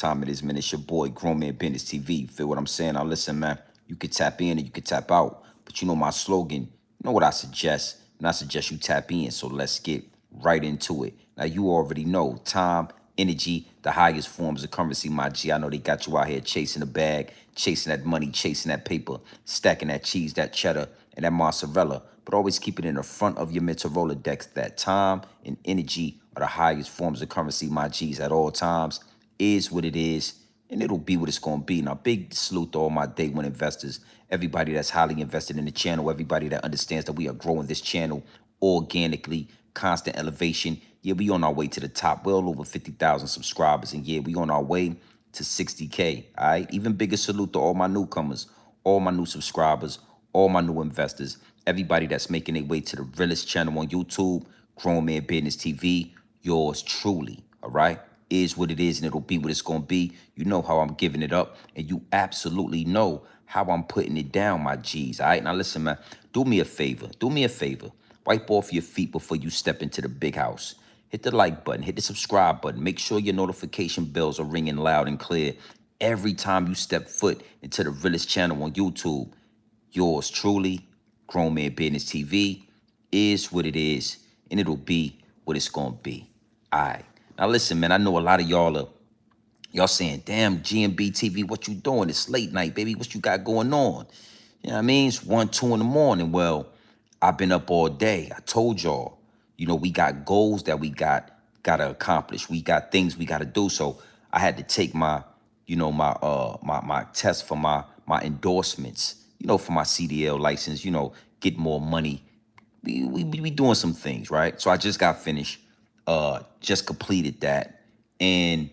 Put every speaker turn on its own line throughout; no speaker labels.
Time it is, man. It's your boy, Grown Man Business TV. Feel what I'm saying? Now, listen, man. You could tap in and you could tap out. But you know my slogan. You know what I suggest? And I suggest you tap in. So let's get right into it. Now, you already know time, energy, the highest forms of currency, my G. I know they got you out here chasing the bag, chasing that money, chasing that paper, stacking that cheese, that cheddar, and that mozzarella. But always keep it in the front of your mental Rolodex that time and energy are the highest forms of currency, my G's, at all times. Is what it is, and it'll be what it's going to be. Now, big salute to all my day one investors, everybody that's highly invested in the channel, everybody that understands that we are growing this channel organically, constant elevation. Yeah, we on our way to the top, well over 50,000 subscribers, and yeah, we on our way to 60K, all right? Even bigger salute to all my newcomers, all my new subscribers, all my new investors, everybody that's making their way to the Realest channel on YouTube, Grown Man Business TV, yours truly, all right? Is what it is, and it'll be what it's going to be. You know how I'm giving it up, and you absolutely know how I'm putting it down, my G's. All right, now listen, man. Do me a favor. Do me a favor. Wipe off your feet before you step into the big house. Hit the like button. Hit the subscribe button. Make sure your notification bells are ringing loud and clear every time you step foot into the Realest channel on YouTube. Yours truly, Grown Man Business TV, is what it is, and it'll be what it's going to be. All right. Now, listen, man, I know a lot of y'all saying, damn, GMB TV, what you doing? It's late night, baby. What you got going on? You know what I mean? It's 1, 2 in the morning. Well, I've been up all day. I told y'all, you know, we got goals that we gotta accomplish. We got things we gotta do. So I had to take my, you know, my test for my endorsements, you know, for my CDL license, you know, get more money. We doing some things, right? So I just got finished, just completed that, and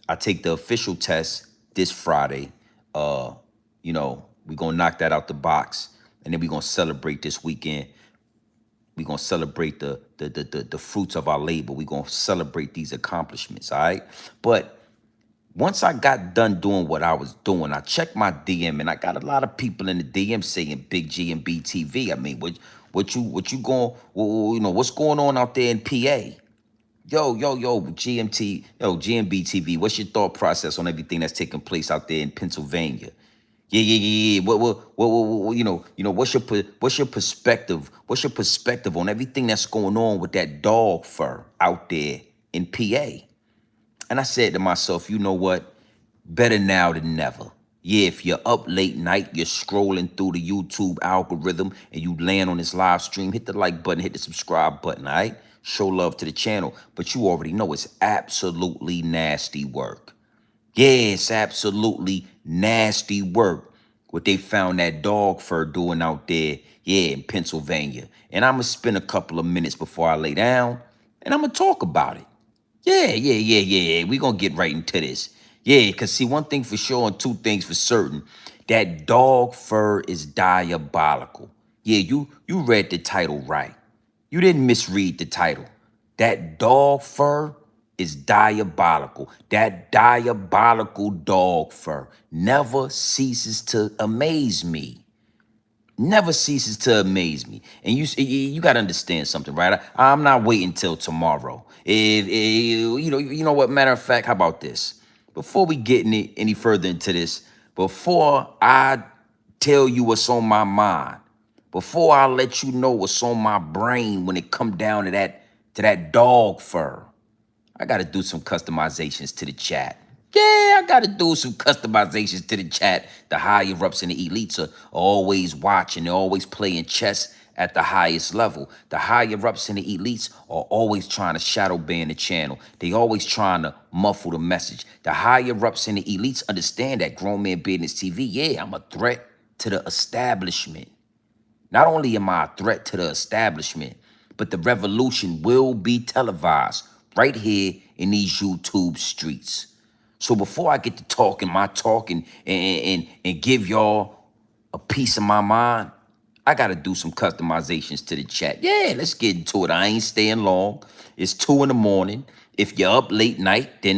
I take the official test this Friday. You know, we're gonna knock that out the box, and then we're gonna celebrate this weekend. We're gonna celebrate the fruits of our labor. We're gonna celebrate these accomplishments, all right? But once I got done doing what I was doing, I checked my DM, and I got a lot of people in the DM saying Big G and BTV. I mean, what you going, you know, what's going on out there in PA? Yo, GMT, yo, GMB TV, what's your thought process on everything that's taking place out there in Pennsylvania? Yeah. What's your perspective? What's your perspective on everything that's going on with that dog fur out there in PA? And I said to myself, you know what? Better now than never. Yeah, if you're up late night, you're scrolling through the YouTube algorithm and you land on this live stream, hit the like button, hit the subscribe button, all right? Show love to the channel. But you already know it's absolutely nasty work. Yeah, it's absolutely nasty work what they found that dog fur doing out there, yeah, in Pennsylvania. And I'm going to spend a couple of minutes before I lay down, and I'm going to talk about it. Yeah. We're going to get right into this. Yeah, because see, one thing for sure and two things for certain, that dog fur is diabolical. Yeah, you read the title right. You didn't misread the title. That dog fur is diabolical. That diabolical dog fur never ceases to amaze me. Never ceases to amaze me. And you got to understand something, right? I'm not waiting till tomorrow. If you know what, matter of fact, how about this? Before we get any further into this, before I tell you what's on my mind, before I let you know what's on my brain when it come down to that dog fur, I got to do some customizations to the chat. Yeah, I got to do some customizations to the chat. The higher ups and the elites are always watching. They're always playing chess at the highest level. The higher ups and the elites are always trying to shadow ban the channel. They always trying to muffle the message. The higher ups and the elites understand that Grown Man Business TV, yeah, I'm a threat to the establishment. Not only am I a threat to the establishment, but the revolution will be televised right here in these YouTube streets. So before I get to talking my talk and give y'all a piece of my mind, I got to do some customizations to the chat. Yeah, let's get into it. I ain't staying long. It's 2 in the morning. If you're up late night, then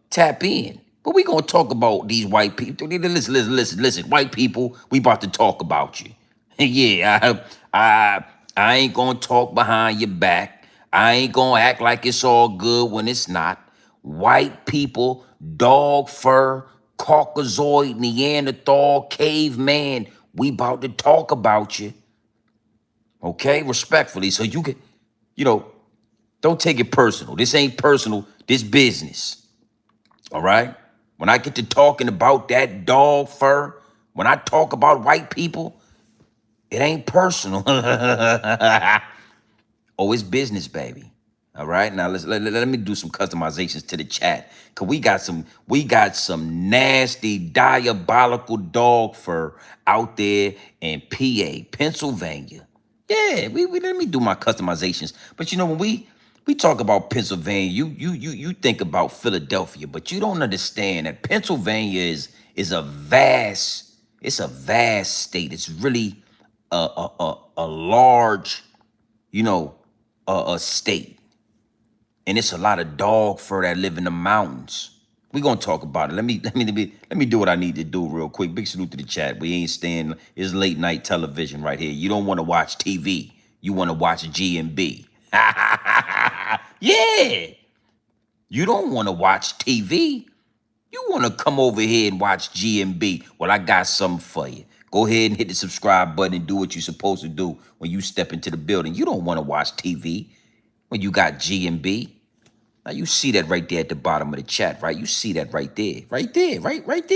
tap in. But we going to talk about these white people. Listen. White people, we about to talk about you. Yeah, I ain't going to talk behind your back. I ain't going to act like it's all good when it's not. white people, dog fur, Caucasoid, Neanderthal, caveman. We about to talk about you, okay? Respectfully. So you can, you know, don't take it personal. This ain't personal. This business, all right? When I get to talking about that dog fur, when I talk about white people, it ain't personal. Oh, it's business, baby. All right. Now let me do some customizations to the chat. Cause we got some nasty diabolical dog fur out there in PA, Pennsylvania. Yeah, we let me do my customizations. But you know, when we talk about Pennsylvania, you think about Philadelphia, but you don't understand that Pennsylvania is a vast state. It's really a large, you know, a state, and it's a lot of dog fur that live in the mountains. We gonna talk about it. Let me do what I need to do real quick. Big salute to the chat. We ain't staying. It's late night television right here. You don't want to watch TV. You want to watch GMB. Yeah. You don't want to watch TV. You want to come over here and watch GMB. Well, I got something for you. Go ahead and hit the subscribe button and do what you're supposed to do when you step into the building. You don't want to watch TV when you got GMB. Now you see that right there at the bottom of the chat, right? You see that right there, right there, right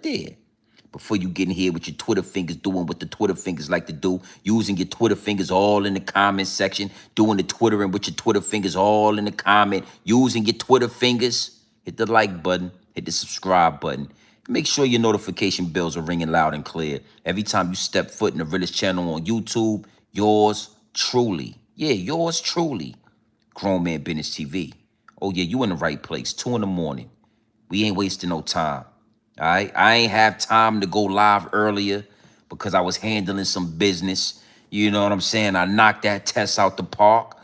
there. Before you get in here with your Twitter fingers doing what the Twitter fingers like to do, using your Twitter fingers all in the comment section, doing the Twittering with your Twitter fingers all in the comment, using your Twitter fingers, hit the like button, hit the subscribe button. Make sure your notification bells are ringing loud and clear. Every time you step foot in the Realest channel on YouTube, yours truly, yeah, yours truly, Grown Man Business TV. Oh yeah, you in the right place. 2 in the morning. We ain't wasting no time. All right. I ain't have time to go live earlier because I was handling some business. You know what I'm saying? I knocked that test out the park.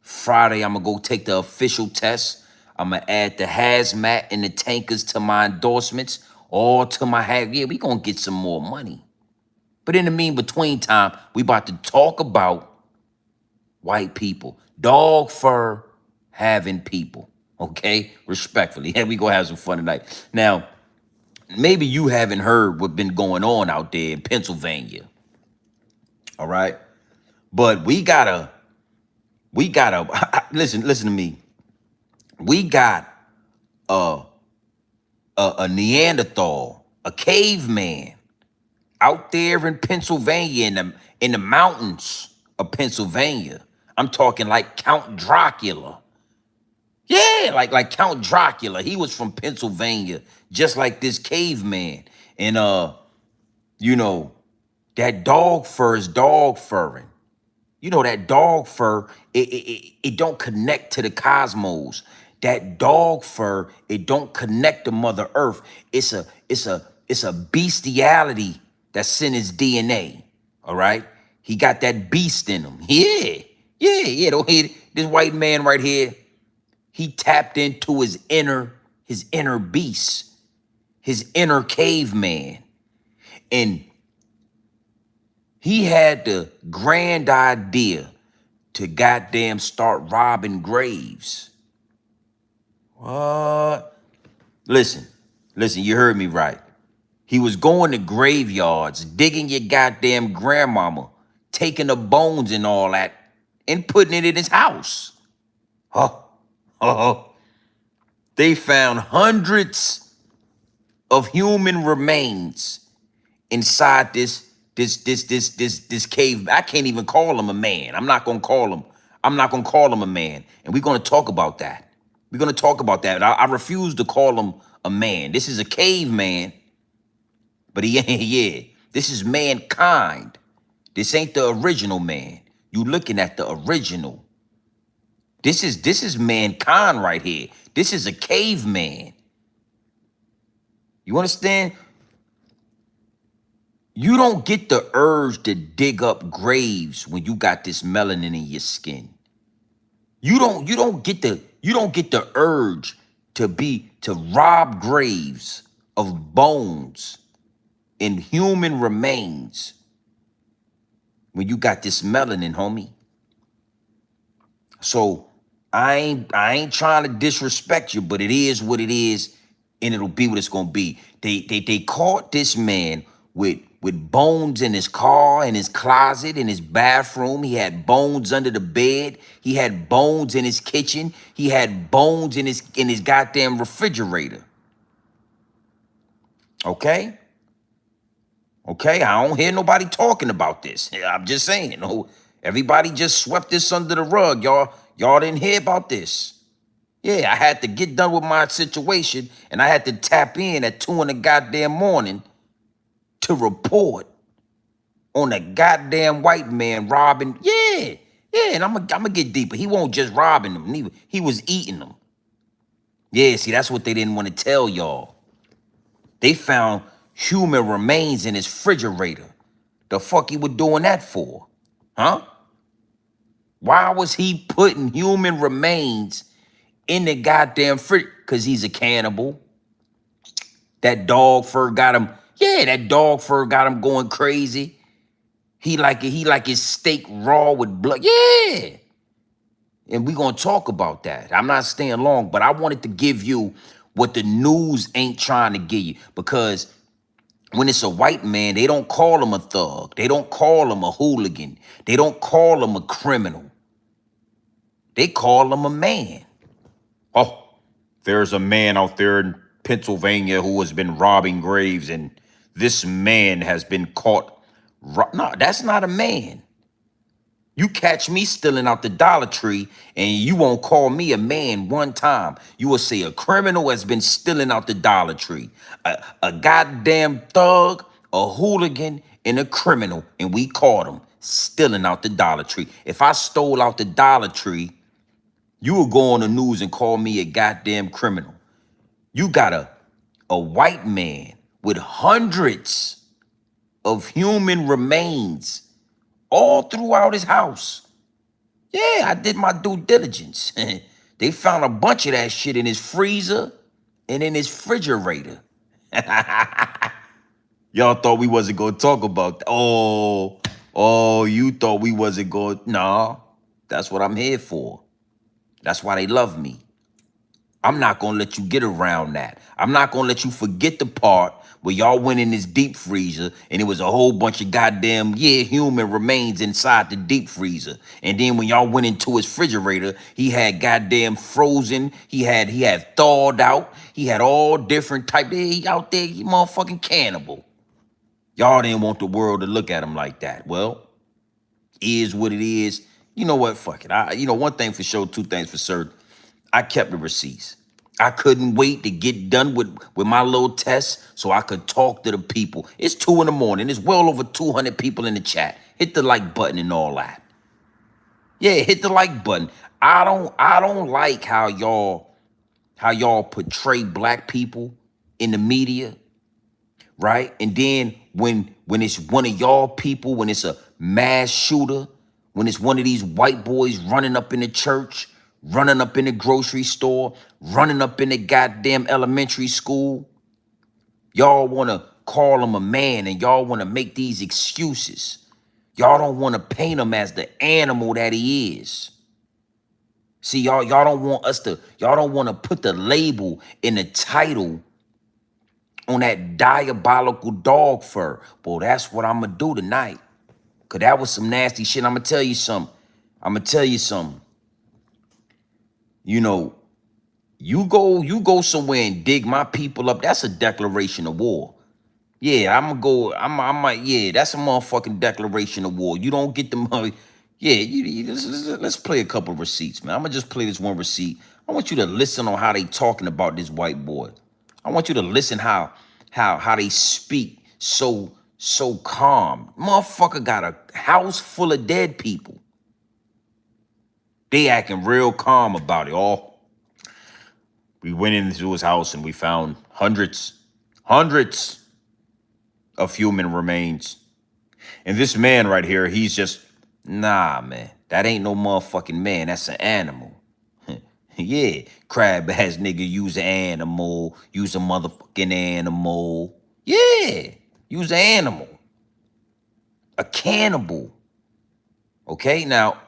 Friday, I'm gonna go take the official test. I'm gonna add the hazmat and the tankers to my endorsements, all to my Yeah, we gonna get some more money. But in the between time, we about to talk about white people, dog fur having people, okay? Respectfully. And we gonna have some fun tonight. Now, maybe you haven't heard what's been going on out there in Pennsylvania, all right? But we gotta, listen to me. We got a, a Neanderthal, a caveman out there in Pennsylvania, in the mountains of Pennsylvania. I'm talking like Count Dracula. Yeah, like Count Dracula. He was from Pennsylvania, just like this caveman. And you know, that dog fur is dog furring. You know, that dog fur, it don't connect to the cosmos. That dog fur, it don't connect to Mother Earth. It's a bestiality that's in his DNA. All right. He got that beast in him. Yeah. Yeah. Don't hit this white man right here. He tapped into his inner beast, his inner caveman. And he had the grand idea to goddamn start robbing graves. What? Listen, you heard me right. He was going to graveyards, digging your goddamn grandmama, taking the bones and all that, and putting it in his house. Oh, oh. They found hundreds of human remains inside this cave. I can't even call him a man. I'm not gonna call him a man. And we're gonna talk about that. We're gonna talk about that. I refuse to call him a man. This is a caveman, but he ain't. Yeah, this is mankind. This ain't the original man. You looking at the original. This is mankind right here. This is a caveman. You understand? You don't get the urge to dig up graves when you got this melanin in your skin. You don't get the urge to rob graves of bones and human remains when you got this melanin, homie. So I ain't trying to disrespect you, but it is what it is, and it'll be what it's gonna be. They caught this man with bones in his car, in his closet, in his bathroom. He had bones under the bed. He had bones in his kitchen. He had bones in his goddamn refrigerator. Okay? Okay, I don't hear nobody talking about this. I'm just saying, no, everybody just swept this under the rug. Y'all didn't hear about this. Yeah, I had to get done with my situation, and I had to tap in at 2 in the goddamn morning to report on a goddamn white man robbing. Yeah, and I'm gonna get deeper. He won't just robbing them, neither. He was eating them. Yeah, see, that's what they didn't want to tell y'all. They found human remains in his refrigerator. The fuck he was doing that for? Huh? Why was he putting human remains in the goddamn fridge? Because he's a cannibal. That dog fur got him. Yeah, that dog fur got him going crazy. He like it. He like his steak raw with blood. Yeah. And we gonna talk about that. I'm not staying long, but I wanted to give you what the news ain't trying to give you, because when it's a white man, they don't call him a thug. They don't call him a hooligan. They don't call him a criminal. They call him a man. Oh, there's a man out there in Pennsylvania who has been robbing graves, and this man has been caught. No, that's not a man. You catch me stealing out the Dollar Tree, and you won't call me a man one time. You will say a criminal has been stealing out the Dollar Tree. A goddamn thug, a hooligan, and a criminal, and we caught him stealing out the Dollar Tree. If I stole out the Dollar Tree, you will go on the news and call me a goddamn criminal. You got a white man with hundreds of human remains all throughout his house. Yeah, I did my due diligence. They found a bunch of that shit in his freezer and in his refrigerator. Y'all thought we wasn't gonna talk about that. Oh, you thought we wasn't going. Nah, that's what I'm here for. That's why they love me. I'm not gonna let you get around that. I'm not gonna let you forget the part where y'all went in this deep freezer and it was a whole bunch of goddamn, human remains inside the deep freezer. And then when y'all went into his refrigerator, he had goddamn frozen, he had thawed out, he had all different type. He out there, he motherfucking cannibal. Y'all didn't want the world to look at him like that. Well, is what it is. You know what? Fuck it. One thing for sure, two things for certain. I kept the receipts. I couldn't wait to get done with my little test so I could talk to the people. It's 2 in the morning. There's well over 200 people in the chat. Hit the like button and all that. Yeah, hit the like button. I don't like how y'all portray black people in the media, right? And then when it's one of y'all people, when it's a mass shooter, when it's one of these white boys running up in the church, running up in the grocery store, running up in the goddamn elementary school, y'all want to call him a man and y'all want to make these excuses. Y'all don't want to paint him as the animal that he is. See, y'all don't want to put the label in the title on that diabolical dog fur. Well, that's what I'm gonna do tonight. Cause that was some nasty shit. I'm gonna tell you something. You know, you go somewhere and dig my people up. That's a declaration of war. Yeah, yeah, that's a motherfucking declaration of war. You don't get the money. Yeah, let's play a couple receipts, man. I'm gonna just play this one receipt. I want you to listen on how they talking about this white boy. I want you to listen how they speak so calm. Motherfucker got a house full of dead people. They acting real calm about it. We went into his house and we found hundreds of human remains. And this man right here, he's just, nah, man. That ain't no motherfucking man. That's an animal. Yeah, crab ass nigga, use an animal. Use a motherfucking animal. Yeah, use an animal. A cannibal. Okay, now,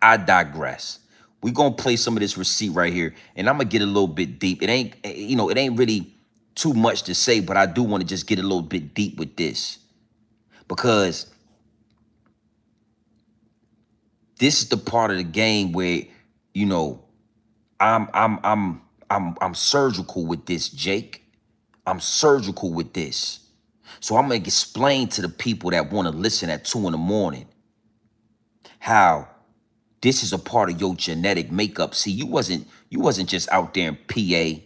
I digress. We gonna play some of this receipt right here, and I'm gonna get a little bit deep. It ain't, it ain't really too much to say, but I do want to just get a little bit deep with this because this is the part of the game where, you know, I'm surgical with this, Jake. I'm surgical with this. So I'm gonna explain to the people that want to listen at 2 in the morning how this is a part of your genetic makeup. See, you wasn't just out there in PA.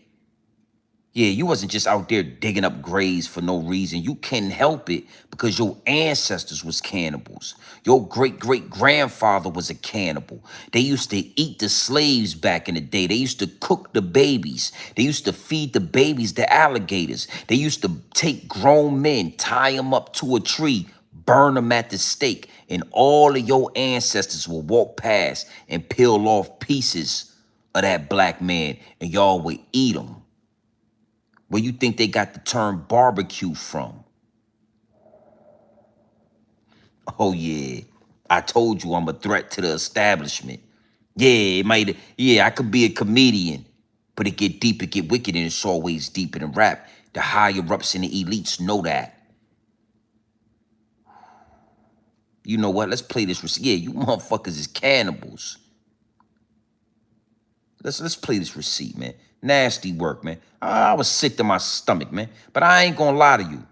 Yeah, you wasn't just out there digging up graves for no reason. You couldn't help it because your ancestors was cannibals. Your great-great-grandfather was a cannibal. They used to eat the slaves back in the day. They used to cook the babies. They used to feed the babies to alligators. They used to take grown men, tie them up to a tree, burn them at the stake, and all of your ancestors will walk past and peel off pieces of that black man, and y'all would eat them. Where you think they got the term barbecue from? Oh yeah, I told you I'm a threat to the establishment. Yeah, I could be a comedian, but it get deep, it get wicked, and it's always deeper than rap. The higher ups and the elites know that. You know what? Let's play this. Yeah, you motherfuckers is cannibals. Let's play this receipt, man. Nasty work, man. I was sick to my stomach, man. But I ain't gonna lie to you.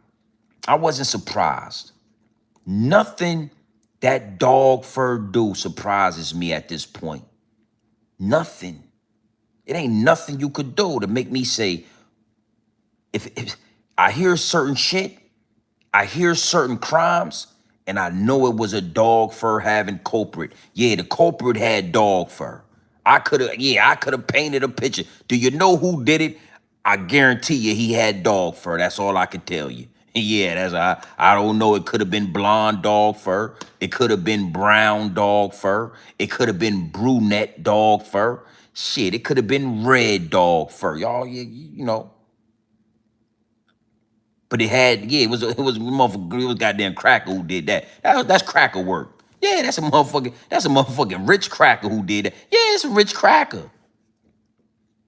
I wasn't surprised. Nothing that dog fur do surprises me at this point. Nothing. It ain't nothing you could do to make me say, if I hear certain shit, I hear certain crimes, and I know it was a dog fur having culprit. Yeah, the culprit had dog fur. I could have painted a picture. Do you know who did it? I guarantee you he had dog fur. That's all I can tell you. Yeah, I don't know. It could have been blonde dog fur. It could have been brown dog fur. It could have been brunette dog fur. Shit, it could have been red dog fur. Y'all, you know. But it was motherfucker, it was goddamn Cracker who did that. That's Cracker work. Yeah, that's a motherfucking rich Cracker who did that. Yeah, it's a rich Cracker.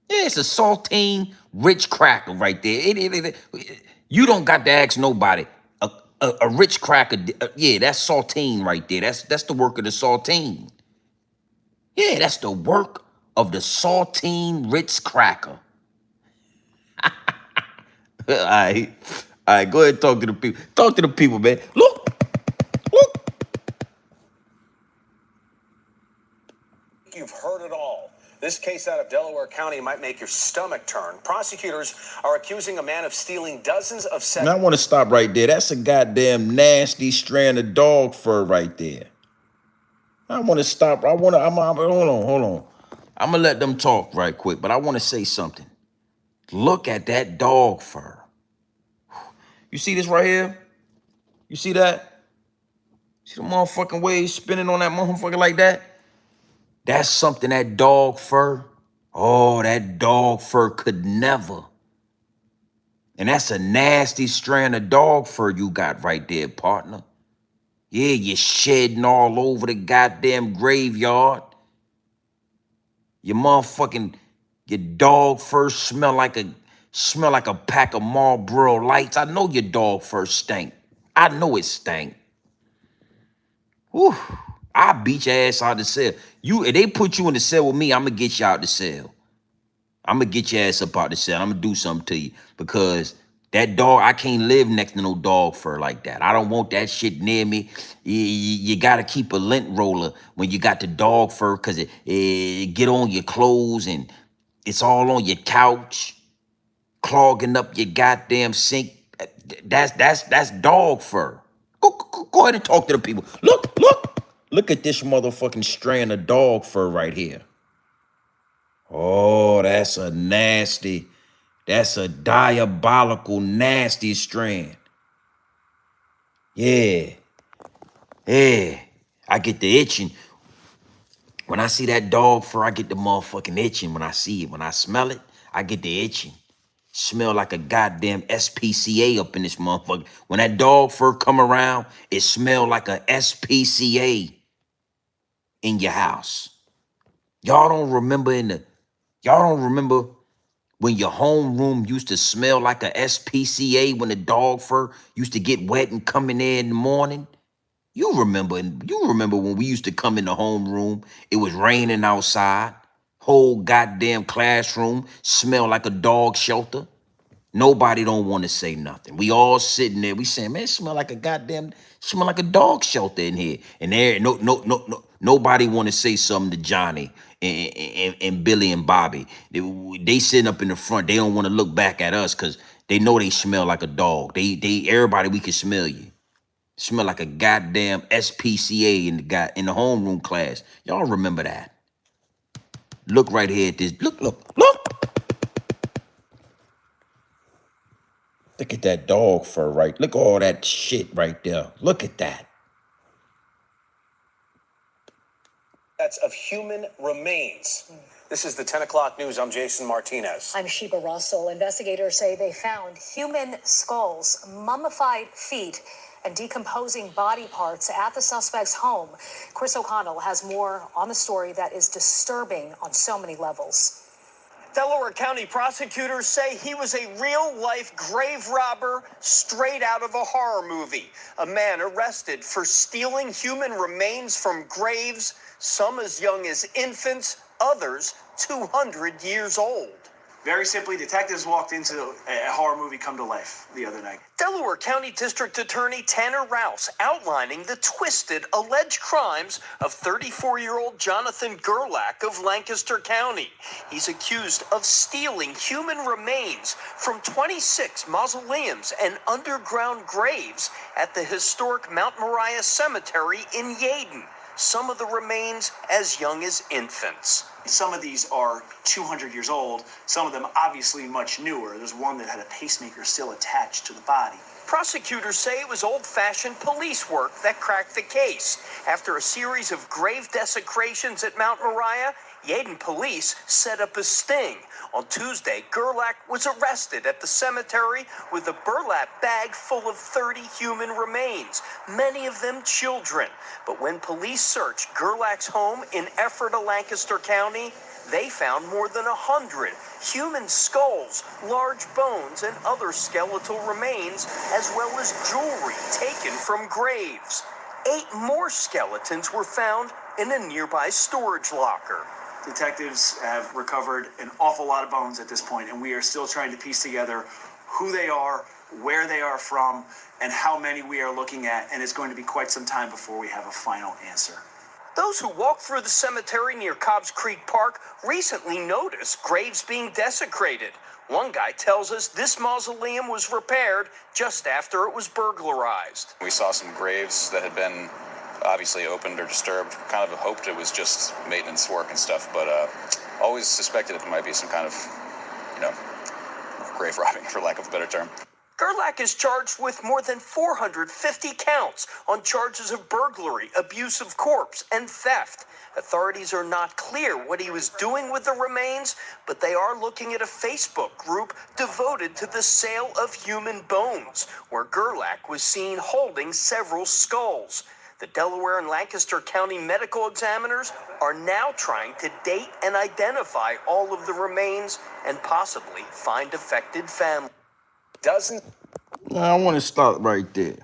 Yeah, it's a saltine rich Cracker right there. You don't got to ask nobody. A rich Cracker, yeah, that's saltine right there. That's the work of the saltine. Yeah, that's the work of the saltine rich Cracker. All right, go ahead and talk to the people. Talk to the people, man. Look, look.
You've heard it all. This case out of Delaware County might make your stomach turn. Prosecutors are accusing a man of stealing dozens of
And I want to stop right there. That's a goddamn nasty strand of dog fur right there. I want to stop. Hold on. I'm going to let them talk right quick, but I want to say something. Look at that dog fur. You see this right here? You see that? See the motherfucking waves spinning on that motherfucker like that? That's something that dog fur. Oh, that dog fur could never. And that's a nasty strand of dog fur you got right there, partner. Yeah, you're shedding all over the goddamn graveyard. Your dog fur smell like a pack of Marlboro Lights. I know your dog fur stank. I know it stank. Whew. I beat your ass out the cell. If they put you in the cell with me, I'm gonna get you out the cell. I'm gonna get your ass up out the cell. I'm gonna do something to you because that dog, I can't live next to no dog fur like that. I don't want that shit near me. You gotta keep a lint roller when you got the dog fur because it get on your clothes and it's all on your couch, clogging up your goddamn sink. That's dog fur. Go ahead and talk to the people. Look at this motherfucking strand of dog fur right here. Oh, that's a diabolical, nasty strand. Yeah, yeah. I get the itching. When I see that dog fur, I get the motherfucking itching. When I see it, when I smell it, I get the itching. Smell like a goddamn SPCA up in this motherfucker. When that dog fur come around, it smell like a SPCA in your house. Y'all don't remember y'all don't remember when your homeroom used to smell like a SPCA when the dog fur used to get wet and come in there in the morning? You remember when we used to come in the homeroom, it was raining outside, whole goddamn classroom smell like a dog shelter. Nobody don't want to say nothing. We all sitting there. We saying, man, it smell like a dog shelter in here. And there, nobody want to say something to Johnny and Billy and Bobby. They sitting up in the front. They don't want to look back at us because they know they smell like a dog. Everybody, we can smell you. Smell like a goddamn SPCA in the homeroom class. Y'all remember that? Look right here at this. Look. Look at that dog fur, right? Look at all that shit right there. Look at that.
That's of human remains. This is the 10 o'clock news. I'm Jason Martinez.
I'm Sheba Russell. Investigators say they found human skulls, mummified feet, and decomposing body parts at the suspect's home. Chris O'Connell has more on the story that is disturbing on so many levels.
Delaware County prosecutors say he was a real-life grave robber straight out of a horror movie. A man arrested for stealing human remains from graves, some as young as infants, others 200 years old.
Very simply, detectives walked into a horror movie come to life the other night.
Delaware County District Attorney Tanner Rouse outlining the twisted alleged crimes of 34-year-old Jonathan Gerlach of Lancaster County. He's accused of stealing human remains from 26 mausoleums and underground graves at the historic Mount Moriah Cemetery in Yeadon. Some of the remains as young as infants.
Some of these are 200 years old, some of them obviously much newer. There's one that had a pacemaker still attached to the body.
Prosecutors say it was old-fashioned police work that cracked the case. After a series of grave desecrations at Mount Moriah, Yeadon police set up a sting. On Tuesday, Gerlach was arrested at the cemetery with a burlap bag full of 30 human remains, many of them children. But when police searched Gerlach's home in Ephrata, Lancaster County, they found more than 100 human skulls, large bones, and other skeletal remains, as well as jewelry taken from graves. 8 more skeletons were found in a nearby storage locker.
Detectives have recovered an awful lot of bones at this point, and we are still trying to piece together who they are, where they are from, and how many we are looking at, and it's going to be quite some time before we have a final answer.
Those who walked through the cemetery near Cobbs Creek Park recently noticed graves being desecrated. One guy tells us this mausoleum was repaired just after it was burglarized.
We saw some graves that had been obviously opened or disturbed. Kind of hoped it was just maintenance work and stuff, but always suspected it might be some kind of, grave robbing, for lack of a better term.
Gerlach is charged with more than 450 counts on charges of burglary, abuse of corpse, and theft. Authorities are not clear what he was doing with the remains, but they are looking at a Facebook group devoted to the sale of human bones, where Gerlach was seen holding several skulls. The Delaware and Lancaster County medical examiners are now trying to date and identify all of the remains and possibly find affected families. Dozens.
Now I want to start right there.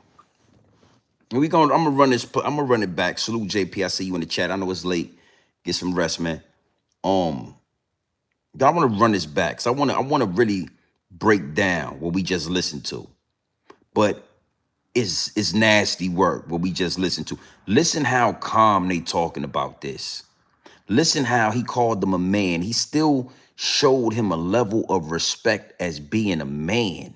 And I'm gonna run this. I'm gonna run it back. Salute JP. I see you in the chat. I know it's late. Get some rest, man. I want to run this back because I want to really break down what we just listened to. But it's nasty work what we just listened to. Listen how calm they talking about this. Listen how he called them a man. He still showed him a level of respect as being a man.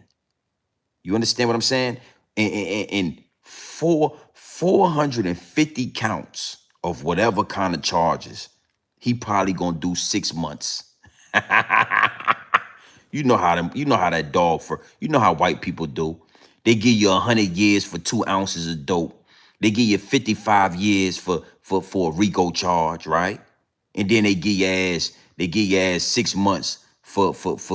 You understand what I'm saying? And 450 counts of whatever kind of charges, he probably gonna do 6 months. You know how that dog for you know how white people do. They give you 100 years for 2 ounces of dope. They give you 55 years for a RICO charge, right? And then they give your ass 6 months for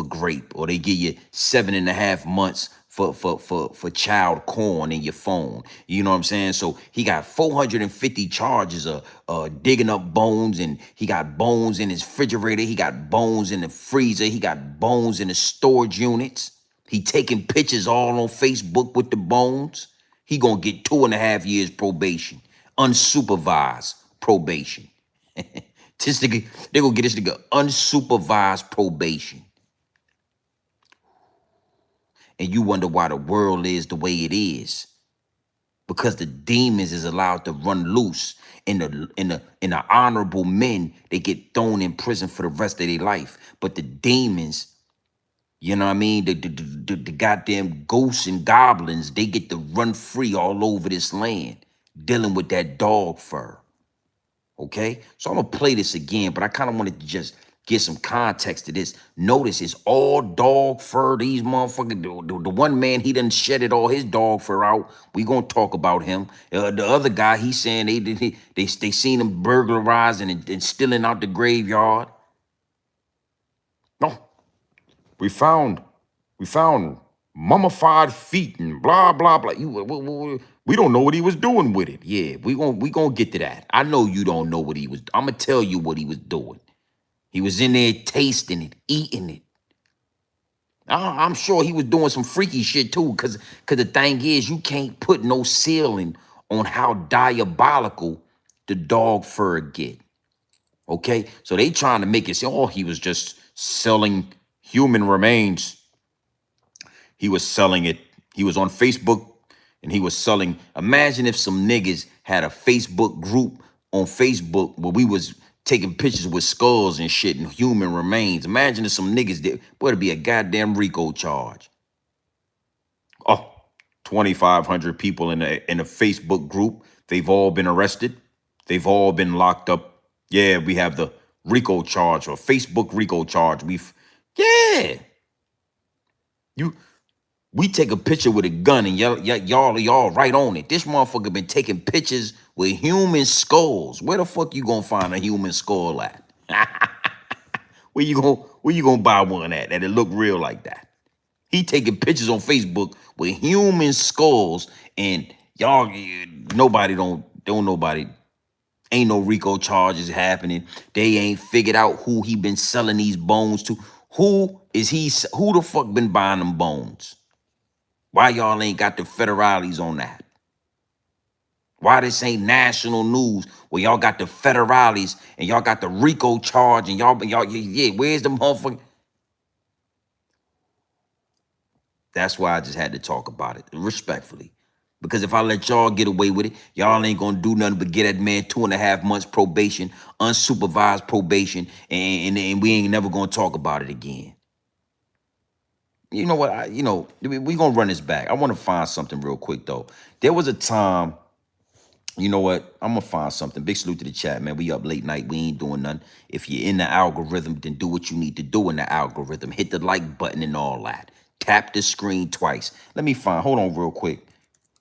grape, or they give you 7.5 months for child corn in your phone. You know what I'm saying? So he got 450 charges of digging up bones, and he got bones in his refrigerator, he got bones in the freezer, he got bones in the storage units. He taking pictures all on Facebook with the bones. He gonna get 2.5 years probation, unsupervised probation. This nigga, they gonna get this nigga unsupervised probation. And you wonder why the world is the way it is. Because the demons is allowed to run loose. And the honorable men, they get thrown in prison for the rest of their life. But the demons, you know what I mean? The goddamn ghosts and goblins, they get to run free all over this land, dealing with that dog fur. Okay? So I'm gonna play this again, but I kind of wanted to just get some context to this. Notice it's all dog fur. These motherfuckers, the one man, he done shedded all his dog fur out. We gonna talk about him. The other guy, he's saying they seen him burglarizing and stealing out the graveyard. No, we found mummified feet and blah blah blah. We don't know what he was doing with it. Yeah, we gonna get to that. I know you don't know what he was. I'm gonna tell you what he was doing. He was in there tasting it, eating it. I'm sure he was doing some freaky shit too, cause the thing is, you can't put no ceiling on how diabolical the dog fur get. Okay, so they trying to make it say, oh, he was just selling human remains. He was selling it. He was on Facebook and he was selling. Imagine if some niggas had a Facebook group on Facebook where we was taking pictures with skulls and shit and human remains. Imagine if some niggas did. Boy, it'd be a goddamn RICO charge. Oh, 2,500 people in a Facebook group. They've all been arrested. They've all been locked up. Yeah, we have the RICO charge or Facebook RICO charge. Yeah. We take a picture with a gun and y'all right on it. This motherfucker been taking pictures with human skulls. Where the fuck you gonna find a human skull at? Where you gonna buy one at that it look real like that? He taking pictures on Facebook with human skulls, and y'all nobody ain't no RICO charges happening. They ain't figured out who he been selling these bones to. Who the fuck been buying them bones? Why y'all ain't got the federales on that? Why this ain't national news where y'all got the federales and y'all got the RICO charge and yeah, where's the motherfucker? That's why I just had to talk about it respectfully. Because if I let y'all get away with it, y'all ain't gonna do nothing but get that man 2.5 months probation, unsupervised probation, and we ain't never gonna talk about it again. You know what? We gonna run this back. I want to find something real quick though. There was a time. You know what? I'm gonna find something. Big salute to the chat, man. We up late night. We ain't doing nothing. If you're in the algorithm, then do what you need to do in the algorithm. Hit the like button and all that. Tap the screen twice. Let me find. Hold on, real quick.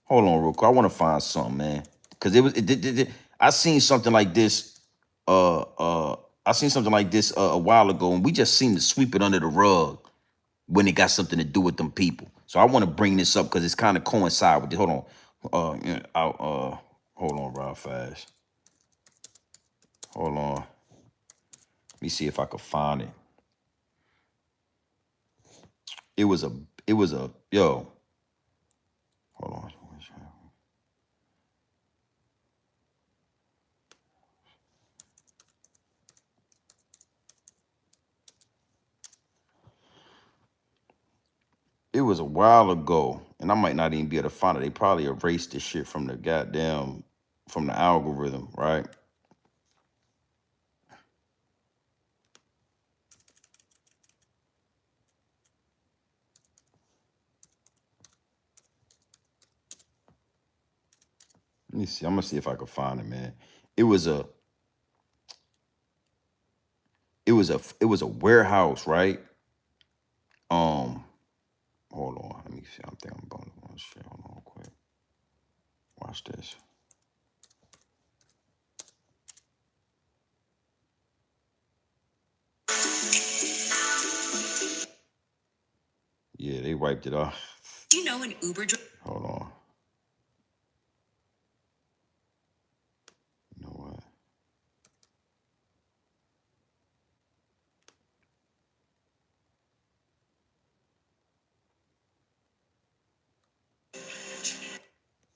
Hold on, real quick. I want to find something, man. Cause I seen something like this. I seen something like this a while ago, and we just seem to sweep it under the rug when it got something to do with them people. So I want to bring this up because it's kind of coincide with this. Hold on. Hold on, real fast. Hold on. Let me see if I could find it. It was a yo. Hold on. It was a while ago, and I might not even be able to find it. They probably erased this shit from the algorithm, right? Let me see. I'm gonna see if I can find it, man. It was a warehouse, right? Hold on. Let me see. I think I'm about to one shit. Hold on, quick. Watch this. Yeah, they wiped it off.
Do you know an Uber driver?
Hold on. You know what?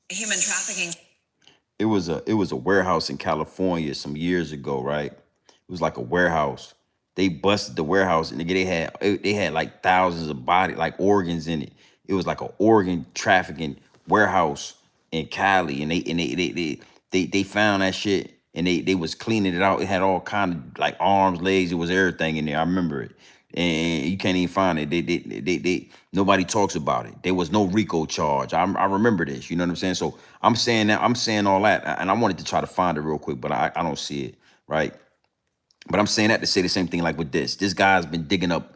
Human trafficking.
It was a warehouse in California some years ago, right? It was like a warehouse. They busted the warehouse and they had like thousands of like organs in it. It was like an organ trafficking warehouse in Cali, and they found that shit, and they was cleaning it out. It had all kind of like arms, legs. It was everything in there. I remember it, and you can't even find it. They nobody talks about it. There was no RICO charge. I remember this. You know what I'm saying? So I'm saying that, I'm saying all that, and I wanted to try to find it real quick, but I don't see it, right? But I'm saying that to say the same thing like with this. This guy's been digging up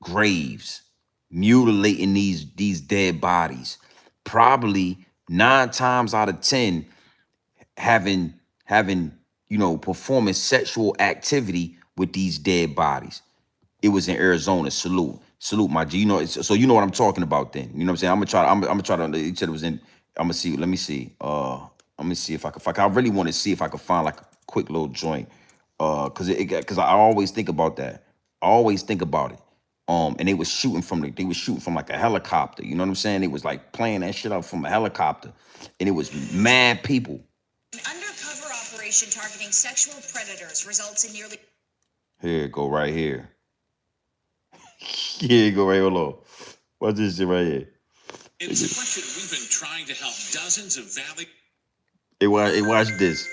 graves, mutilating these dead bodies, probably 9 times out of 10 having performing sexual activity with these dead bodies. It was in Arizona. Salute, my G. You know, so you know what I'm talking about. Then you know what I'm saying. I'm gonna try to. You said it was in. I'm gonna see. Let me see. Let me see if I can. I really want to see if I can find like a quick little joint. Because I always think about that. I always think about it. And they was shooting from like a helicopter. You know what I'm saying? They was like playing that shit up from a helicopter, and it was mad people.
An undercover operation targeting sexual predators results in nearly.
Here it go right here. Here it go right. Hold on. What's this shit right here?
It's a question we've been trying to help dozens of Valley.
Watch this.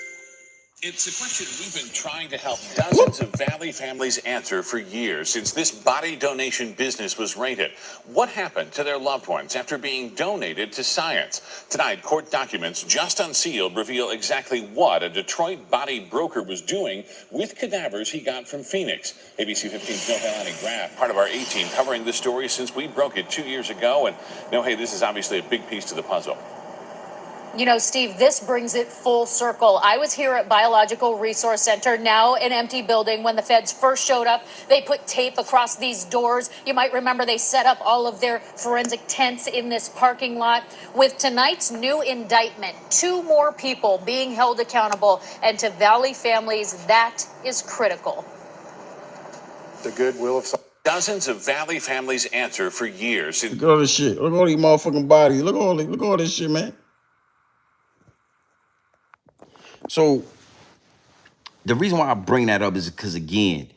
It's a question we've been trying to help dozens of Valley families answer for years since this body donation business was raided. What happened to their loved ones after being donated to science? Tonight, court documents just unsealed reveal exactly what a Detroit body broker was doing with cadavers he got from Phoenix. ABC 15's Nohe Lani-Graff, part of our A-team covering this story since we broke it 2 years ago. And Nohe, this is obviously a big piece to the puzzle.
You know, Steve, this brings it full circle. I was here at Biological Resource Center, now an empty building. When the feds first showed up, they put tape across these doors. You might remember they set up all of their forensic tents in this parking lot. With tonight's new indictment, 2 more people being held accountable, and to Valley families, that is critical.
The goodwill of some. Dozens of Valley families answer for years.
Look at all this shit. Look at all these motherfucking bodies. Look at all this shit, man. So the reason why I bring that up is because, again,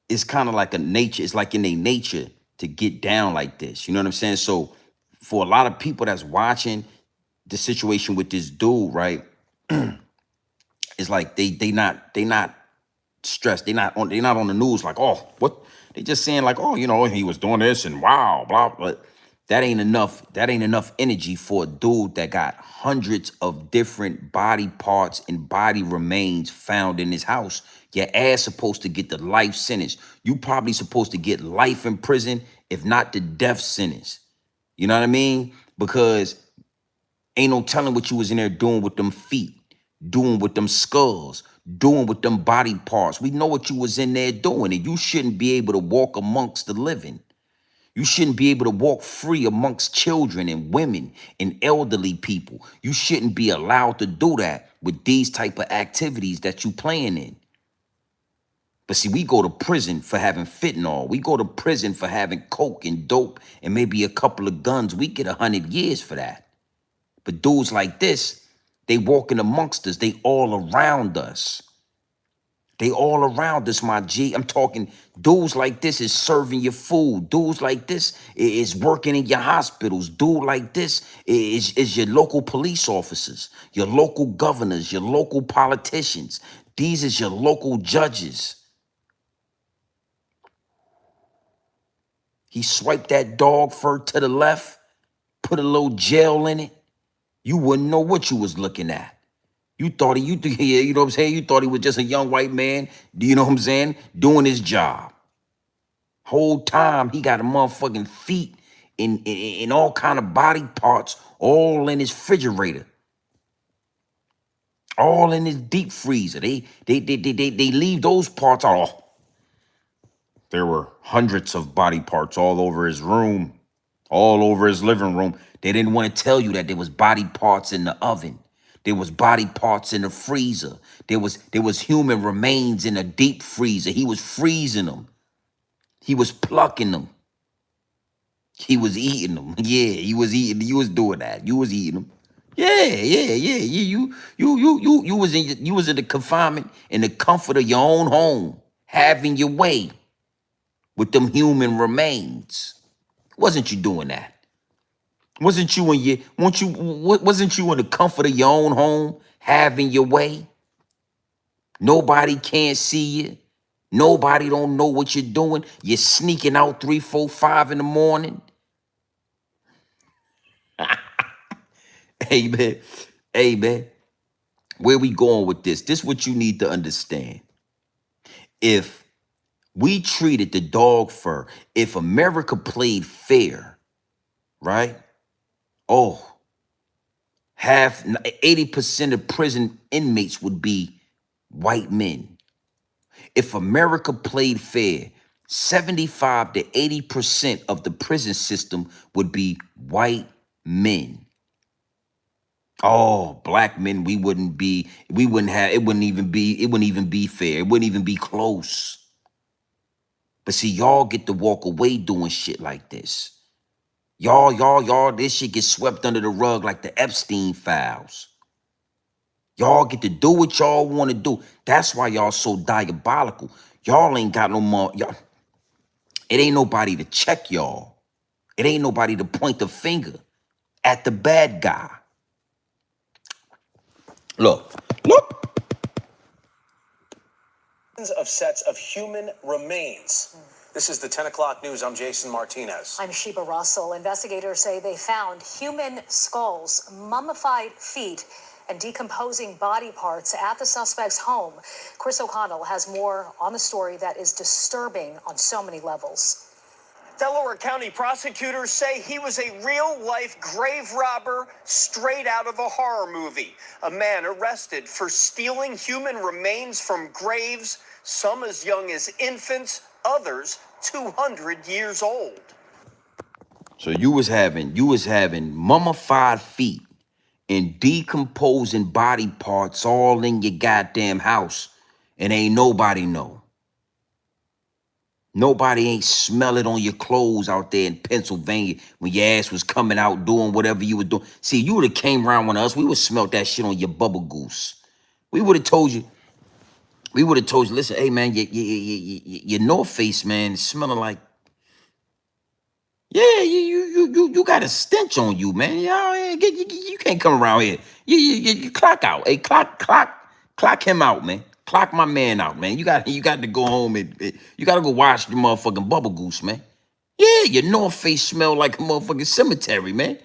it's kind of like a nature. It's like in their nature to get down like this. You know what I'm saying? So for a lot of people that's watching the situation with this dude, right? It's like they not stressed. They're not on the news like, oh, what? They just saying like, oh, he was doing this and wow, blah. But that ain't enough. That ain't enough energy for a dude that got hundreds of different body parts and body remains found in his house. Your ass supposed to get the life sentence. You probably supposed to get life in prison, if not the death sentence. You know what I mean? Because ain't no telling what you was in there doing with them feet, doing with them skulls, doing with them body parts. We know what you was in there doing, and you shouldn't be able to walk amongst the living. You shouldn't be able to walk free amongst children and women and elderly people. You shouldn't be allowed to do that with these type of activities that you playing in. But see, we go to prison for having fentanyl. We go to prison for having coke and dope and maybe a couple of guns. We get 100 years for that. But dudes like this, they walking amongst us. They all around us. They all around us, my G. I'm talking dudes like this is serving your food. Dudes like this is working in your hospitals. Dude like this is your local police officers, your local governors, your local politicians. These is your local judges. He swiped that dog fur to the left, put a little gel in it. You wouldn't know what you was looking at. You thought you know what I'm saying? You thought he was just a young white man, you know what I'm saying, doing his job. Whole time he got a motherfucking feet in all kind of body parts, all in his refrigerator, all in his deep freezer. They leave those parts out. There were hundreds of body parts all over his room. all over his living room. They didn't want to tell you that there was body parts in the oven. There was body parts in the freezer. There was human remains in a deep freezer. He was freezing them. He was plucking them. He was eating them. Yeah, he was eating. You was doing that. You was eating them. Yeah, yeah, yeah. You was in the confinement in the comfort of your own home, having your way with them human remains. Wasn't you doing that? Wasn't you in the comfort of your own home, having your way? Nobody can't see you. Nobody don't know what you're doing. You're sneaking out 3, 4, 5 in the morning. Hey man, hey man, where we going with this? This is what you need to understand. If we treated the dog fur, if America played fair, right? Oh, 80% of prison inmates would be white men. If America played fair, 75 to 80% of the prison system would be white men. Oh, black men, we wouldn't have, it wouldn't even be fair. It wouldn't even be close. But see, y'all get to walk away doing shit like this. Y'all, this shit gets swept under the rug like the Epstein files. Y'all get to do what y'all want to do. That's why y'all so diabolical. Y'all ain't got no more. It ain't nobody to check y'all. It ain't nobody to point the finger at the bad guy. Look.
Of sets of human remains. This is the 10 o'clock news. I'm Jason Martinez.
I'm Sheba Russell. Investigators say they found human skulls, mummified feet, and decomposing body parts at the suspect's home. Chris O'Connell has more on the story that is disturbing on so many levels.
Delaware County prosecutors say he was a real-life grave robber straight out of a horror movie. A man arrested for stealing human remains from graves, some as young as infants, others 200 years old.
So you was having mummified feet and decomposing body parts all in your goddamn house, and ain't nobody know. Nobody ain't smell it on your clothes out there in Pennsylvania when your ass was coming out doing whatever you were doing. See, you would have came around with us. We would smelt that shit on your bubble goose. We would have told you, listen, hey man, your North Face, man, is smelling like, yeah, you got a stench on you, man. You can't come around here. You clock out. Hey, clock him out, man. Clock my man out, man. You got to go home and you got to go wash the motherfucking bubble goose, man. Yeah, your North Face smell like a motherfucking cemetery, man.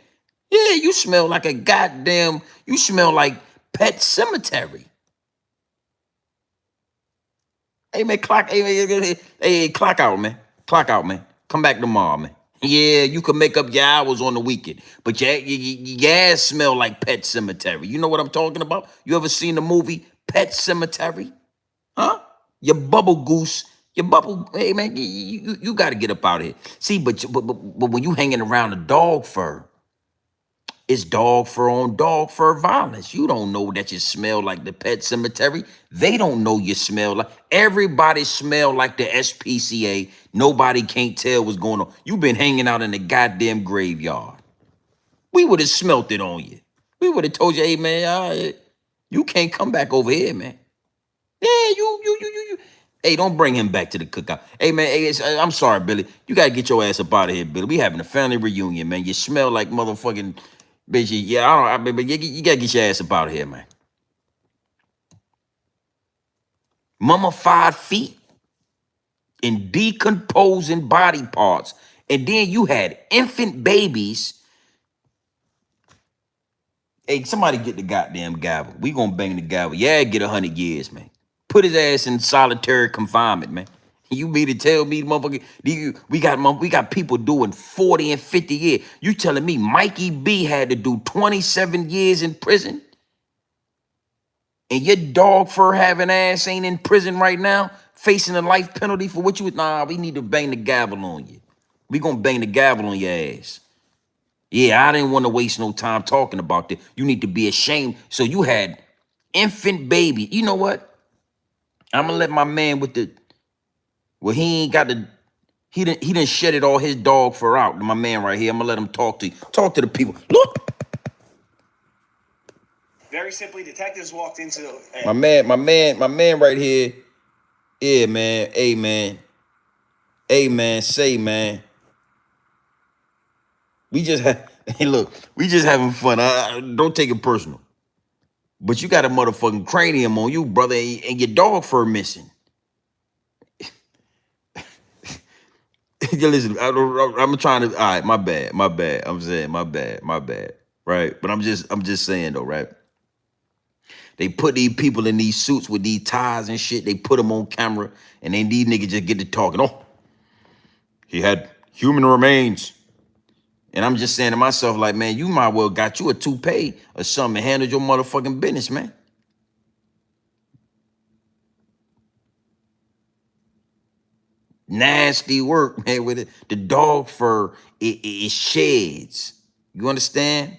Yeah, you smell like you smell like Pet Cemetery. Hey man, clock out, man. Clock out, man. Come back tomorrow, man. Yeah, you can make up your hours on the weekend, but your ass smell like Pet Cemetery. You know what I'm talking about? You ever seen the movie Pet Cemetery? Huh? Your bubble goose, hey man, you got to get up out of here. See, but when you hanging around a dog fur, it's dog fur on dog fur violence. You don't know that you smell like the Pet Cemetery. They don't know you smell like. Everybody smell like the SPCA. Nobody can't tell what's going on. You been hanging out in the goddamn graveyard. We would have smelt it on you. We would have told you, hey man, you can't come back over here, man. Yeah, you. Hey, don't bring him back to the cookout. Hey man, I'm sorry, Billy. You gotta get your ass up out of here, Billy. We having a family reunion, man. You smell like motherfucking bitch. Yeah, but you gotta get your ass up out of here, man. Mummified feet and decomposing body parts, and then you had infant babies. Hey, somebody get the goddamn gavel. We gonna bang the gavel. Yeah, get 100 years, man. Put his ass in solitary confinement, man. You mean to tell me, motherfucker, we got people doing 40 and 50 years. You telling me Mikey B had to do 27 years in prison? And your dog fur having ass ain't in prison right now, facing a life penalty for what you was. Nah, we need to bang the gavel on you. We gonna bang the gavel on your ass. Yeah, I didn't want to waste no time talking about this. You need to be ashamed. So you had infant baby. You know what? I'm gonna let my man with the well, he ain't got the he didn't shedded all his dog fur out. My man right here. I'm gonna let him talk to you. Talk to the people. Look.
Very simply, detectives walked into
My man right here. Yeah, man. Hey, man. Hey, man. Say, man. We just hey, look, we just having fun. Don't take it personal. But you got a motherfucking cranium on you, brother, and your dog fur missing. Listen, I'm trying to. All right, my bad, my bad. I'm saying my bad, my bad. Right, but I'm just saying though, right? They put these people in these suits with these ties and shit. They put them on camera, and then these niggas just get to talking. Oh, he had human remains. And I'm just saying to myself, like, man, you might well got you a toupee or something and handled your motherfucking business, man. Nasty work, man, with it. The dog fur, it sheds. You understand?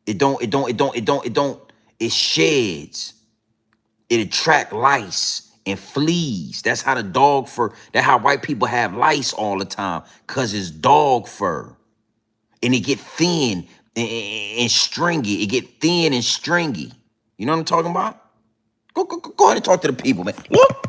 It sheds. It attract lice and fleas. That's how the dog fur, that's how white people have lice all the time, because it's dog fur. And it get thin and stringy. It get thin and stringy. You know what I'm talking about? Go ahead and talk to the people, man. Look.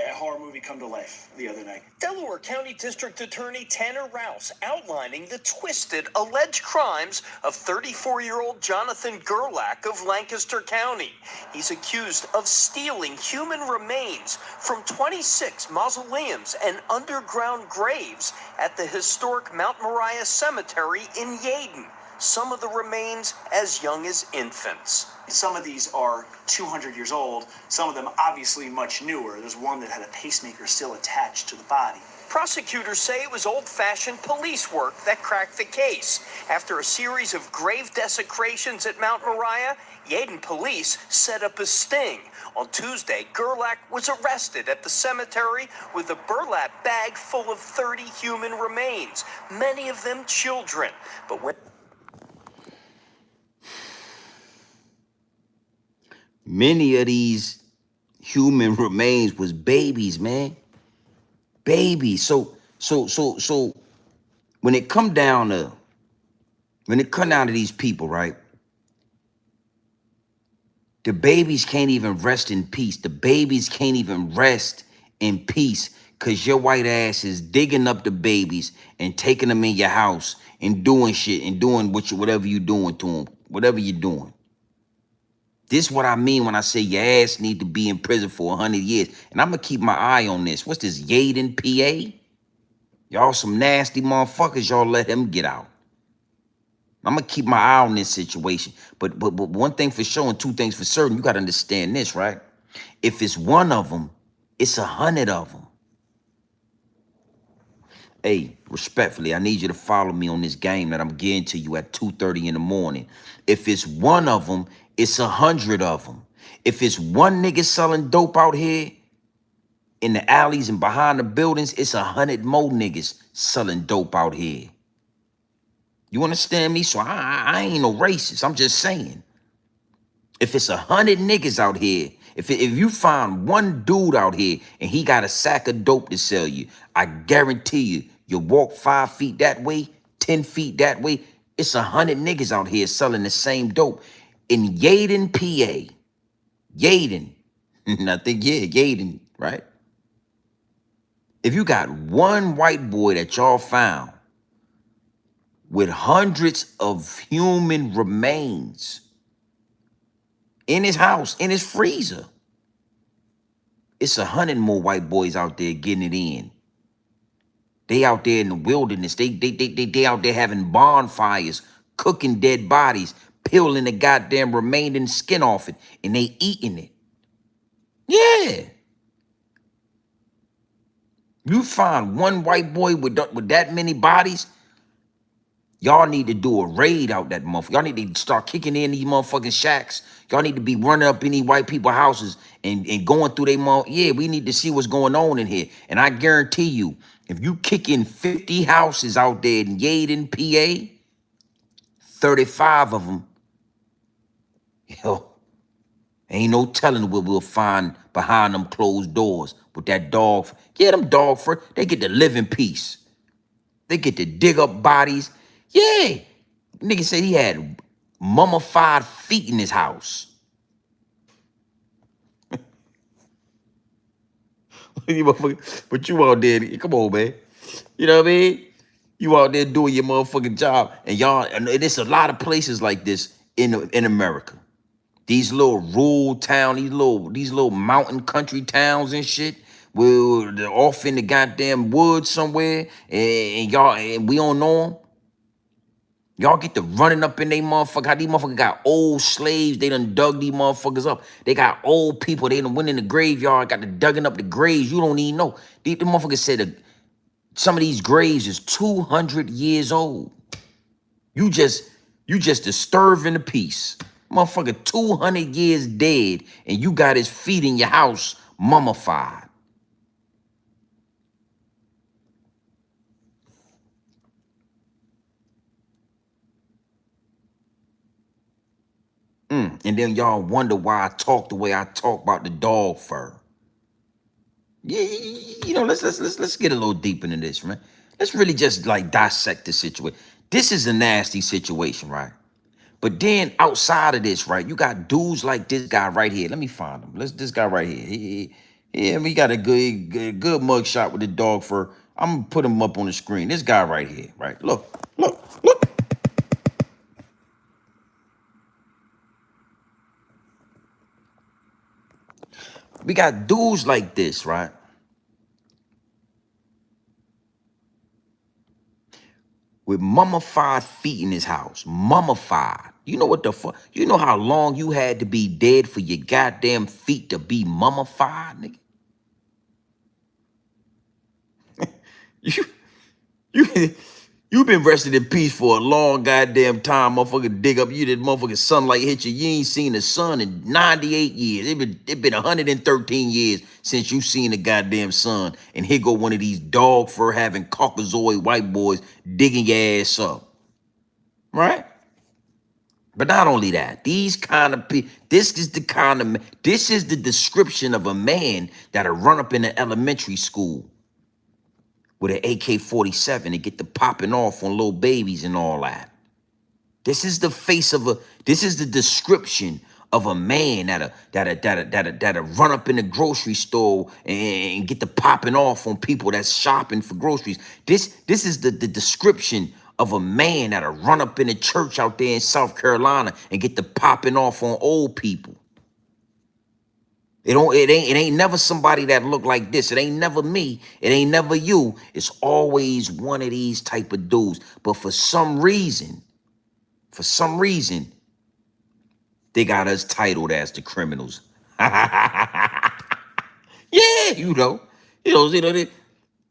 a horror movie come to life the other night.
Delaware County District Attorney Tanner Rouse outlining the twisted alleged crimes of 34-year-old Jonathan Gerlach of Lancaster County. He's accused of stealing human remains from 26 mausoleums and underground graves at the historic Mount Moriah Cemetery in Yeadon. Some of the remains as young as infants.
Some of these are 200 years old, some of them obviously much newer. There's one that had a pacemaker still attached to the body.
Prosecutors say it was old-fashioned police work that cracked the case. After a series of grave desecrations at Mount Moriah, Yeadon police set up a sting. On Tuesday, Gerlach was arrested at the cemetery with a burlap bag full of 30 human remains, many of them children. But when
Many of these human remains was babies, man. Babies. So when it come down to these people, right? The babies can't even rest in peace. The babies can't even rest in peace because your white ass is digging up the babies and taking them in your house and doing shit and doing whatever you doing to them, whatever you're doing. This is what I mean when I say your ass need to be in prison for 100 years. And I'm going to keep my eye on this. What's this, Yeadon, PA? Y'all some nasty motherfuckers. Y'all let him get out. I'm going to keep my eye on this situation. But one thing for sure and two things for certain, you got to understand this, right? If it's one of them, it's 100 of them. Hey, respectfully, I need you to follow me on this game that I'm getting to you at 2:30 in the morning. If it's one of them, it's 100 of them. If it's one nigga selling dope out here in the alleys and behind the buildings, it's 100 more niggas selling dope out here. You understand me? So I ain't no racist. I'm just saying. If it's 100 niggas out here, if you find one dude out here and he got a sack of dope to sell you, I guarantee you walk 5 feet that way, 10 feet that way, it's 100 niggas out here selling the same dope. In Yeadon, PA, Yeadon, I think, yeah, Yeadon, right? If you got one white boy that y'all found with hundreds of human remains in his house, in his freezer, it's 100 more white boys out there getting it in. They out there in the wilderness. They out there having bonfires, cooking dead bodies, peeling the goddamn remaining skin off it, and they eating it. Yeah. You find one white boy with that many bodies, y'all need to do a raid out that motherfucker. Y'all need to start kicking in these motherfucking shacks. Y'all need to be running up in these white people houses and going through their yeah, we need to see what's going on in here. And I guarantee you, If you kick in 50 houses out there in Yaden, PA, 35 of them, yo, ain't no telling what we'll find behind them closed doors with that dog. Yeah, them dog fur, they get to live in peace. They get to dig up bodies. Yeah. Nigga said he had mummified feet in his house. But you out there, come on, man. You know what I mean? You out there doing your motherfucking job. And y'all, and there's a lot of places like this in America. These little rural town, these little mountain country towns and shit. They're off in the goddamn woods somewhere, and y'all, and we don't know them. Y'all get to running up in they motherfucker. How these motherfuckers got old slaves. They done dug these motherfuckers up. They got old people. They done went in the graveyard, got to digging up the graves. You don't even know. The motherfuckers said that some of these graves is 200 years old. You just disturbing the peace. Motherfucker 200 years dead, and you got his feet in your house mummified. And then y'all wonder why I talk the way I talk about the dog fur. Yeah, you know, let's get a little deep into this, man. Let's really just like dissect the situation. This is a nasty situation, right? But then outside of this, right, you got dudes like this guy right here. Let me find him. This guy right here. We got a good mug shot with the dog fur. I'm gonna put him up on the screen. This guy right here, right? Look. We got dudes like this, right? With mummified feet in his house. Mummified. You know what the fuck? You know how long you had to be dead for your goddamn feet to be mummified, nigga? You, you, you been resting in peace for a long goddamn time, motherfucker. Dig up you, that motherfucking sunlight hit you. You ain't seen the sun in 98 years. It been 113 years since you seen the goddamn sun. And here go one of these dog fur having Caucasoid white boys digging your ass up. Right? But not only that, these kind of people, this is the description of a man that'll run up in an elementary school with an AK-47 and get the popping off on little babies and all that. This is the description of a man that'll run up in the grocery store and get the popping off on people that's shopping for groceries. This is the description of a man that'll run up in a church out there in South Carolina and get the popping off on old people. It ain't never somebody that look like this. It ain't never me. It ain't never you. It's always one of these type of dudes. But for some reason, they got us titled as the criminals. Yeah,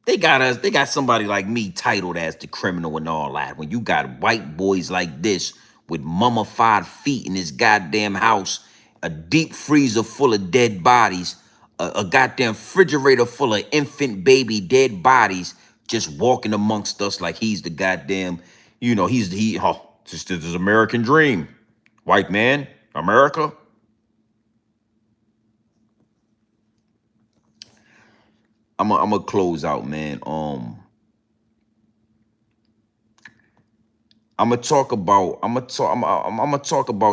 they got somebody like me titled as the criminal and all that. When you got white boys like this with mummified feet in his goddamn house, a deep freezer full of dead bodies, a goddamn refrigerator full of infant baby dead bodies, just walking amongst us like he's the goddamn, this is American dream. White man, America. I'm gonna close out, man. I'm gonna talk about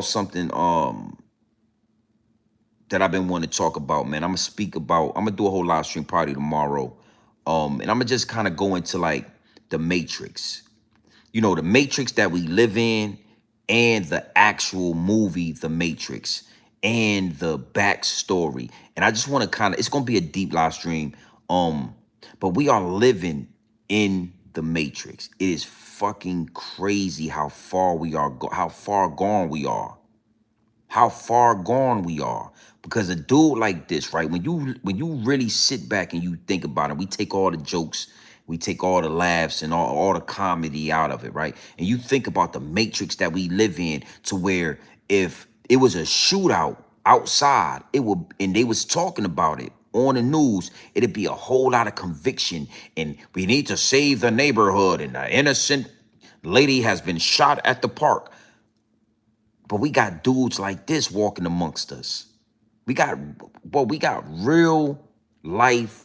something that I've been wanting to talk about, man. I'm gonna do a whole live stream party tomorrow. And I'm gonna just kind of go into like the Matrix. You know, the Matrix that we live in and the actual movie, The Matrix, and the backstory. And I just want to it's going to be a deep live stream. But we are living in the Matrix. It is fucking crazy how far we are, how far gone we are. How far gone we are. Because a dude like this, right? When you really sit back and you think about it, we take all the jokes, we take all the laughs and all the comedy out of it, right? And you think about the Matrix that we live in, to where if it was a shootout outside, and they was talking about it. on the news, it'd be a whole lot of conviction, and we need to save the neighborhood, and an innocent lady has been shot at the park. But we got dudes like this walking amongst us. We got real life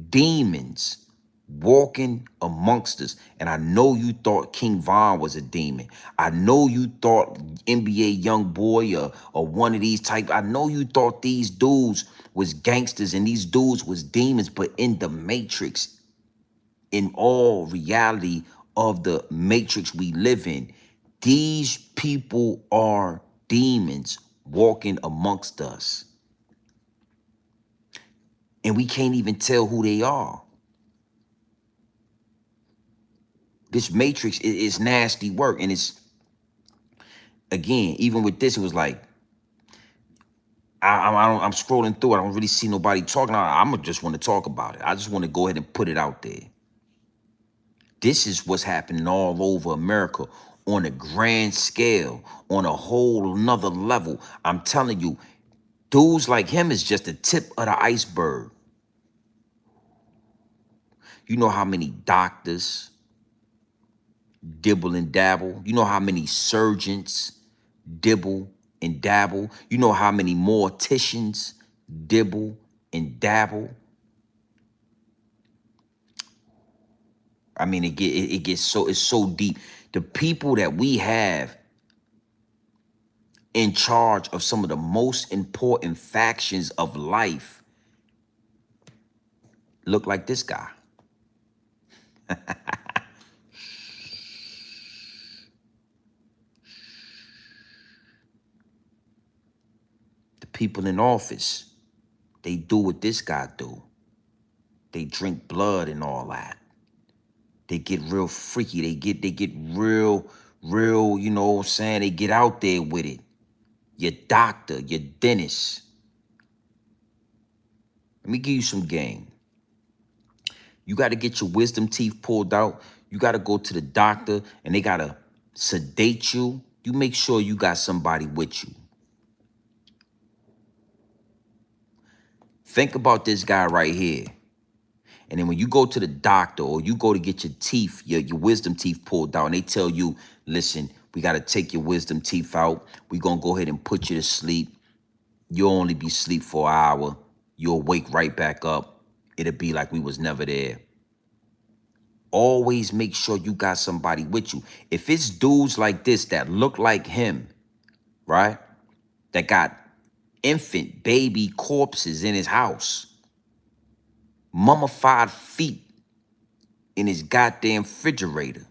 demons walking amongst us. And I know you thought King Von was a demon. I know you thought NBA Young Boy or one of these type. I know you thought these dudes was gangsters and these dudes was demons, but in the Matrix, in all reality of the Matrix we live in, these people are demons walking amongst us. And we can't even tell who they are. This Matrix is nasty work. And it's, again, even with this, it was like, I'm scrolling through it. I don't really see nobody talking. I'm just want to talk about it. I just want to go ahead and put it out there. This is what's happening all over America on a grand scale, on a whole nother level. I'm telling you, dudes like him is just the tip of the iceberg. You know how many doctors dibble and dabble? You know how many surgeons dibble and dabble? You know how many morticians dibble and dabble? I mean, it gets so, it's so deep. The people that we have in charge of some of the most important factions of life look like this guy. The people in office, they do what this guy do. They drink blood and all that. They get real freaky. They get real, you know what I'm saying? They get out there with it. Your doctor, your dentist. Let me give you some game. You got to get your wisdom teeth pulled out. You got to go to the doctor and they got to sedate you. You make sure you got somebody with you. Think about this guy right here. And then when you go to the doctor or you go to get your teeth, your wisdom teeth pulled out, and they tell you, listen, we got to take your wisdom teeth out. We're going to go ahead and put you to sleep. You'll only be asleep for an hour. You'll wake right back up. It'll be like we was never there. Always make sure you got somebody with you. If it's dudes like this that look like him, right, that got infant baby corpses in his house, mummified feet in his goddamn refrigerator.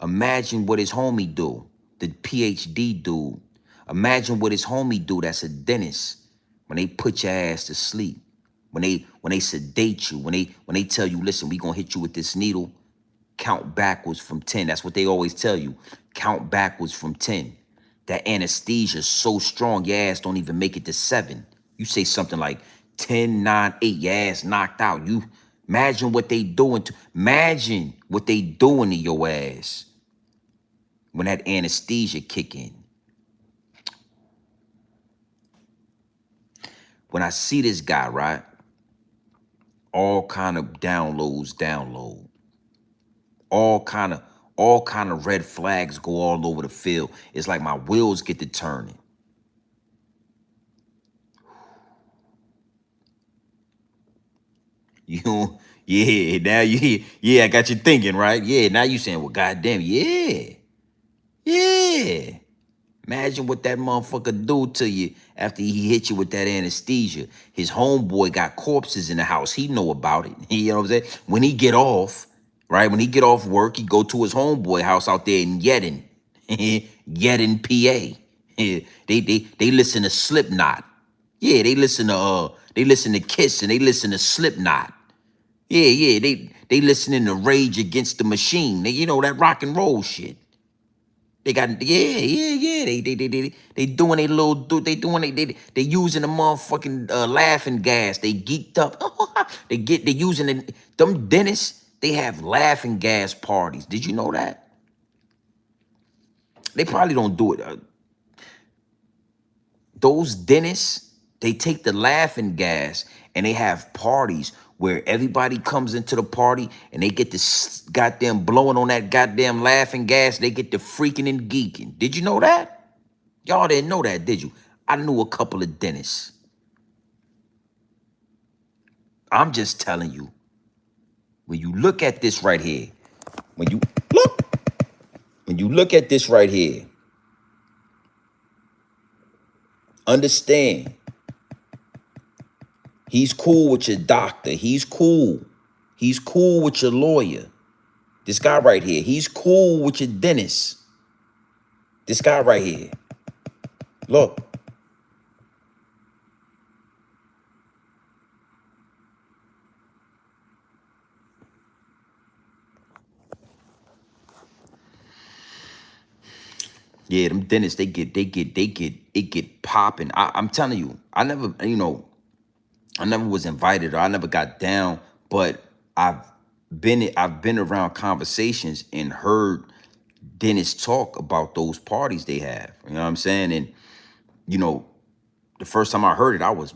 Imagine what his homie do, the PhD dude. Imagine what his homie do that's a dentist when they put your ass to sleep. When they sedate you, when they tell you, listen, we gonna hit you with this needle, count backwards from 10. That's what they always tell you. Count backwards from 10. That anesthesia is so strong, your ass don't even make it to 7. You say something like 10, 9, 8, your ass knocked out. You imagine what they doing to your ass when that anesthesia kick in. When I see this guy, right, all kind of download. All kind of red flags go all over the field. It's like my wheels get to turning. You, yeah, now yeah, I got you thinking, right? Yeah, now you saying, well, goddamn, yeah. Imagine what that motherfucker do to you after he hit you with that anesthesia. His homeboy got corpses in the house. He know about it. You know what I'm saying? When he get off, right? When he get off work, he go to his homeboy house out there in Yedden, Yedden, PA. They listen to Slipknot. Yeah, they listen to Kiss and they listen to Slipknot. Yeah, they listening to Rage Against the Machine. You know that rock and roll shit. They got yeah. They doing a little they using the motherfucking laughing gas. They geeked up. they using it. Them dentists. They have laughing gas parties. Did you know that? They probably don't do it. Those dentists, they take the laughing gas And they have parties where everybody comes into the party and they get this goddamn blowing on that goddamn laughing gas. They get the freaking and geeking. Did you know that? Y'all didn't know that, did you? I knew a couple of dentists. I'm just telling you, when you look at this right here, when you look at this right here, understand, he's cool with your doctor. He's cool. He's cool with your lawyer. This guy right here, he's cool with your dentist. This guy right here. Look. Yeah, them dentists, they get popping. I'm telling you, I never, I never was invited or I never got down, but I've been around conversations and heard dentists talk about those parties they have. You know what I'm saying? And the first time I heard it, I was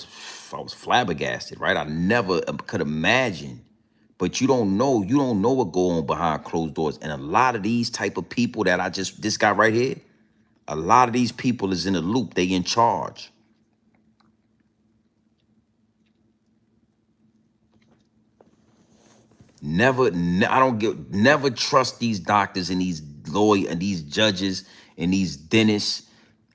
flabbergasted, right? I never could imagine. But you don't know what go on behind closed doors. And a lot of these type of people that this guy right here, a lot of these people is in the loop. They in charge. Never trust these doctors and these lawyers and these judges and these dentists.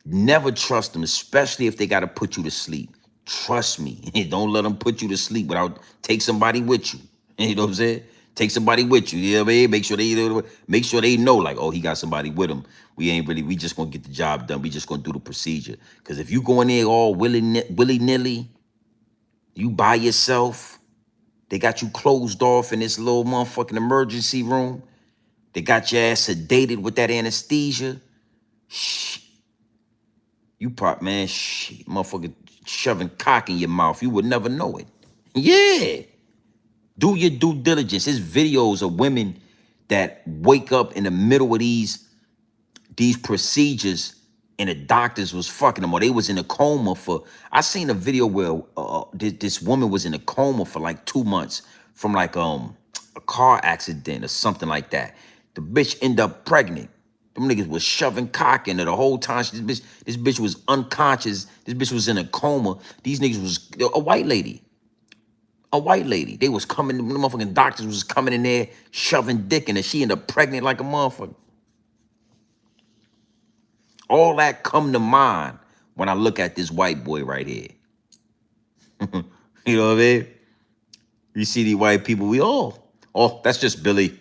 Never trust them, especially if they got to put you to sleep. Trust me. Don't let them put you to sleep without, take somebody with you. You know what I'm saying? Take somebody with you. You know what I mean? Make sure they know, like, oh, he got somebody with him. We just gonna get the job done. We just gonna do the procedure. Because if you go in there all willy-nilly, you by yourself, they got you closed off in this little motherfucking emergency room. They got your ass sedated with that anesthesia. Shh. You motherfucker shoving cock in your mouth. You would never know it. Yeah. Do your due diligence. There's videos of women that wake up in the middle of these procedures and the doctors was fucking them, or they was in a coma for, I seen a video where this woman was in a coma for like 2 months from like a car accident or something like that. The bitch ended up pregnant. Them niggas was shoving cock in her the whole time. This bitch was unconscious. This bitch was in a coma. These niggas was a white lady. A white lady. They was coming, the motherfucking doctors was coming in there shoving dick in her. She ended up pregnant like a motherfucker. All that come to mind when I look at this white boy right here. You know what I mean? You see these white people, that's just Billy.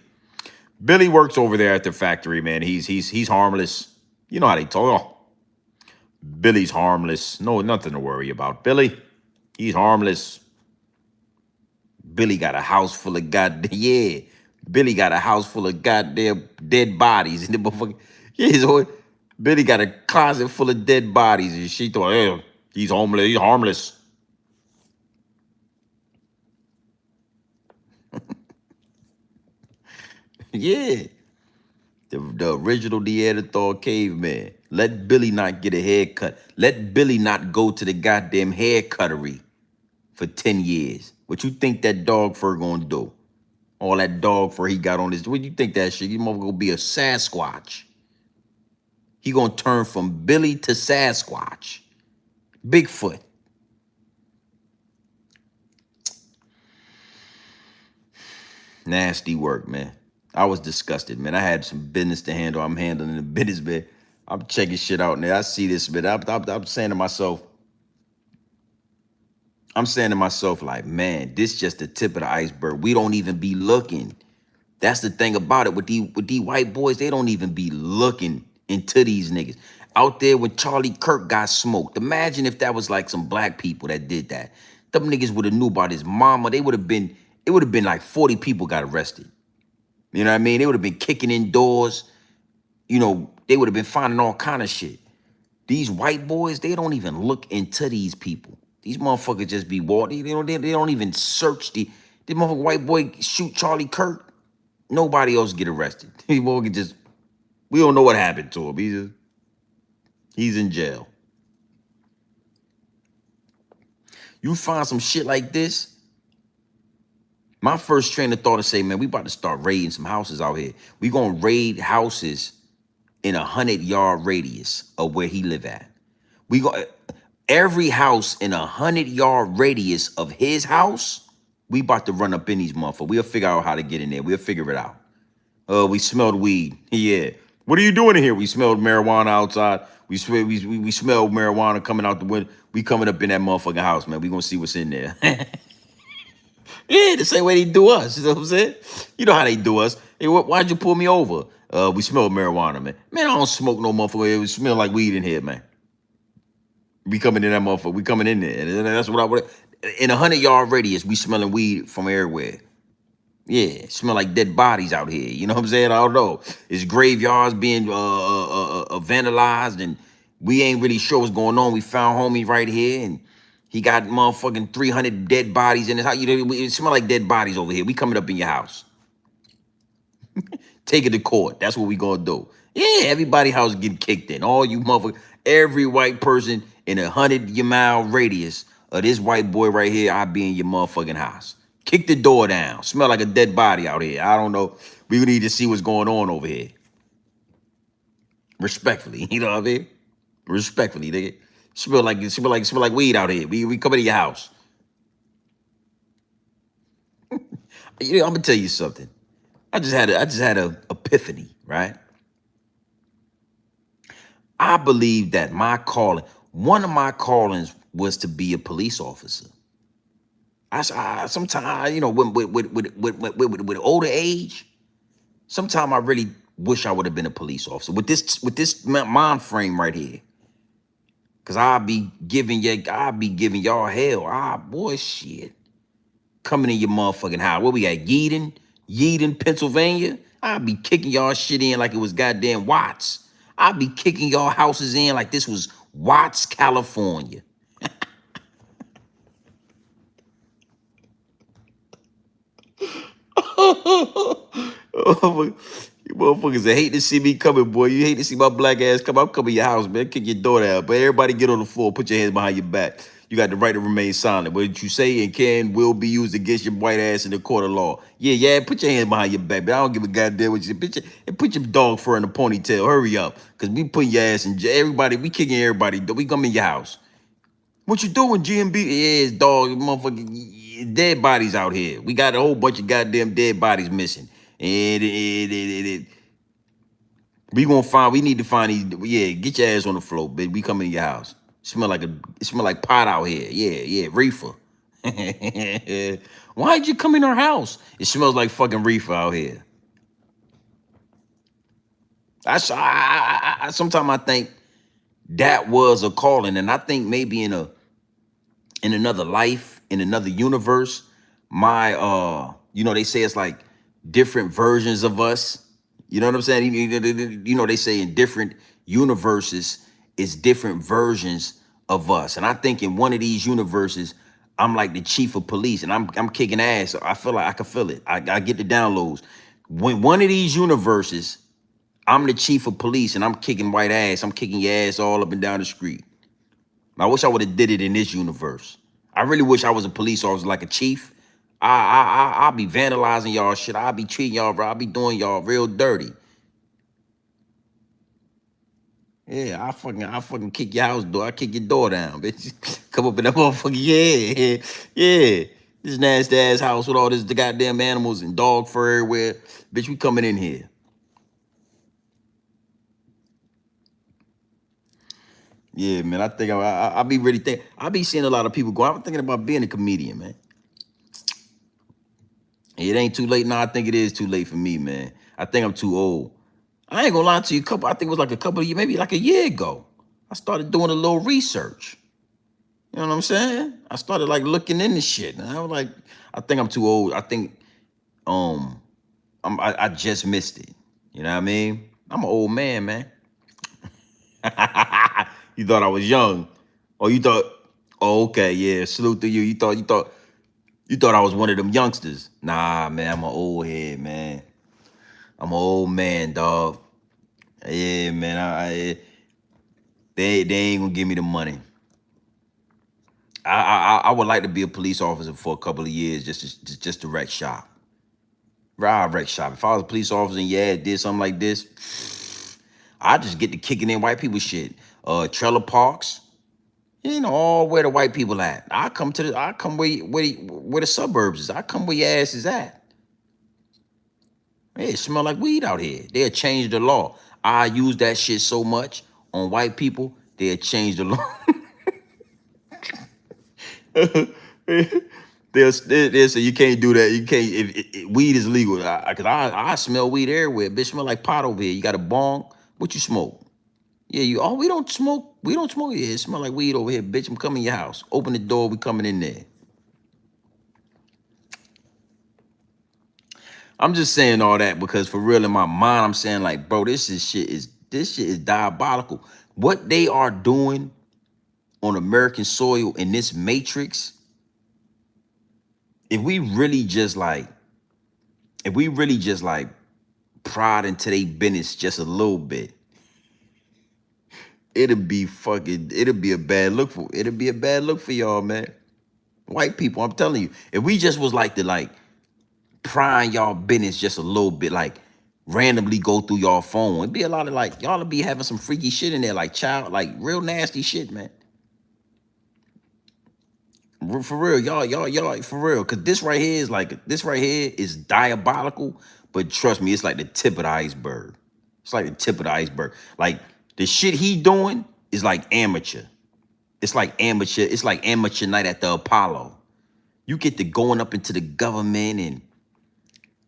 Billy works over there at the factory, man. He's harmless. You know how they talk. Oh, Billy's harmless. No, nothing to worry about. Billy, he's harmless. Billy got a house full of Billy got a house full of goddamn dead bodies. And the motherfucker, Billy got a closet full of dead bodies, and she thought, hey, he's homeless. He's harmless. Yeah. The original Neanderthal caveman. Let Billy not get a haircut. Let Billy not go to the goddamn hair cuttery for 10 years. What you think that dog fur gonna do? All that dog fur he got on his, what you think that shit? You motherfucker gonna be a Sasquatch. He gonna turn from Billy to Sasquatch. Bigfoot. Nasty work, man. I was disgusted, man. I had some business to handle. I'm handling the business, man. I'm checking shit out, man. I see this, man. I'm saying to myself, like, man, this just the tip of the iceberg. We don't even be looking. That's the thing about it with these white boys. They don't even be looking into these niggas. Out there when Charlie Kirk got smoked. Imagine if that was like some black people that did that. Them niggas would have knew about his mama. It would have been like 40 people got arrested. You know what I mean? They would have been kicking in doors. You know, they would have been finding all kind of shit. These white boys, they don't even look into these people. These motherfuckers just be walking. They don't even search the motherfucker white boy shoot Charlie Kirk. Nobody else get arrested. We don't know what happened to him. He's in jail. You find some shit like this. My first train of thought to say, man, we about to start raiding some houses out here. We gonna raid houses in 100-yard radius of where he live at. We go every house in 100-yard radius of his house. We about to run up in these motherfuckers. We'll figure out how to get in there. We'll figure it out. We smelled weed. Yeah. What are you doing in here? We smelled marijuana outside. We smelled marijuana coming out the window. We coming up in that motherfucking house, man. We gonna see what's in there. Yeah, the same way they do us. You know what I'm saying? You know how they do us. Hey, why'd you pull me over? We smelled marijuana, man. Man, I don't smoke no motherfucker. It smell like weed in here, man. We coming in that motherfucker. We coming in there. And that's what I would. In 100-yard radius, we smelling weed from everywhere. Yeah, smell like dead bodies out here. You know what I'm saying? I don't know. It's graveyards being vandalized, and we ain't really sure what's going on. We found homie right here, and he got motherfucking 300 dead bodies in his house. You know, it smell like dead bodies over here. We coming up in your house. Take it to court. That's what we gonna do. Yeah, everybody house getting kicked in. All you motherfuckers, every white person in 100-mile radius of this white boy right here, I be in your motherfucking house. Kick the door down. Smell like a dead body out here. I don't know. We need to see what's going on over here. Respectfully, you know what I mean? Respectfully, nigga. Smell like weed out here. We coming to your house. You know, I'm gonna tell you something. I just had a epiphany, right? I believe that one of my callings was to be a police officer. I sometimes, you know, with older age, sometimes I really wish I would have been a police officer with this mind frame right here. Cause I'll be giving y'all hell. Boy, shit. Coming in your motherfucking house. Where we at? Yeadon, Pennsylvania. I'll be kicking y'all shit in like it was goddamn Watts. I'll be kicking y'all houses in like this was Watts, California. You motherfuckers that hate to see me coming, boy. You hate to see my black ass come. I'm coming to your house, man. Kick your door down. But everybody get on the floor. Put your hands behind your back. You got the right to remain silent. What you say and can will be used against your white ass in the court of law. Yeah. Put your hands behind your back. But I don't give a goddamn what you put your dog fur in a ponytail. Hurry up. Because we put your ass in jail. Everybody, we kicking everybody. We come in your house. What you doing, GMB? Yeah, it's dog, motherfucking dead bodies out here. We got a whole bunch of goddamn dead bodies missing. And we need to find these. Yeah, get your ass on the floor, bitch. We coming in your house. It smell like pot out here. Yeah, reefer. Why'd you come in our house? It smells like fucking reefer out here. Sometimes I think that was a calling, and I think maybe in another life, in another universe, you know, they say it's like different versions of us. You know what I'm saying? You know, they say in different universes, it's different versions of us. And I think in one of these universes, I'm like the chief of police, and I'm kicking ass. I feel like I can feel it. I get the downloads. When one of these universes, I'm the chief of police, and I'm kicking white ass. I'm kicking your ass all up and down the street. I wish I would have did it in this universe. I really wish I was a police officer, like a chief. I'll be vandalizing y'all shit. I'll be treating y'all, bro. I'll be doing y'all real dirty. Yeah, I fucking kick your house door. I kick your door down, bitch. Come up in that motherfucker. Yeah. This nasty ass house with all this the goddamn animals and dog fur everywhere. Bitch, we coming in here. Yeah, man. I think I be really think I be seeing a lot of people go. I'm thinking about being a comedian, man. It ain't too late now. I think it is too late for me, man. I think I'm too old. I ain't gonna lie to you. I think it was like a couple of years, maybe like a year ago. I started doing a little research. You know what I'm saying? I started like looking into shit. And I was like, I think I'm too old. I think I just missed it. You know what I mean? I'm an old man, man. You thought I was young. Oh, you thought, oh, okay, yeah. Salute to you. You thought I was one of them youngsters. Nah, man, I'm an old head, man. I'm an old man, dog. Yeah, man. They ain't gonna give me the money. I would like to be a police officer for a couple of years, just to wreck shop. Right, wreck shop. If I was a police officer and yeah, did something like this, I just get to kicking in white people shit. Trailer parks, you know, all where the white people at. I come where the suburbs is. I come where your ass is at. Hey, it smell like weed out here. They'll change the law. I use that shit so much on white people, they'll change the law. They'll say you can't do that. You can't if weed is legal. Cause I smell weed everywhere. Bitch, smell like pot over here. You got a bong? What you smoke? Yeah, you. Oh, we don't smoke. We don't smoke. Yeah, it smell like weed over here, bitch. I'm coming to your house. Open the door. We coming in there. I'm just saying all that because for real in my mind, I'm saying like, bro, this shit is diabolical. What they are doing on American soil in this matrix, if we really just like prod into their business just a little bit, it'll be a bad look for y'all, man. White people, I'm telling you, if we just was like to like prying y'all business just a little bit, like randomly go through y'all phone, it'd be a lot of like y'all would be having some freaky shit in there, like like real nasty shit, man. For real, y'all, for real. Cause this right here is diabolical. But trust me, it's like the tip of the iceberg. It's like the tip of the iceberg. Like the shit he doing is like amateur. It's like amateur. It's like amateur night at the Apollo. You get to going up into the government and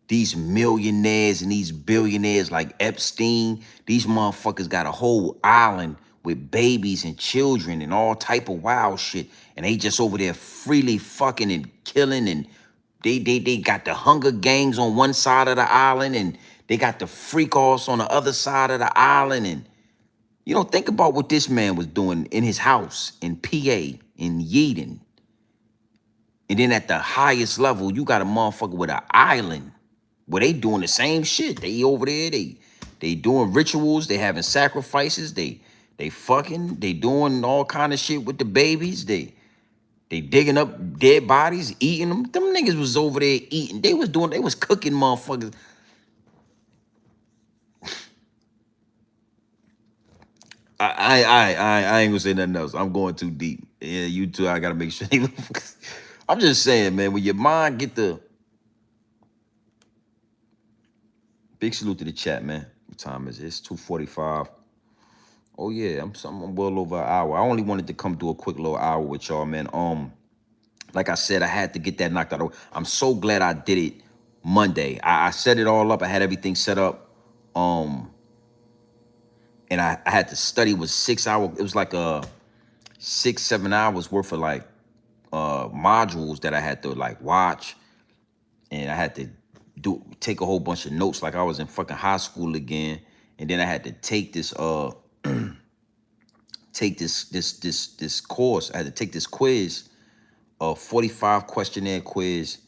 these millionaires and these billionaires like Epstein. These motherfuckers got a whole island with babies and children and all type of wild shit. And they just over there freely fucking and killing. And they got the Hunger Games on one side of the island. And they got the freak offs on the other side of the island. And you know, think about what this man was doing in his house in PA, in Yeadon. And then at the highest level, you got a motherfucker with an island where they doing the same shit. They over there, they doing rituals, they having sacrifices, they fucking, they doing all kind of shit with the babies. They digging up dead bodies, eating them. Them niggas was over there eating. They was cooking motherfuckers. I ain't gonna say nothing else. I'm going too deep. Yeah, you too. I gotta make sure. I'm just saying, man, when your mind get the big salute to the chat, man. What time is it? It's 2:45. Oh yeah, I'm well over an hour. I only wanted to come do a quick little hour with y'all, man. Like I said, I had to get that knocked out. I'm so glad I did it Monday. I set it all up. I had everything set up. And I had to study. It was 6 hours. It was like 6-7 hours worth of like modules that I had to like watch, and I had to take a whole bunch of notes like I was in fucking high school again. And then I had to take this this course. I had to take this quiz, a 45 questionnaire quiz.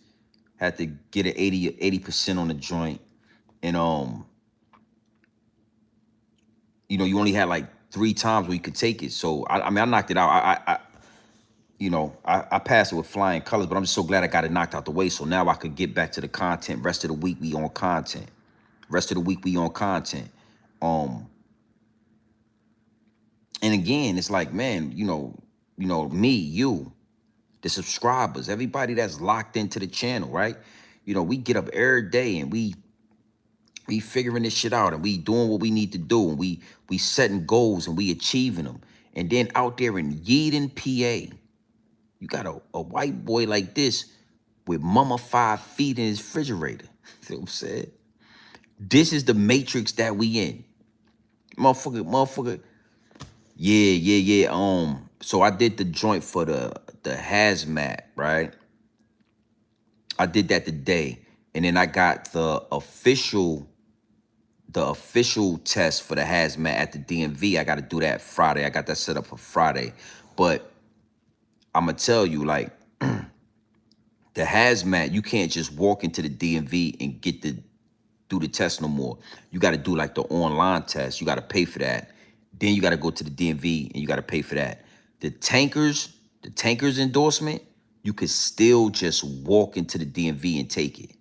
Had to get an 80% on the joint. And you know, you only had like 3 times where you could take it. So I mean, I knocked it out. I passed it with flying colors, but I'm just so glad I got it knocked out the way. So now I could get back to the content. Rest of the week we on content. And again, it's like, man, you know, me, you, the subscribers, everybody that's locked into the channel, right? You know, we get up every day and we figuring this shit out, and we doing what we need to do, and we setting goals and we achieving them. And then out there in Yeadon, PA, you got a white boy like this with mummified feet in his refrigerator. You know what I'm saying? This is the matrix that we in. Motherfucker. Yeah. So I did the joint for the hazmat, right? I did that today. And then I got the official test for the hazmat at the DMV. I got to do that Friday. I got that set up for Friday. But I'm going to tell you, like, the hazmat, you can't just walk into the DMV and do the test no more. You got to do like the online test. You got to pay for that. Then you got to go to the DMV and you got to pay for that. The The tankers endorsement, you could still just walk into the DMV and take it.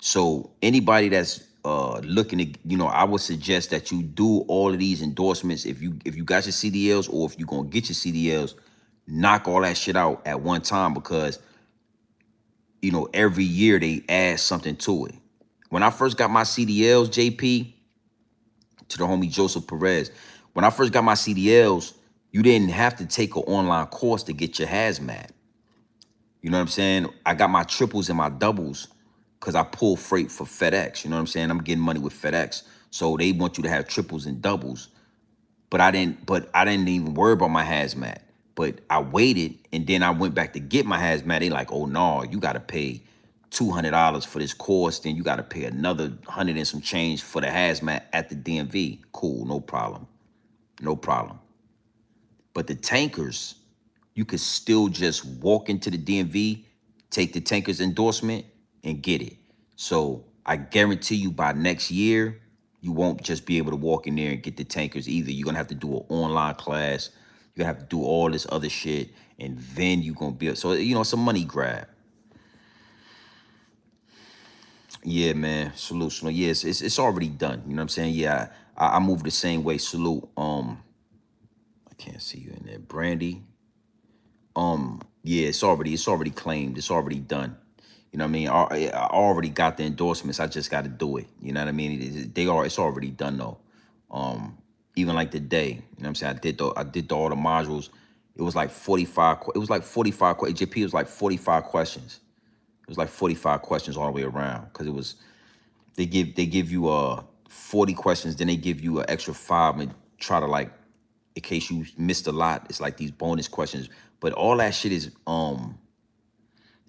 So anybody that's looking to, I would suggest that you do all of these endorsements. If you got your CDLs, or if you're gonna get your CDLs, knock all that shit out at one time, because every year they add something to it. When I first got my CDLs, JP, to the homie Joseph Perez, when I first got my CDLs, you didn't have to take an online course to get your hazmat. You know what I'm saying? I got my triples and my doubles because I pull freight for FedEx. You know what I'm saying? I'm getting money with FedEx. So they want you to have triples and doubles. But I didn't even worry about my hazmat. But I waited, and then I went back to get my hazmat. They like, oh no, you gotta pay $200 for this course, then you gotta pay another 100 and some change for the hazmat at the DMV. Cool, no problem. No problem. But the tankers, you could still just walk into the DMV, take the tankers endorsement, and get it. So I guarantee you by next year, you won't just be able to walk in there and get the tankers either. You're gonna have to do an online class. You're gonna have to do all this other shit, and then you're gonna be, so it's a money grab. Yeah, man. Salute. Yeah, it's already done. You know what I'm saying? Yeah, I move the same way. Salute. I can't see you in there. Brandy. Yeah, it's already claimed. It's already done. You know what I mean? I already got the endorsements. I just got to do it. You know what I mean? It's already done though. Even like today, you know what I'm saying? I did all the modules. It was like 45. It was like 45. JP was like 45 questions. It was like 45 questions all the way around, because it was, they give you 40 questions, then they give you an extra 5 and try to, like, in case you missed a lot, it's like these bonus questions. But all that shit is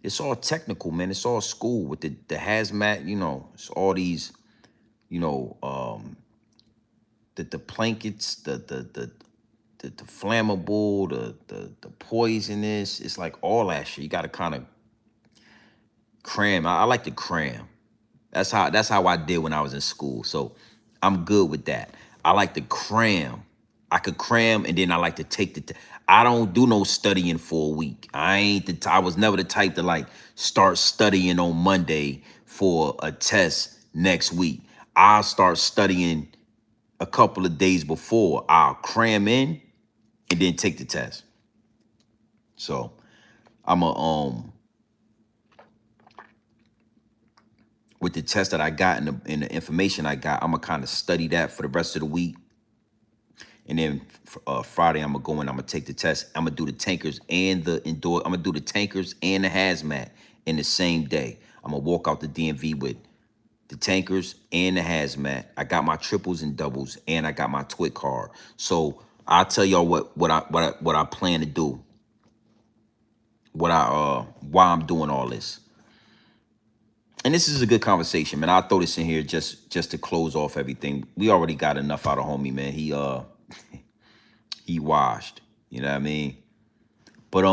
it's all technical, man. It's all school with the hazmat, it's all these, the blankets, the flammable, the poisonous. It's like all that shit. You gotta kind of cram. I like to cram. That's how I did when I was in school. So I'm good with that. I like to cram. I could cram, and then I like to take I don't do no studying for a week. I was never the type to like start studying on Monday for a test next week. I'll start studying a couple of days before. I'll cram in and then take the test. So I'm with the test that I got and the information I got, I'm gonna kind of study that for the rest of the week. And then Friday, I'm gonna go in, I'm gonna take the test. I'm gonna do the tankers and the indoor. I'm gonna do the tankers and the hazmat in the same day. I'm gonna walk out the DMV with the tankers and the hazmat. I got my triples and doubles, and I got my TWIC card. So I'll tell y'all what I plan to do. Why I'm doing all this. And this is a good conversation, man. I'll throw this in here just to close off everything. We already got enough out of homie, man. He washed. You know what I mean? But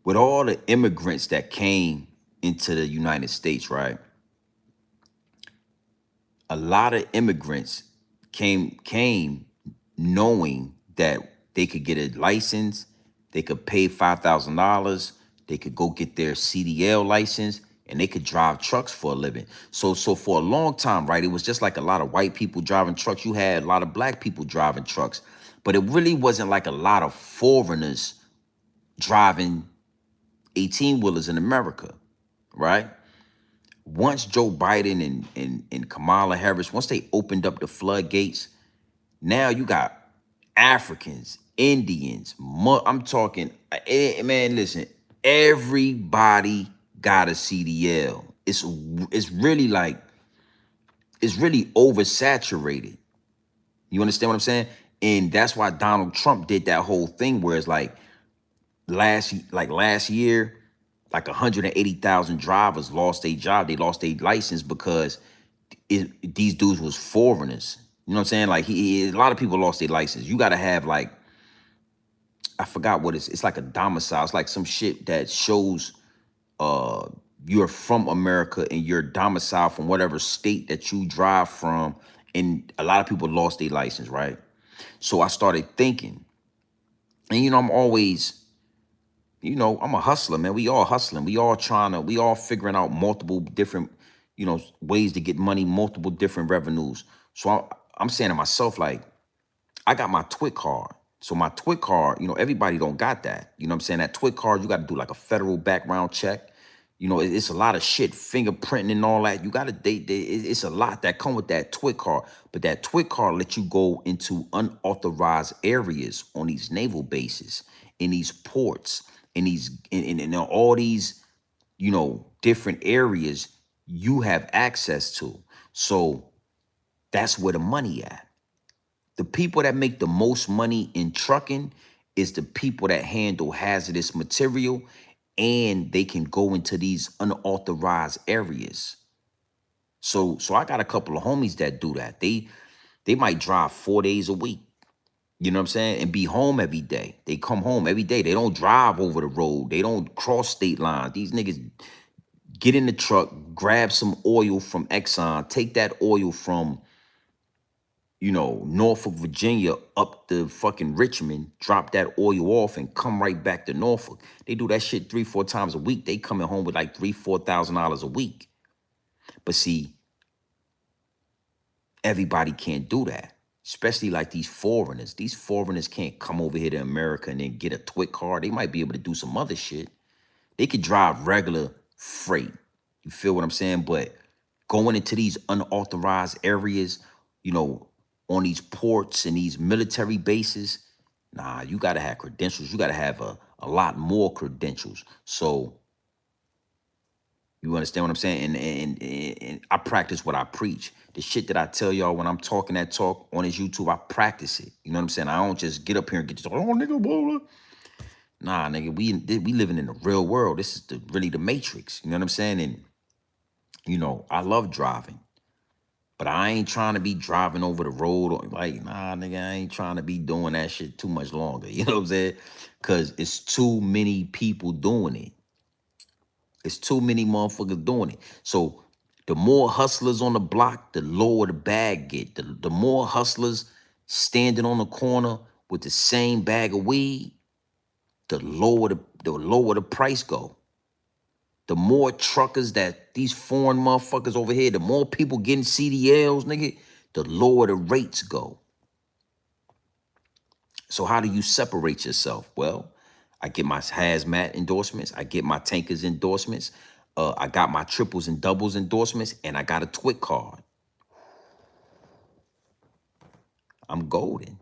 with all the immigrants that came into the United States, right? A lot of immigrants came knowing that they could get a license, they could pay $5,000, they could go get their CDL license, and they could drive trucks for a living. So for a long time, right, it was just like a lot of white people driving trucks. You had a lot of black people driving trucks, but it really wasn't like a lot of foreigners driving 18-wheelers in America, right? Once Joe Biden and Kamala Harris, once they opened up the floodgates, now you got Africans, Indians, I'm talking, man, listen, everybody got a CDL. It's really like, it's really oversaturated. You understand what I'm saying? And that's why Donald Trump did that whole thing where it's like last year, like 180,000 drivers lost their job. They lost their license because these dudes was foreigners. You know what I'm saying? Like a lot of people lost their license. You got to have like, I forgot what it's like a domicile. It's like some shit that shows you're from America and you're domiciled from whatever state that you drive from, And a lot of people lost their license, right? So I started thinking, and I'm always, I'm a hustler, man. We all hustling. We all figuring out multiple different, ways to get money, multiple different revenues. So I'm saying to myself, like, I got my TWIC card. So my TWIC card, everybody don't got that. You know what I'm saying? That TWIC card, you got to do like a federal background check. It's a lot of shit, fingerprinting and all that. You got to, it's a lot that come with that TWIC card. But that TWIC card lets you go into unauthorized areas on these naval bases, in these ports, in these, in all these, different areas you have access to. So that's where the money at. The people that make the most money in trucking is the people that handle hazardous material, and they can go into these unauthorized areas. So I got a couple of homies that do that. They might drive 4 days a week. You know what I'm saying? And be home every day. They come home every day. They don't drive over the road. They don't cross state lines. These niggas get in the truck, grab some oil from Exxon, take that oil from Norfolk, Virginia up to fucking Richmond, drop that oil off and come right back to Norfolk. They do that shit 3-4 times a week. They coming home with like $3,000-$4,000 a week. But see, everybody can't do that. Especially like these foreigners. These foreigners can't come over here to America and then get a TWIC card. They might be able to do some other shit. They could drive regular freight. You feel what I'm saying? But going into these unauthorized areas, on these ports and these military bases, nah, you got to have credentials. You got to have a lot more credentials. So you understand what I'm saying? And I practice what I preach. The shit that I tell y'all when I'm talking that talk on this YouTube, I practice it. You know what I'm saying? I don't just get up here and get to, oh, nigga, blah, blah. Nah, nigga, we living in the real world. This is really the matrix. You know what I'm saying? And, I love driving. But I ain't trying to be driving over the road. Or like, nah, nigga, I ain't trying to be doing that shit too much longer. You know what I'm saying? Because it's too many people doing it. It's too many motherfuckers doing it. So the more hustlers on the block, the lower the bag get. The more hustlers standing on the corner with the same bag of weed, the lower the price go. The more truckers that these foreign motherfuckers over here, the more people getting CDLs, nigga, the lower the rates go. So how do you separate yourself? Well, I get my hazmat endorsements. I get my tankers endorsements. I got my triples and doubles endorsements, and I got a TWIC card. I'm golden.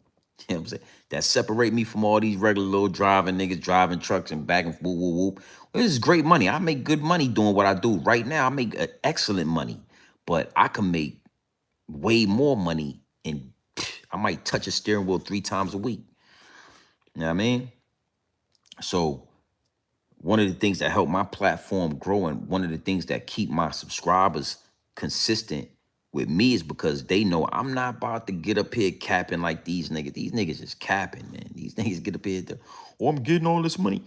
You know what I'm saying? That separate me from all these regular little driving niggas driving trucks and back and whoop, whoop, whoop. Well, this is great money. I make good money doing what I do. Right now, I make excellent money. But I can make way more money, and I might touch a steering wheel 3 times a week. You know what I mean? So one of the things that help my platform grow and one of the things that keep my subscribers consistent with me is because they know I'm not about to get up here capping like these niggas. These niggas is capping, man. These niggas get up here to, oh, I'm getting all this money.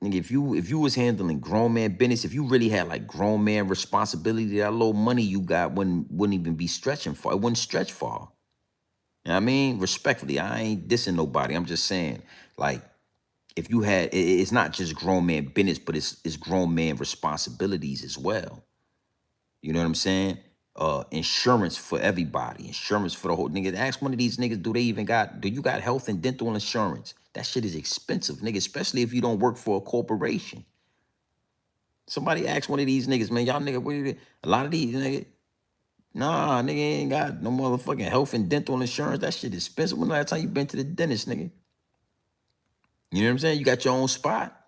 Nigga, if you was handling grown man business, if you really had like grown man responsibility, that little money you got wouldn't even be stretching far. It wouldn't stretch far. You know what I mean? Respectfully, I ain't dissing nobody. I'm just saying, like, if you had, it's not just grown man business, but it's grown man responsibilities as well. You know what I'm saying? Insurance for everybody, insurance for the whole nigga. Ask one of these niggas, do you got health and dental insurance? That shit is expensive, nigga, especially if you don't work for a corporation. Somebody ask one of these niggas, man, y'all nigga, a lot of these nigga, nah, nigga ain't got no motherfucking health and dental insurance. That shit is expensive. When the last time you been to the dentist, nigga? You know what I'm saying? You got your own spot.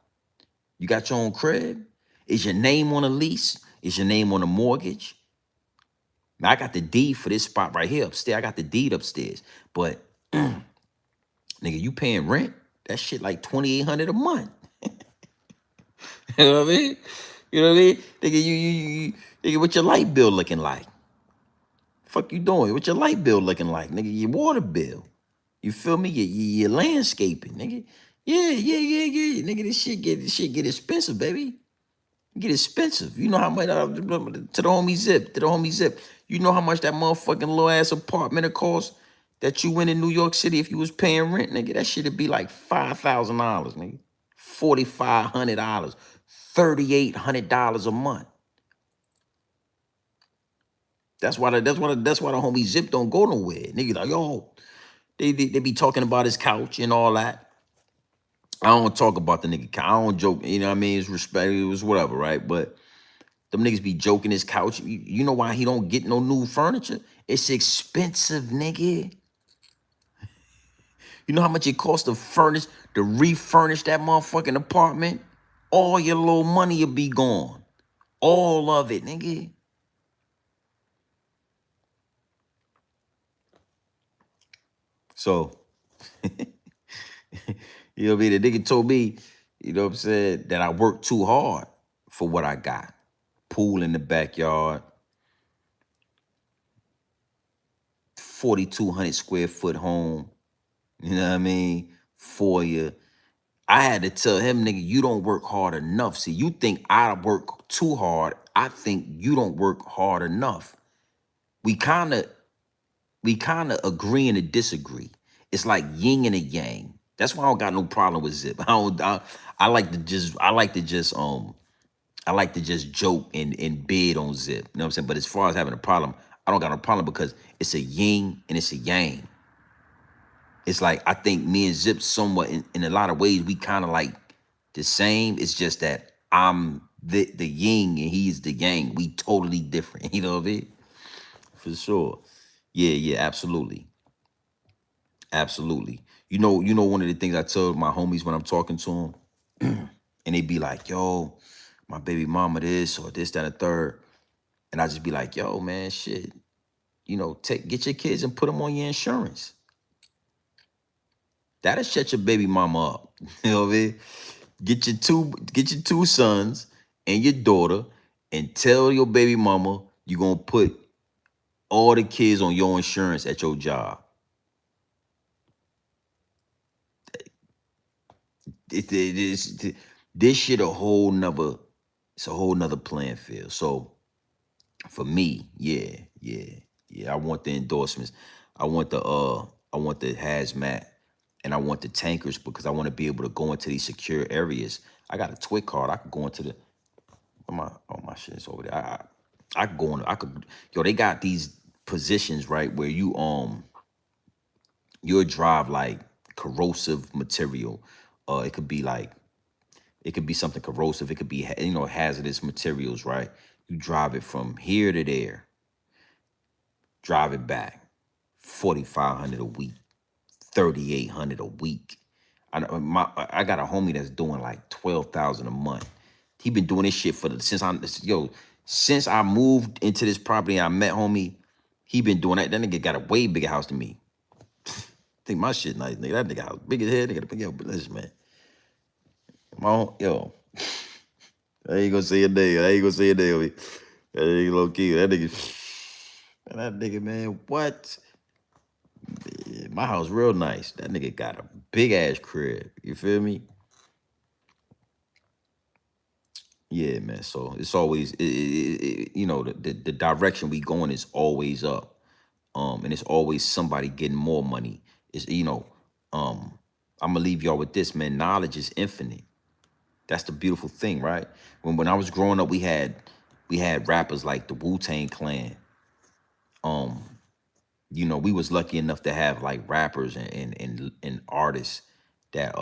You got your own crib. Is your name on a lease? Is your name on a mortgage? Now, I got the deed for this spot right here upstairs. I got the deed upstairs. But, nigga, you paying rent? That shit like $2,800 a month. You know what I mean? You know what I mean? Nigga, nigga, what your light bill looking like? Fuck you doing? What your light bill looking like? Nigga, your water bill. You feel me? Your landscaping, nigga. Yeah. Nigga, this shit get expensive, baby. Get expensive. You know how much to the homie Zip, to the homie Zip. You know how much that motherfucking little ass apartment it cost that you went in New York City if you was paying rent, nigga. That shit'd be like $5,000, nigga. $4,500, $3,800 a month. That's why the homie Zip don't go nowhere. Nigga like, yo, they be talking about his couch and all that. I don't talk about the nigga couch. I don't joke, you know what I mean? It's respect, it was whatever, right? But them niggas be joking his couch. You know why he don't get no new furniture? It's expensive, nigga. You know how much it costs to refurnish that motherfucking apartment? All your little money will be gone. All of it, nigga. So, you know what I mean? The nigga told me, you know what I'm saying, that I worked too hard for what I got. Pool in the backyard, 4,200 square foot home. You know what I mean? Foyer. I had to tell him, nigga, you don't work hard enough. See, you think I work too hard. I think you don't work hard enough. We kind of agree and to disagree. It's like yin and a yang. That's why I don't got no problem with Zip. I like to just joke and bid on Zip. You know what I'm saying? But as far as having a problem, I don't got no problem because it's a yin and it's a yang. It's like I think me and Zip somewhat in a lot of ways we kind of like the same. It's just that I'm the yin and he's the yang. We totally different. You know what I mean? For sure. Yeah, absolutely. Absolutely. One of the things I tell my homies when I'm talking to them, and they be like, yo, my baby mama this or this, that, and the third. And I just be like, yo, man, shit, get your kids and put them on your insurance. That'll shut your baby mama up. You know what I mean? Get your two sons and your daughter and tell your baby mama you're gonna put all the kids on your insurance at your job. This shit it's a whole nother playing field. So for me, yeah. I want the endorsements. I want the hazmat and I want the tankers because I want to be able to go into these secure areas. I got a twit card. I could go into the my shit's over there. I could go on. They got these positions right where you'll drive like corrosive material. It could be something corrosive. It could be hazardous materials, right? You drive it from here to there, drive it back, 4,500 a week, 3,800 a week. I got a homie that's doing like 12,000 a month. He been doing this shit since I moved into this property. And I met homie. He been doing that. That nigga got a way bigger house than me. Think my shit nice, nigga. That nigga house big as hell. Nigga, listen, man. I ain't gonna say a name. That nigga low key. That nigga, man, what? Yeah, my house real nice. That nigga got a big ass crib. You feel me? Yeah, man. So it's always, the direction we going is always up. And it's always somebody getting more money. I'm gonna leave y'all with this, man. Knowledge is infinite. That's the beautiful thing, right? When I was growing up, we had rappers like the Wu-Tang Clan. We was lucky enough to have like rappers and artists that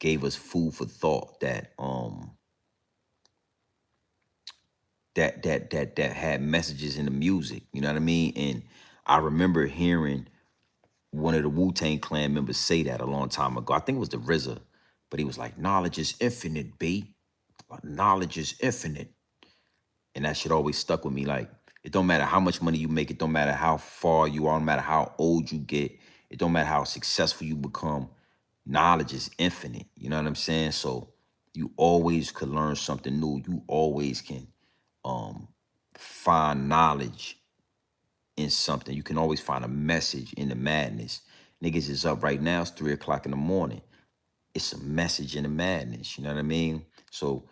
gave us food for thought that had messages in the music. You know what I mean? And I remember hearing one of the Wu-Tang Clan members say that a long time ago. I think it was the RZA, but he was like, knowledge is infinite, B. Knowledge is infinite. And that shit always stuck with me. Like, it don't matter how much money you make. It don't matter how far you are. No matter how old you get. It don't matter how successful you become. Knowledge is infinite. You know what I'm saying? So you always could learn something new. You always can find knowledge in something. You can always find a message in the madness. Niggas is up right now. It's 3 o'clock in the morning. It's a message in the madness. You know what I mean? So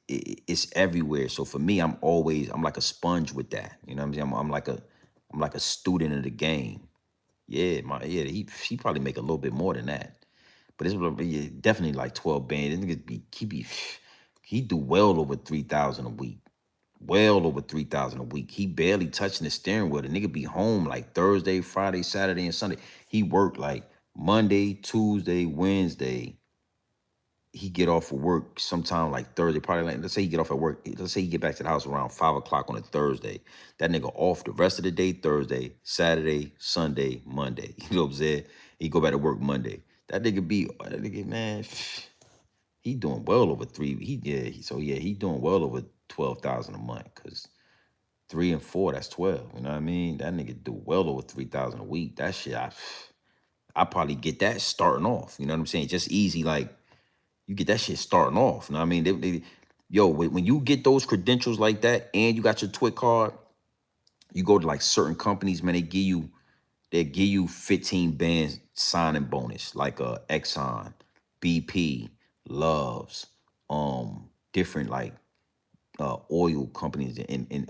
it's everywhere. So for me, I'm like a sponge with that. You know what I'm saying? I'm like a student of the game. Yeah, he probably make a little bit more than that. But it's yeah, definitely like 12 bands. This nigga he do well over 3,000 a week. Well over 3,000 a week. He barely touching the steering wheel. The nigga be home like Thursday, Friday, Saturday, and Sunday. He worked like Monday, Tuesday, Wednesday. He get off of work sometime like Thursday, probably like, let's say he get off at work. Let's say he get back to the house around 5 o'clock on a Thursday. That nigga off the rest of the day, Thursday, Saturday, Sunday, Monday. You know what I'm saying? He go back to work Monday. That nigga, man, he doing well over three. He doing well over 12,000 a month. Cause 3 and 4, that's 12. You know what I mean? That nigga do well over 3,000 a week. That shit, I probably get that starting off. You know what I'm saying? Just easy, like you get that shit starting off. You know what I mean? Yo, when you get those credentials like that and you got your TWIC card, you go to like certain companies, man, they give you 15 bands signing bonus, like Exxon, BP, Loves, different like oil companies in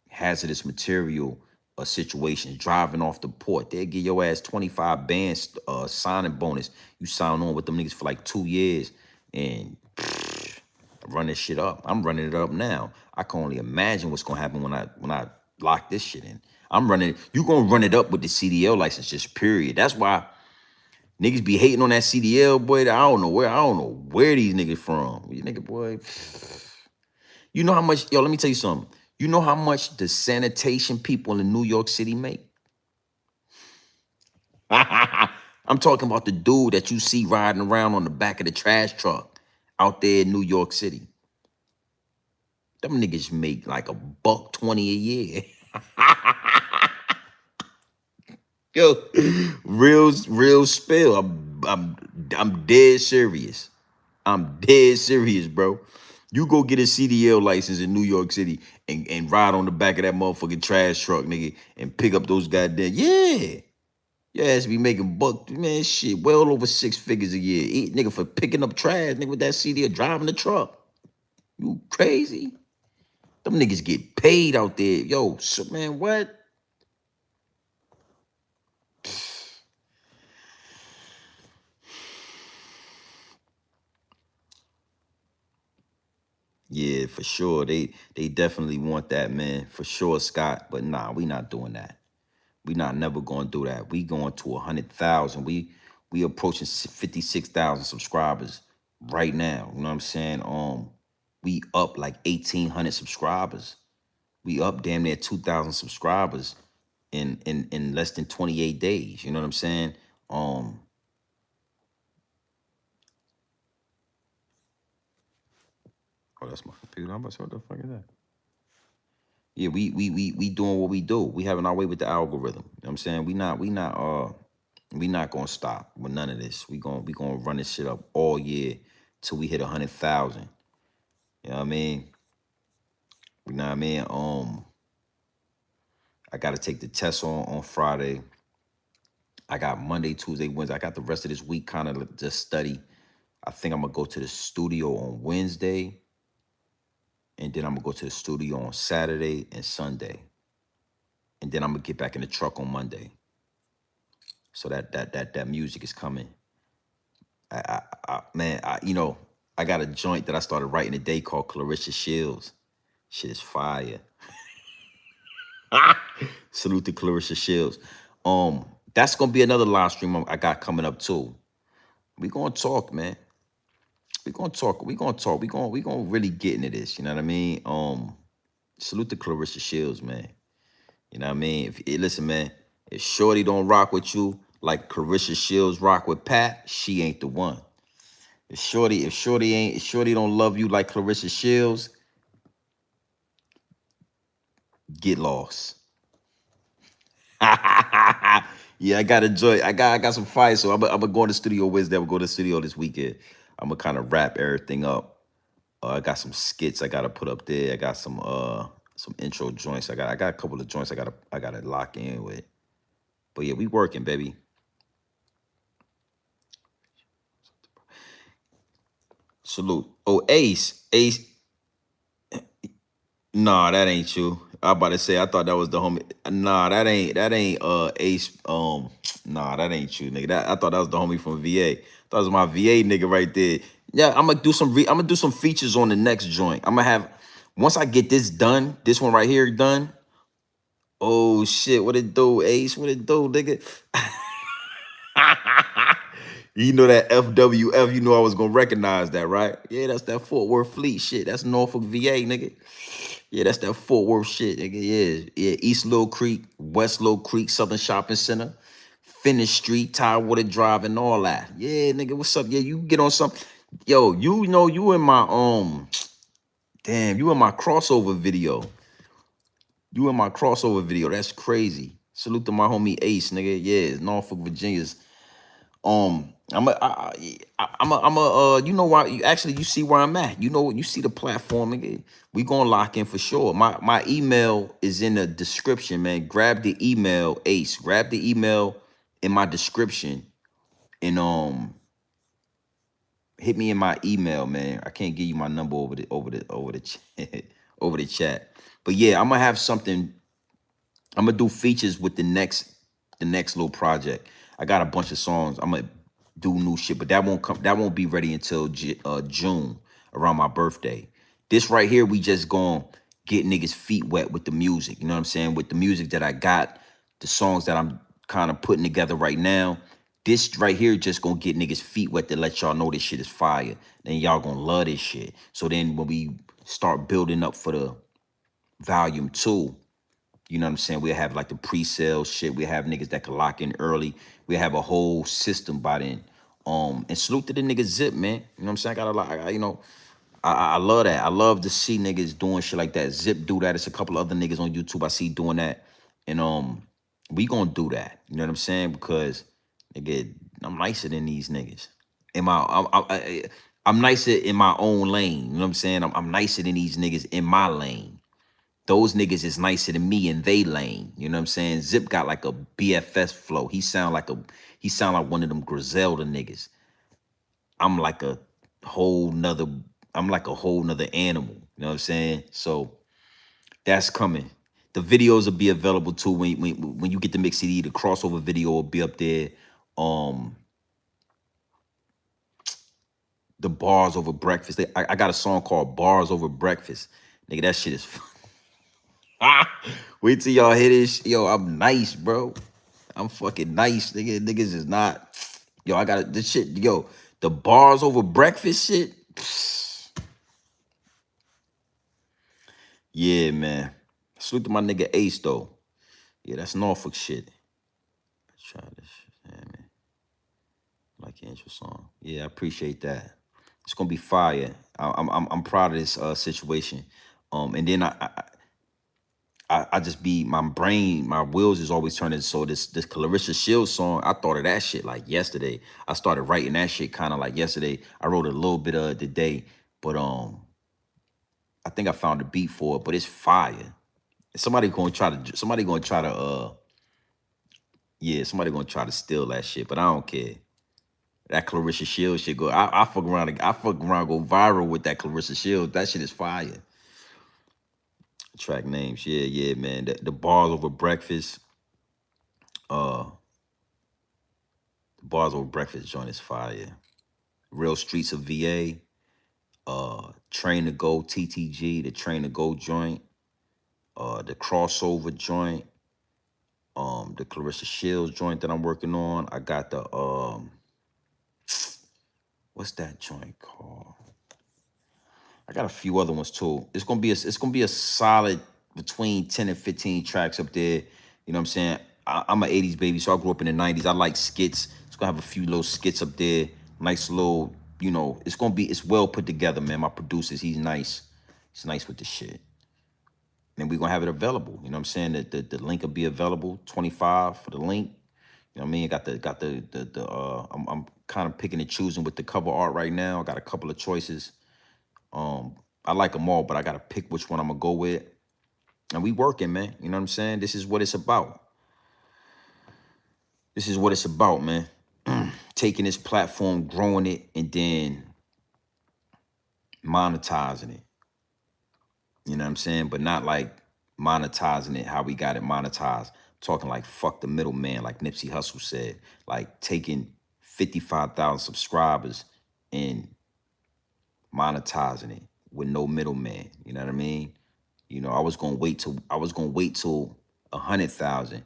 hazardous material situations, driving off the port. They'll give your ass 25 bands signing bonus. You sign on with them niggas for like 2 years and run this shit up. I'm running it up now. I can only imagine what's gonna happen when I lock this shit in. You gonna run it up with the CDL license, just period. That's why niggas be hating on that CDL, boy. I don't know where these niggas from. You nigga, boy. You know how much, yo, let me tell you something. You know how much the sanitation people in New York City make? I'm talking about the dude that you see riding around on the back of the trash truck out there in New York City. Them niggas make like $120 a year. Yo, real spill. I'm dead serious. I'm dead serious, bro. You go get a CDL license in New York City and ride on the back of that motherfucking trash truck, nigga, and pick up those goddamn, yeah. Your ass be making man, shit, well over 6 figures a year. Nigga, for picking up trash, nigga, with that CDL, driving the truck. You crazy? Them niggas get paid out there. Yo, so, man, what? Yeah, for sure. They definitely want that, man. For sure, Scott. But nah, we not doing that. We not never gonna do that. We going to 100,000. We approaching 56,000 subscribers right now. You know what I'm saying? We up like 1,800 subscribers. We up damn near 2,000 subscribers in less than 28 days. You know what I'm saying? Oh, that's my computer. I'm about to say, what the fuck is that? Yeah, we doing what we do. We having our way with the algorithm. You know what I'm saying? We not gonna stop with none of this. We gonna run this shit up all year till we hit 100,000. You know what I mean? You know what I mean? I gotta take the test on Friday. I got Monday, Tuesday, Wednesday. I got the rest of this week kind of just study. I think I'm gonna go to the studio on Wednesday, and then I'm gonna go to the studio on Saturday and Sunday, and then I'm gonna get back in the truck on Monday. So that music is coming. Man, I got a joint that I started writing today called Clarissa Shields. Shit is fire. Salute to Clarissa Shields. That's gonna be another live stream I got coming up too. We gonna talk, man. We gonna talk. We gonna talk. We gonna really get into this. You know what I mean? Salute to Clarissa Shields, man. You know what I mean? Listen, man. If Shorty don't rock with you like Clarissa Shields rock with Pat, she ain't the one. If Shorty don't love you like Clarissa Shields, get lost. Yeah, I got a joy. I got some fire. So I'm gonna go in the studio Wednesday. I'm gonna go to the studio this weekend. I'm gonna kind of wrap everything up. I got some skits I gotta put up there. I got some intro joints. I got a couple of joints I gotta lock in with. But yeah, we working, baby. Salute. Oh, Ace. Ace. Nah, that ain't you. I about to say I thought that was the homie. Nah, that ain't Ace. Nah, that ain't you, nigga. I thought that was the homie from VA. That was my VA nigga right there. Yeah, I'm gonna do some features on the next joint. I'm gonna have once I get this done, this one right here done. Oh shit, what it do, Ace? What it do, nigga? You know that FWF, you know I was gonna recognize that, right? Yeah, that's that Fort Worth Fleet shit. That's Norfolk VA, nigga. Yeah, that's that Fort Worth shit, nigga. Yeah, yeah. East Little Creek, West Little Creek, Southern Shopping Center, Finnish Street, Tidewater Drive, and all that. Yeah, nigga, what's up? Yeah, you get on some. Yo, you know you in my damn, you in my crossover video. You in my crossover video. That's crazy. Salute to my homie Ace, nigga. Yeah, Norfolk, Virginia's. You know why? You see where I'm at. You know, you see the platform, nigga. We gonna lock in for sure. My email is in the description, man. Grab the email, Ace. Grab the email in my description, and hit me in my email, man. I can't give you my number over the chat, over the chat. But yeah, I'm gonna have something. I'm gonna do features with the next little project. I got a bunch of songs. I'm gonna do new shit, but that won't come. That won't be ready until June, around my birthday. This right here, we just gonna get niggas feet wet with the music. You know what I'm saying? With the music that I got, the songs that I'm kind of putting together right now. This right here just gonna get niggas feet wet to let y'all know this shit is fire. Then y'all gonna love this shit. So then when we start building up for the volume 2, you know what I'm saying? We'll have like the pre-sale shit. We'll have niggas that can lock in early. We'll have a whole system by then. And salute to the nigga Zip, man. You know what I'm saying? I got a lot, I love that. I love to see niggas doing shit like that. Zip do that. It's a couple other niggas on YouTube I see doing that. And we gonna do that. You know what I'm saying? Because nigga, I'm nicer than these niggas. I'm nicer in my own lane. You know what I'm saying? I'm nicer than these niggas in my lane. Those niggas is nicer than me in they lane. You know what I'm saying? Zip got like a BFS flow. He sound like one of them Griselda niggas. I'm like a whole nother, I'm like a whole nother animal. You know what I'm saying? So that's coming. The videos will be available too when you get the mix CD. The crossover video will be up there. The bars over breakfast. I got a song called Bars Over Breakfast. Nigga, that shit is wait till y'all hear this. Yo, I'm nice, bro. I'm fucking nice, nigga. Niggas is not. Yo, I got this shit. Yo, the bars over breakfast shit. Yeah, man. Salute to my nigga Ace though. Yeah, that's Norfolk shit. Let's try this shit, yeah, man. Like your intro song. Yeah, I appreciate that. It's gonna be fire. I'm proud of this situation. And then I just be my brain, my wheels is always turning. So this Clarissa Shields song, I thought of that shit like yesterday. I started writing that shit kind of like yesterday. I wrote a little bit of it today, but I think I found the beat for it, but it's fire. Somebody gonna try to somebody gonna try to steal that shit, but I don't care. That Clarissa Shields shit go. I fuck around. I fuck around. Go viral with that Clarissa Shields. That shit is fire. Track names. Yeah, yeah, man. The bars over breakfast. The bars over breakfast joint is fire. Real Streets of VA. Train to Go TTG. The Train to Go joint. The crossover joint. The Clarissa Shields joint that I'm working on. I got the what's that joint called? I got a few other ones too. It's gonna be a solid between 10 and 15 tracks up there. You know what I'm saying? I'm an 80s baby, so I grew up in the 90s. I like skits. It's gonna have a few little skits up there. Nice little, it's well put together, man. My producers, he's nice. He's nice with the shit. And we're gonna have it available. You know what I'm saying? The link will be available, 25 for the link. You know what I mean? I'm kind of picking and choosing with the cover art right now. I got a couple of choices. I like them all, but I gotta pick which one I'm gonna go with. And we working, man. You know what I'm saying? This is what it's about. This is what it's about, man. Taking this platform, growing it, and then monetizing it. You know what I'm saying? But not like monetizing it how we got it monetized. Talking like fuck the middleman, like Nipsey Hussle said. Like taking 55,000 subscribers and monetizing it with no middleman. You know what I mean? You know, I was gonna wait till 100,000,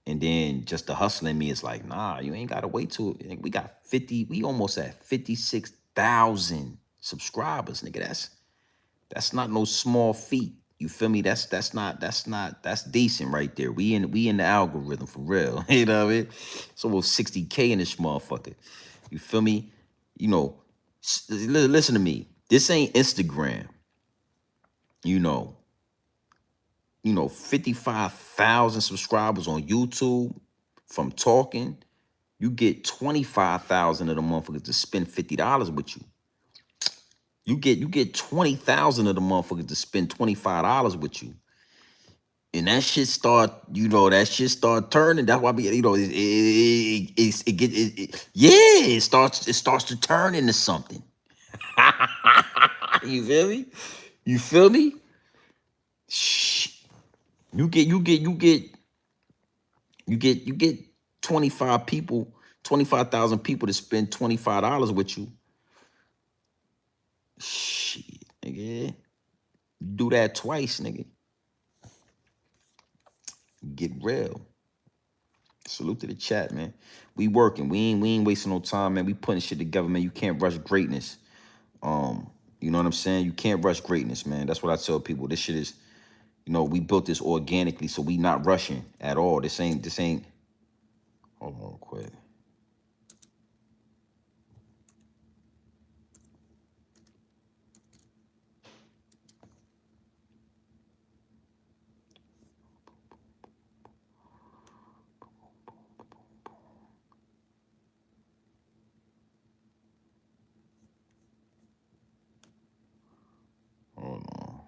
and then just the hustling me is like, nah, you ain't gotta wait till we got 50. We almost at 56,000 subscribers, nigga. That's not no small feat. You feel me? That's decent right there. We in the algorithm for real. You know what I mean? It's almost 60K in this motherfucker. You feel me? You know, listen to me. This ain't Instagram. You know, 55,000 subscribers on YouTube from talking. You get 25,000 of the motherfuckers to spend $50 with you. You get 20,000 of the motherfuckers to spend $25 with you. And that shit start, turning. That's why it starts to turn into something. You feel me? You feel me? Shh. You get 25,000 people to spend $25 with you. Shit, nigga. Do that twice, nigga. Get real. Salute to the chat, man. We working. We ain't wasting no time, man. We putting shit together, man. You can't rush greatness. You know what I'm saying? You can't rush greatness, man. That's what I tell people. This shit is, we built this organically, so we not rushing at all. This ain't. Hold on real quick. Hold on.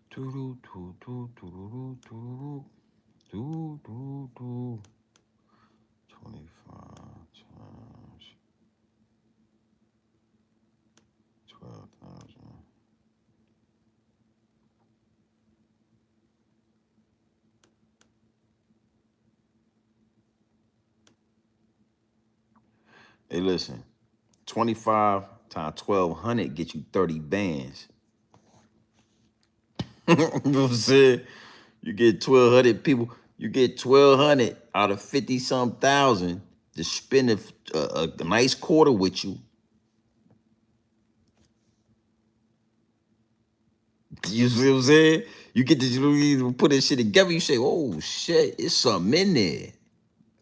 Do do do do do do do do do. 25 times 12,000. Hey, listen. 25 times 1,200 get you 30 bands. You know what I'm saying? You get 1,200 people. You get 1,200 out of 50-some thousand to spend a nice quarter with you. You see what I'm saying? You get to put this shit together. You say, oh, shit, it's something in there.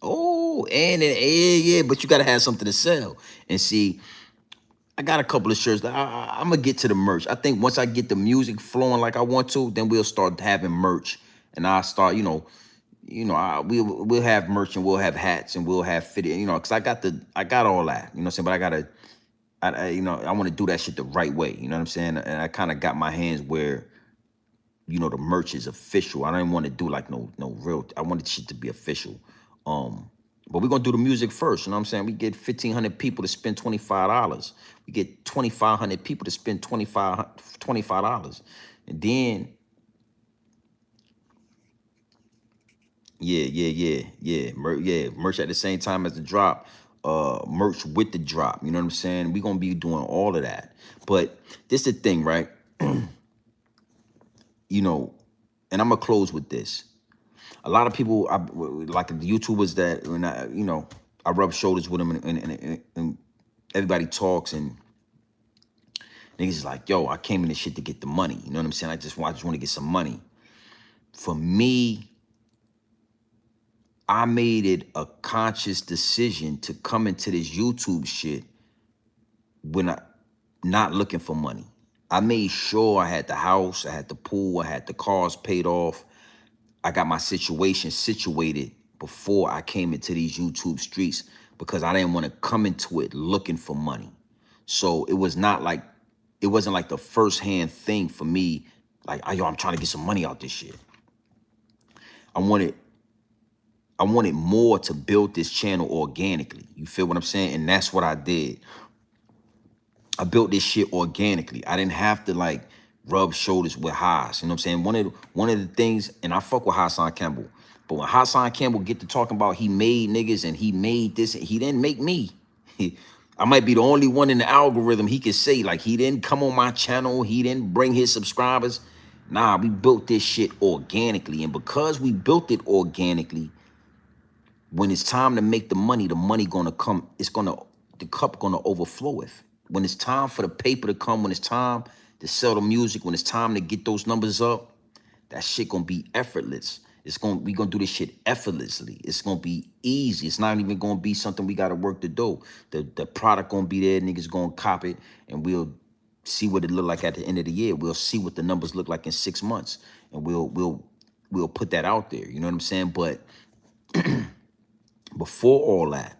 Oh, yeah, but you got to have something to sell. And see, I got a couple of shirts. I'm going to get to the merch. I think once I get the music flowing like I want to, then we'll start having merch. And I'll start, we'll have merch and we'll have hats and we'll have fitted, because I got all that, you know what I'm saying? But I want to do that shit the right way, you know what I'm saying? And I kind of got my hands where, the merch is official. I don't want to do like no real, I want the shit to be official. But we're gonna do the music first, you know what I'm saying? We get 1,500 people to spend $25. We get 2,500 people to spend $25. And then, merch at the same time as the drop, merch with the drop, you know what I'm saying? We're gonna be doing all of that. But this is the thing, right? And I'm gonna close with this. A lot of people, like the YouTubers that, when I rub shoulders with them and everybody talks and niggas is like, yo, I came in this shit to get the money. You know what I'm saying? I just want to get some money. For me, I made it a conscious decision to come into this YouTube shit when I not looking for money. I made sure I had the house, I had the pool, I had the cars paid off. I got my situation situated before I came into these YouTube streets because I didn't want to come into it looking for money. So it wasn't like the first-hand thing for me, like, yo, I'm trying to get some money out this shit. I wanted I wanted more to build this channel organically. You feel what I'm saying? And that's what I did. I built this shit organically. I didn't have to like rub shoulders with Haas. You know what I'm saying? One of the things, and I fuck with Hassan Campbell, but when Hassan Campbell get to talking about he made niggas and he made this, he didn't make me. I might be the only one in the algorithm he could say like he didn't come on my channel, he didn't bring his subscribers. Nah, we built this shit organically, and because we built it organically, when it's time to make the money gonna come. The cup gonna overflow. If when it's time for the paper to come, when it's time to sell the music, when it's time to get those numbers up, that shit gonna be effortless. We gonna do this shit effortlessly. It's gonna be easy. It's not even gonna be something we gotta work to do. The product gonna be there. Niggas gonna cop it, and we'll see what it look like at the end of the year. We'll see what the numbers look like in 6 months, and we'll put that out there. You know what I'm saying? But before all that,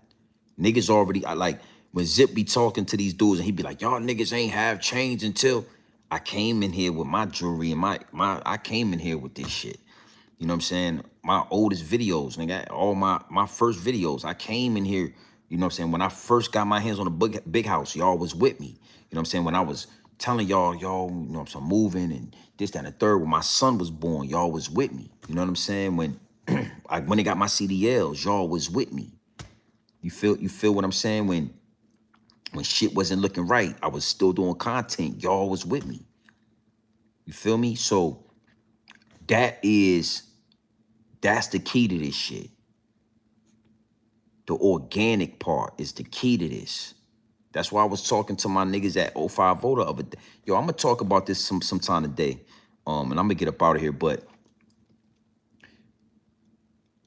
niggas already, I like, when Zip be talking to these dudes and he be like, y'all niggas ain't have change until I came in here with my jewelry and I came in here with this shit. You know what I'm saying? My oldest videos, nigga, all my first videos, I came in here, you know what I'm saying? When I first got my hands on the big house, y'all was with me. You know what I'm saying? When I was telling y'all, you know what I'm saying, moving and this, that, and the third, when my son was born, y'all was with me. You know what I'm saying? When when they got my CDLs, y'all was with me. You feel what I'm saying? When shit wasn't looking right, I was still doing content. Y'all was with me. You feel me? So that's the key to this shit. The organic part is the key to this. That's why I was talking to my niggas at 05 Voter the other day. Yo, I'm gonna talk about this sometime today. And I'm gonna get up out of here, but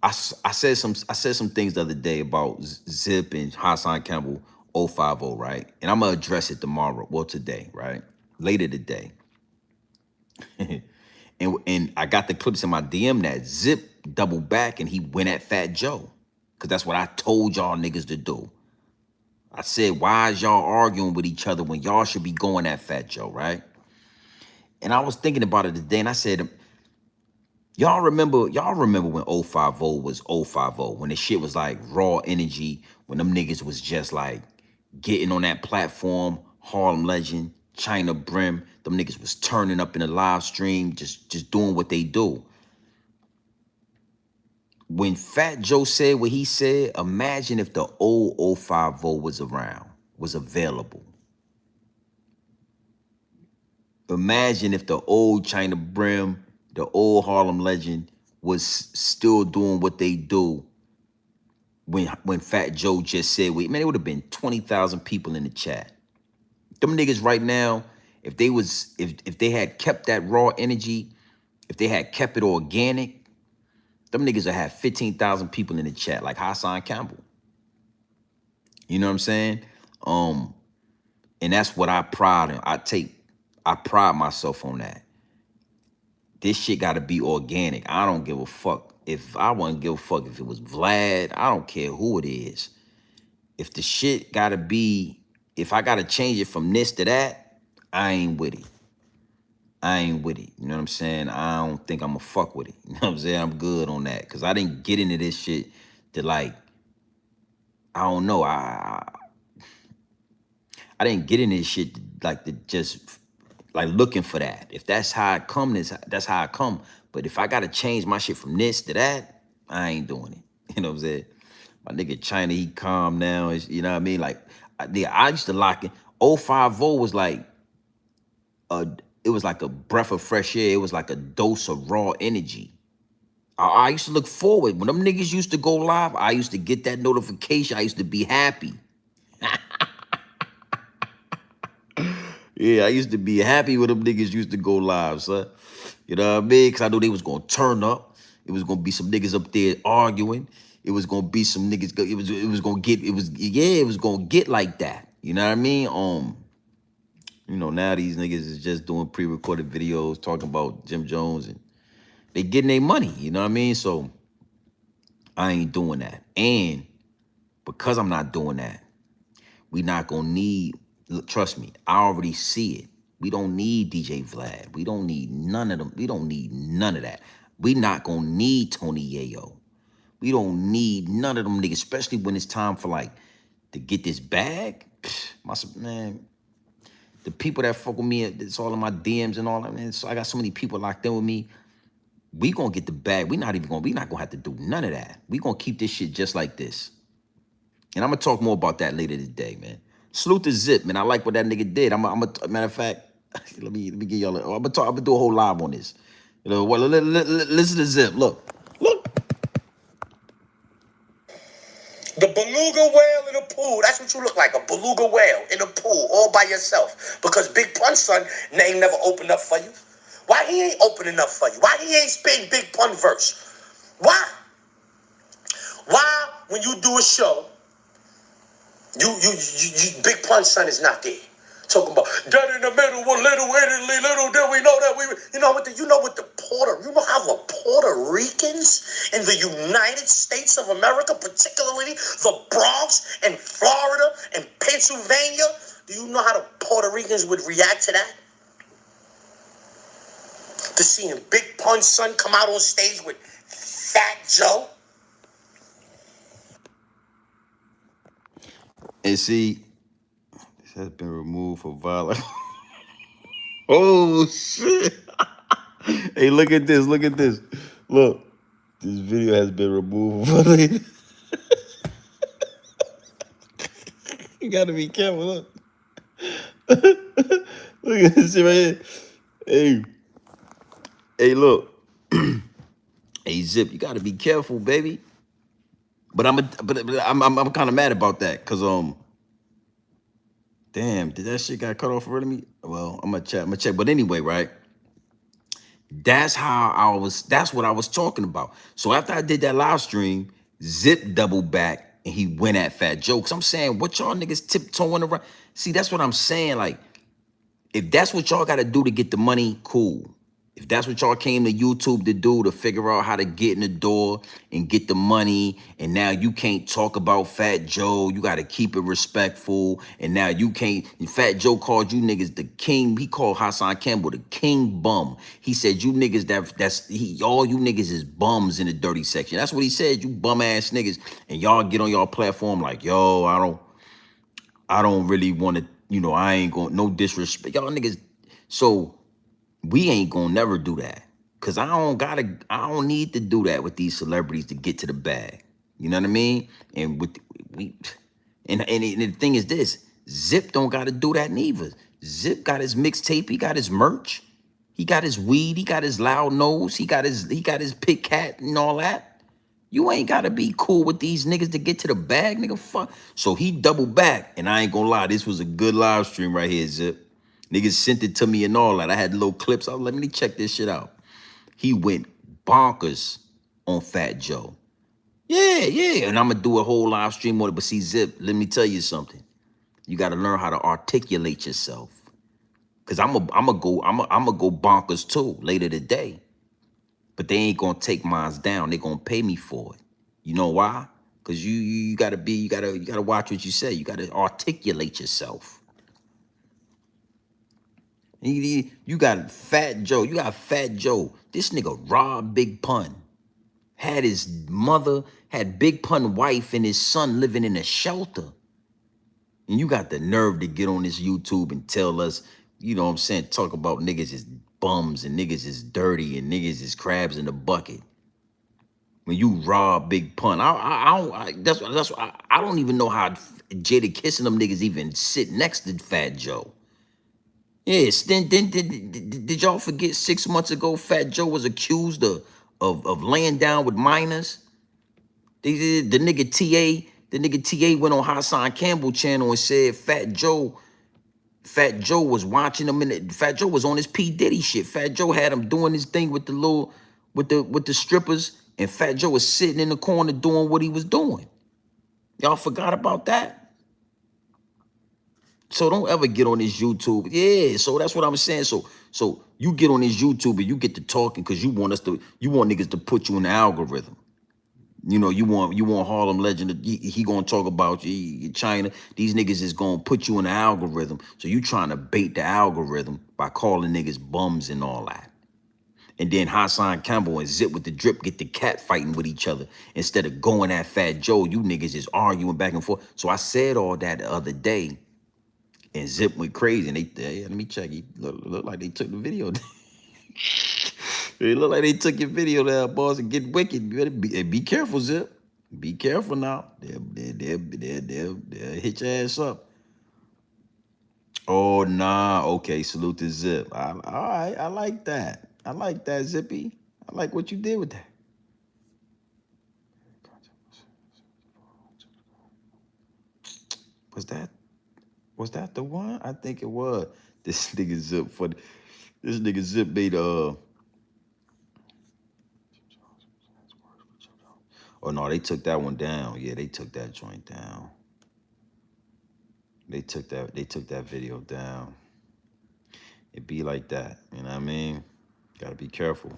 I said some things the other day about Zip and Hassan Campbell 050, right? And I'm gonna address it tomorrow. Well, today, right? Later today. and I got the clips in my DM that Zip doubled back and he went at Fat Joe. Cause that's what I told y'all niggas to do. I said, why is y'all arguing with each other when y'all should be going at Fat Joe, right? And I was thinking about it today and I said, y'all remember when 050 was 050, when the shit was like raw energy, when them niggas was just like getting on that platform, Harlem Legend, China Brim, them niggas was turning up in the live stream, just doing what they do. When Fat Joe said what he said, imagine if the old 050 was around, was available. Imagine if the old China Brim, the old Harlem Legend was still doing what they do when Fat Joe just said, wait, man, it would have been 20,000 people in the chat. Them niggas right now, if they had kept that raw energy, if they had kept it organic, them niggas would have 15,000 people in the chat, like Hassan Campbell. You know what I'm saying? And that's what I pride in. I pride myself on that. This shit gotta be organic. I don't give a fuck. If I wouldn't give a fuck if it was Vlad, I don't care who it is. If the shit gotta be, if I gotta change it from this to that, I ain't with it. I ain't with it. You know what I'm saying? I don't think I'm gonna fuck with it. You know what I'm saying? I'm good on that. Cause I didn't get into this shit to like, I don't know. I didn't get into this shit to, like to just like looking for that. If that's how I come, that's how I come. But if I gotta change my shit from this to that, I ain't doing it. You know what I'm saying? My nigga China, he calm now. You know what I mean? Like, I used to lock in. 050 was like it was like a breath of fresh air. It was like a dose of raw energy. I used to look forward. When them niggas used to go live, I used to get that notification. I used to be happy. Yeah, I used to be happy when them niggas used to go live, son. You know what I mean? Because I knew they was going to turn up. It was going to be some niggas up there arguing. It was going to be some niggas. It was going to get, it was going to get like that. You know what I mean? You know, now these niggas is just doing pre-recorded videos talking about Jim Jones and they getting their money. You know what I mean? So I ain't doing that. And because I'm not doing that, we not going to need, look, trust me, I already see it. We don't need DJ Vlad. We don't need none of them. We don't need none of that. We not going to need Tony Yayo. We don't need none of them niggas, especially when it's time for like to get this bag. Man, the people that fuck with me, it's all in my DMs and all that, man. So I got so many people locked in with me. We gonna get the bag. We not gonna have to do none of that. We gonna keep this shit just like this. And I'm gonna talk more about that later today, man. Salute to Zip, man. I like what that nigga did. Matter of fact, let me give y'all. I'm gonna do a whole live on this. You know, well, listen to Zip. Look.
The beluga whale in a pool. That's what you look like, a beluga whale in a pool all by yourself. Because Big Pun's son ain't never opened up for you. Why he ain't opening up for you? Why he ain't spitting Big Pun verse? Why? Why, when you do a show, you Big Pun's son is not there? Talking about dead in the middle with little Italy, little did we know that you know how the Puerto Ricans in the United States of America, particularly the Bronx and Florida and Pennsylvania, do you know how the Puerto Ricans would react to that? To seeing Big Pun's son come out on stage with Fat Joe?
And see, this has been removed for violence. Oh shit! Hey, look at this! Look at this! Look, this video has been removed for later. You gotta be careful. Look, look at this shit right here. Hey, look. Hey, Zip, you gotta be careful, baby. But I'm kind of mad about that, cause damn, did that shit got cut off already? Me? Well, I'm gonna check. But anyway, right? That's what I was talking about. So after I did that live stream, Zip doubled back and he went at Fat Joe. Cause I'm saying, what y'all niggas tiptoeing around? See, that's what I'm saying. Like, if that's what y'all gotta do to get the money, cool. If that's what y'all came to YouTube to do, to figure out how to get in the door and get the money, and now you can't talk about Fat Joe, you got to keep it respectful, and now you can't, and Fat Joe called you niggas the king, he called Hassan Campbell the king bum. He said you niggas, all you niggas is bums in the dirty section. That's what he said, you bum ass niggas, and y'all get on y'all platform like, yo, I don't really want to, I ain't going, no disrespect, y'all niggas, so we ain't gonna never do that. Cause I don't need to do that with these celebrities to get to the bag. You know what I mean? And and the thing is this, Zip don't gotta do that neither. Zip got his mixtape, he got his merch, he got his weed, he got his loud nose, he got his Pit Cat and all that. You ain't gotta be cool with these niggas to get to the bag, nigga. Fuck. So he doubled back, and I ain't gonna lie, this was a good live stream right here, Zip. Niggas sent it to me and all that. I had little clips. I was like, let me check this shit out. He went bonkers on Fat Joe. Yeah. And I'm gonna do a whole live stream on it. But see, Zip, let me tell you something. You gotta learn how to articulate yourself. Cause I'm gonna go bonkers too later today. But they ain't gonna take mine down. They gonna pay me for it. You know why? Cause you gotta watch what you say. You gotta articulate yourself. You got Fat Joe. You got Fat Joe. This nigga robbed Big Pun. Had Big Pun wife and his son living in a shelter. And you got the nerve to get on this YouTube and tell us, you know what I'm saying, talk about niggas is bums and niggas is dirty and niggas is crabs in the bucket. When you rob Big Pun, I don't even know how Jada kissing them niggas even sit next to Fat Joe. Yes, then did y'all forget 6 months ago Fat Joe was accused of laying down with minors? The nigga TA went on Hassan Campbell channel and said Fat Joe was watching him Fat Joe was on his P. Diddy shit. Fat Joe had him doing his thing with the strippers, and Fat Joe was sitting in the corner doing what he was doing. Y'all forgot about that? So don't ever get on this YouTube. Yeah, so that's what I'm saying. So you get on this YouTube and you get to talking because you want niggas to put you in the algorithm. You know, you want Harlem Legend. He gonna talk about China. These niggas is gonna put you in the algorithm. So you trying to bait the algorithm by calling niggas bums and all that. And then Hassan Campbell and Zip with the drip get the cat fighting with each other. Instead of going at Fat Joe, you niggas just arguing back and forth. So I said all that the other day, and Zip went crazy. And they let me check. He look like they took the video. It look like they took your video there, boss, and get wicked. You better be careful, Zip. Be careful now. They'll hit your ass up. Oh, nah. Okay, salute to Zip. All right, I like that. I like that, Zippy. I like what you did with that. Was that the one? I think it was. This nigga Zip for this nigga Zip made Oh no, they took that one down. Yeah, they took that joint down. They took that video down. It be like that. You know what I mean? Gotta be careful.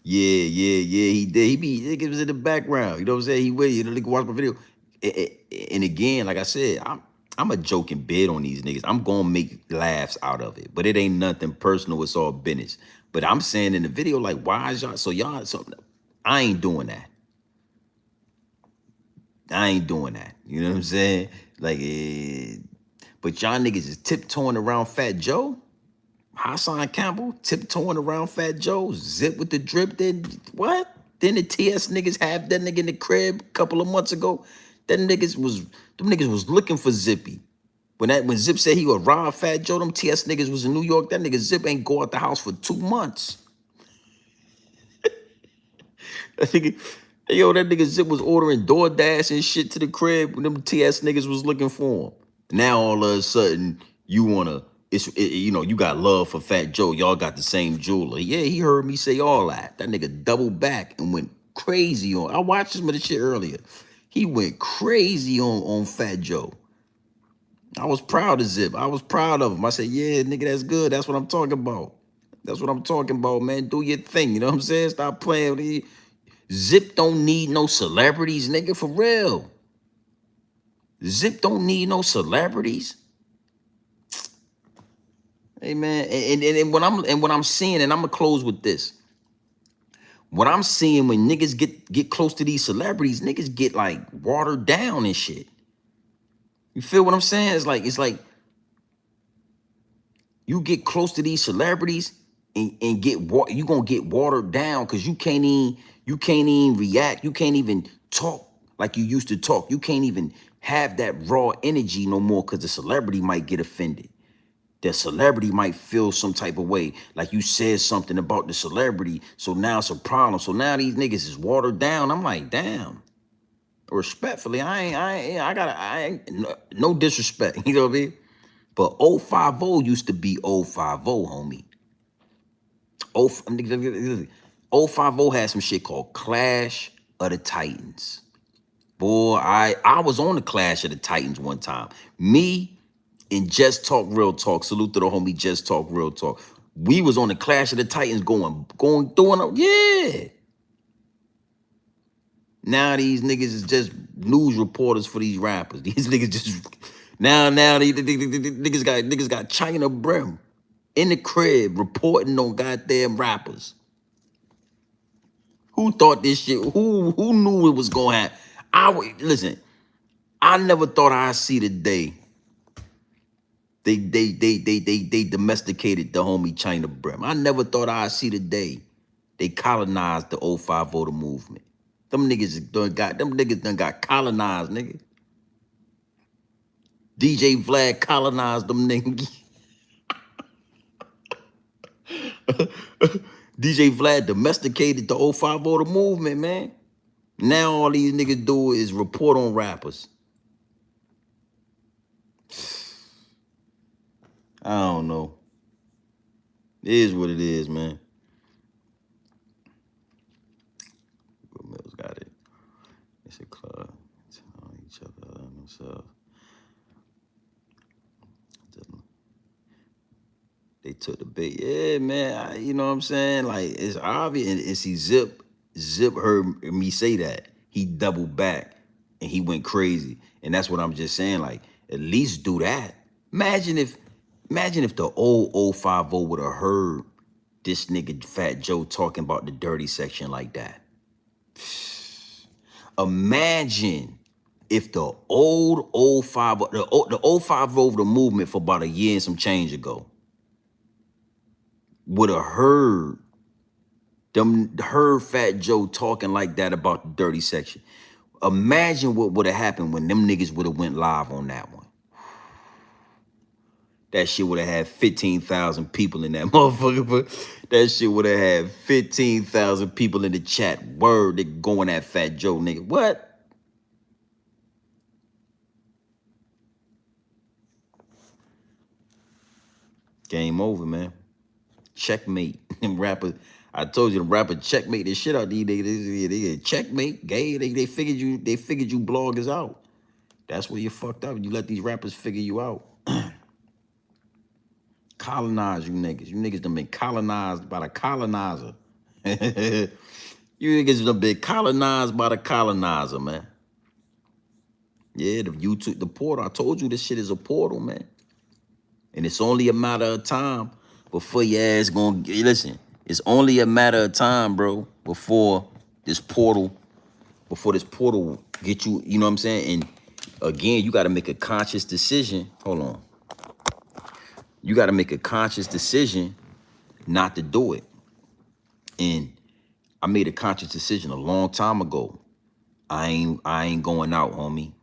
Yeah, he did. He was in the background. You know what I'm saying? He waited. You know, watch my video. And again, like I said, I'm a joking bid on these niggas. I'm gonna make laughs out of it, but it ain't nothing personal. It's all business. But I'm saying in the video, like, why is y'all? So I ain't doing that. I ain't doing that. You know what I'm saying? Like, but y'all niggas is tiptoeing around Fat Joe. Hassan Campbell tiptoeing around Fat Joe, Zip with the drip. Then what? Then the TS niggas have that nigga in the crib a couple of months ago. Them niggas was looking for Zippy. When Zip said he would rob Fat Joe, them TS niggas was in New York. That nigga Zip ain't go out the house for 2 months. That nigga Zip was ordering DoorDash and shit to the crib when them TS niggas was looking for him. Now all of a sudden you wanna, you got love for Fat Joe. Y'all got the same jeweler. Yeah, he heard me say all that. That nigga doubled back and went crazy on. I watched some of the shit earlier. He went crazy on Fat Joe. I was proud of Zip. I was proud of him. I said, yeah, nigga, that's good. That's what I'm talking about. That's what I'm talking about, man. Do your thing. You know what I'm saying? Stop playing with these. Zip don't need no celebrities, nigga, for real. Zip don't need no celebrities. Hey man, and what I'm seeing, and I'm gonna close with this. What I'm seeing when niggas get close to these celebrities, niggas get like watered down and shit. You feel what I'm saying? It's like you get close to these celebrities and you gonna get watered down because you can't even react. You can't even talk like you used to talk. You can't even have that raw energy no more because the celebrity might get offended. The celebrity might feel some type of way, like you said something about the celebrity, so now it's a problem. So now these niggas is watered down. I'm like, damn. Respectfully, I ain't no disrespect, you know what I mean? But 050 used to be 050, homie. 050 had some shit called Clash of the Titans. Boy, I was on the Clash of the Titans one time. Me and Just Talk Real Talk. Salute to the homie Just Talk Real Talk. We was on the Clash of the Titans going through. Yeah. Now these niggas is just news reporters for these rappers. These niggas just now these niggas got China Brim in the crib reporting on goddamn rappers. Who thought this shit? Who knew it was gonna happen? Listen. I never thought I'd see the day they domesticated the homie China Brim. I never thought I'd see the day they colonized the 050 the movement. Them niggas done got colonized, nigga. DJ Vlad colonized them niggas. DJ Vlad domesticated the 050 the movement, man. Now all these niggas do is report on rappers. I don't know. It is what it is, man. Mills got it. It's a club. Telling each other themselves. They took the bait. Yeah, man. You know what I'm saying? Like, it's obvious. And see, Zip heard me say that. He doubled back and he went crazy. And that's what I'm just saying. Like, At least do that. Imagine if the old 050 would have heard this nigga Fat Joe talking about the dirty section like that. Imagine if the old 050, the 050 of the movement for about a year and some change ago would have heard Fat Joe talking like that about the dirty section. Imagine what would have happened when them niggas would have went live on that one. That shit would have had 15,000 people in that motherfucker. That shit would have had 15,000 people in the chat. Word, they going at Fat Joe, nigga. What? Game over, man. Checkmate. Them rappers, I told you, the rapper checkmate this shit out these niggas. They checkmate, gay. They figured you bloggers out. That's where you fucked up. You let these rappers figure you out. Colonize you niggas. You niggas done been colonized by the colonizer. You niggas done been colonized by the colonizer, man. Yeah, the portal. I told you this shit is a portal, man. And it's only a matter of time before your ass gonna listen. It's only a matter of time, bro, before this portal get you, you know what I'm saying? And again, you gotta make a conscious decision. Hold on. You gotta make a conscious decision not to do it. And I made a conscious decision a long time ago. I ain't going out, homie.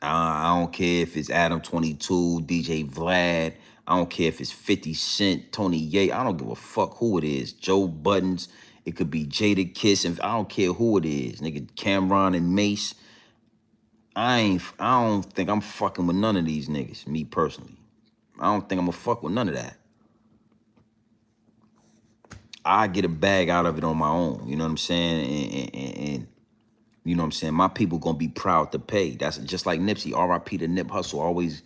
I don't care if it's Adam 22, DJ Vlad. I don't care if it's 50 Cent, Tony Ye. I don't give a fuck who it is. Joe Buttons. It could be Jada Kiss. And I don't care who it is. Nigga, Cameron and Mace. I don't think I'm fucking with none of these niggas, me personally. I don't think I'm gonna fuck with none of that. I get a bag out of it on my own. You know what I'm saying? And you know what I'm saying? My people gonna be proud to pay. That's just like Nipsey. R.I.P. to Nip Hustle. Always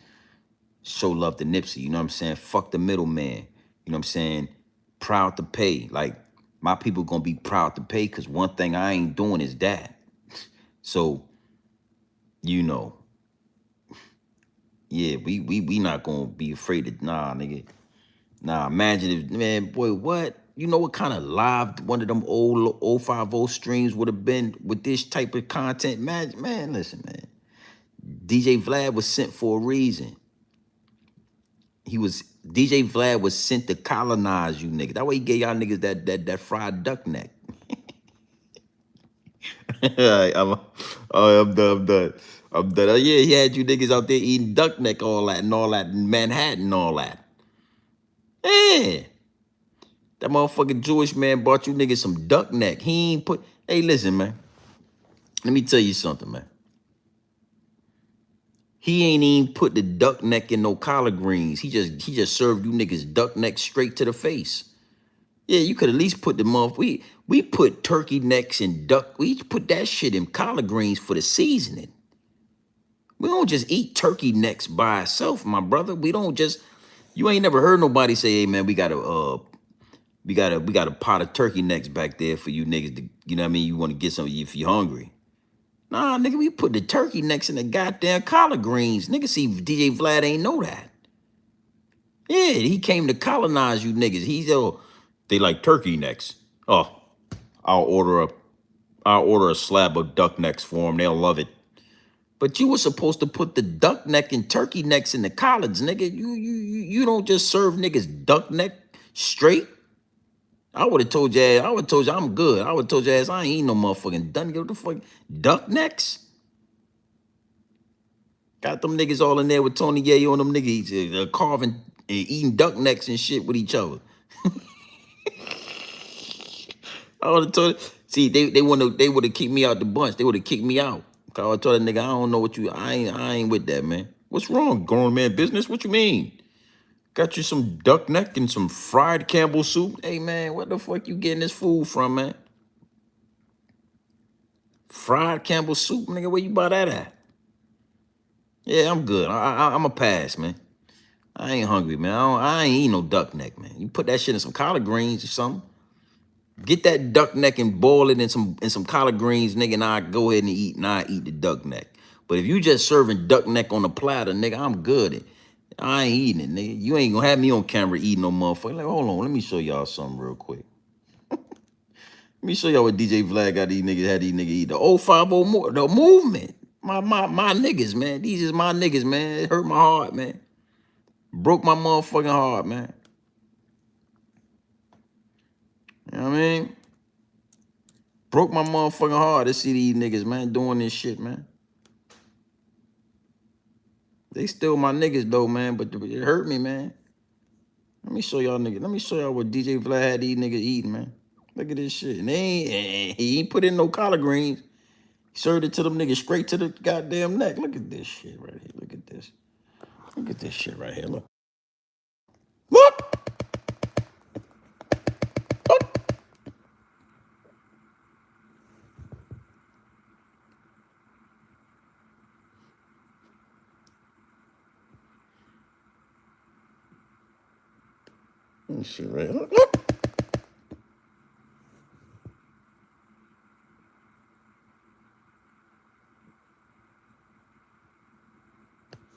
show love to Nipsey. You know what I'm saying? Fuck the middleman. You know what I'm saying? Proud to pay. Like, my people gonna be proud to pay because one thing I ain't doing is that. So, you know. Yeah, we not gonna be afraid of, nah, nigga. Nah, imagine if, man, boy, what? You know what kind of live one of them old 050 streams would have been with this type of content? Man, listen, man. DJ Vlad was sent for a reason. DJ Vlad was sent to colonize you niggas. That way he gave y'all niggas that fried duck neck. I'm done. I'm done. Yeah, he had you niggas out there eating duck neck, all that, Manhattan, all that. Yeah. That motherfucking Jewish man bought you niggas some duck neck. He ain't put, hey, listen, man. Let me tell you something, man. He ain't even put the duck neck in no collard greens. He just served you niggas duck neck straight to the face. Yeah, you could at least put the we put turkey necks and duck. We put that shit in collard greens for the seasoning. We don't just eat turkey necks by itself, my brother. We don't just. You ain't never heard nobody say, "Hey, man, we got a pot of turkey necks back there for you niggas to, you know what I mean? You want to get some if you're hungry." Nah, nigga, we put the turkey necks in the goddamn collard greens. Nigga, see, DJ Vlad ain't know that. Yeah, he came to colonize you niggas. They like turkey necks. Oh, I'll order a slab of duck necks for them. They'll love it. But you were supposed to put the duck neck and turkey necks in the collards, nigga. You don't just serve niggas duck neck straight. I would have told your ass, I'm good. I would have told your ass I ain't eating no motherfucking duck. What the fuck? Duck necks? Got them niggas all in there with Tony Yayo and them niggas carving and eating duck necks and shit with each other. I would have told, see, they would have kicked me out the bunch. They would have kicked me out. I would have told that nigga, I don't know what you, I ain't with that, man. What's wrong, grown man business? What you mean? Got you some duck neck and some fried Campbell soup. Hey, man, where the fuck you getting this food from, man? Fried Campbell soup, nigga, where you buy that at? Yeah, I'm good. I'm a pass, man. I ain't hungry, man. I ain't eating no duck neck, man. You put that shit in some collard greens or something. Get that duck neck and boil it in some collard greens, nigga, and I go ahead and eat the duck neck. But if you just serving duck neck on a platter, nigga, I'm good. I ain't eating it, nigga. You ain't gonna have me on camera eating no motherfucker. Like, hold on, let me show y'all something real quick. Let me show y'all what DJ Vlad got these niggas, had these niggas eat. The 050 the movement. My niggas, man. These is my niggas, man. It hurt my heart, man. Broke my motherfucking heart, man. You know what I mean? Broke my motherfucking heart to see these niggas, man, doing this shit, man. They still my niggas, though, man, but it hurt me, man. Let me show y'all niggas. Let me show y'all what DJ Vlad had these niggas eating, man. Look at this shit. And he ain't put in no collard greens. He served it to them niggas straight to the goddamn neck. Look at this shit right here. Look at this. Look at this shit right here. Look. Look! Look! This shit right here. Look! Look!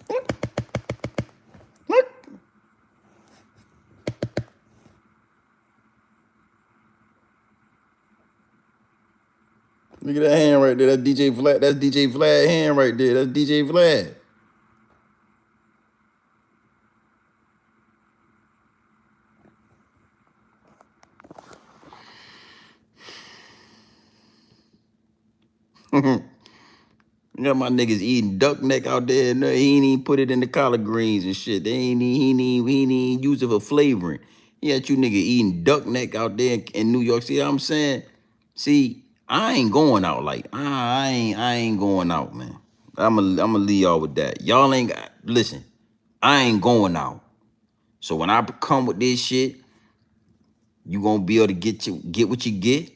Look! Look at that hand right there. That's DJ Vlad. That's DJ Vlad hand right there. That's DJ Vlad. You got my niggas eating duck neck out there. No, he ain't even put it in the collard greens and shit. He ain't even use it for flavoring. He had you nigga eating duck neck out there in New York. See what I'm saying? See, I ain't going out like I ain't going out, man. I'ma leave y'all with that. Y'all ain't got listen. I ain't going out. So when I come with this shit, you gonna be able to get what you get.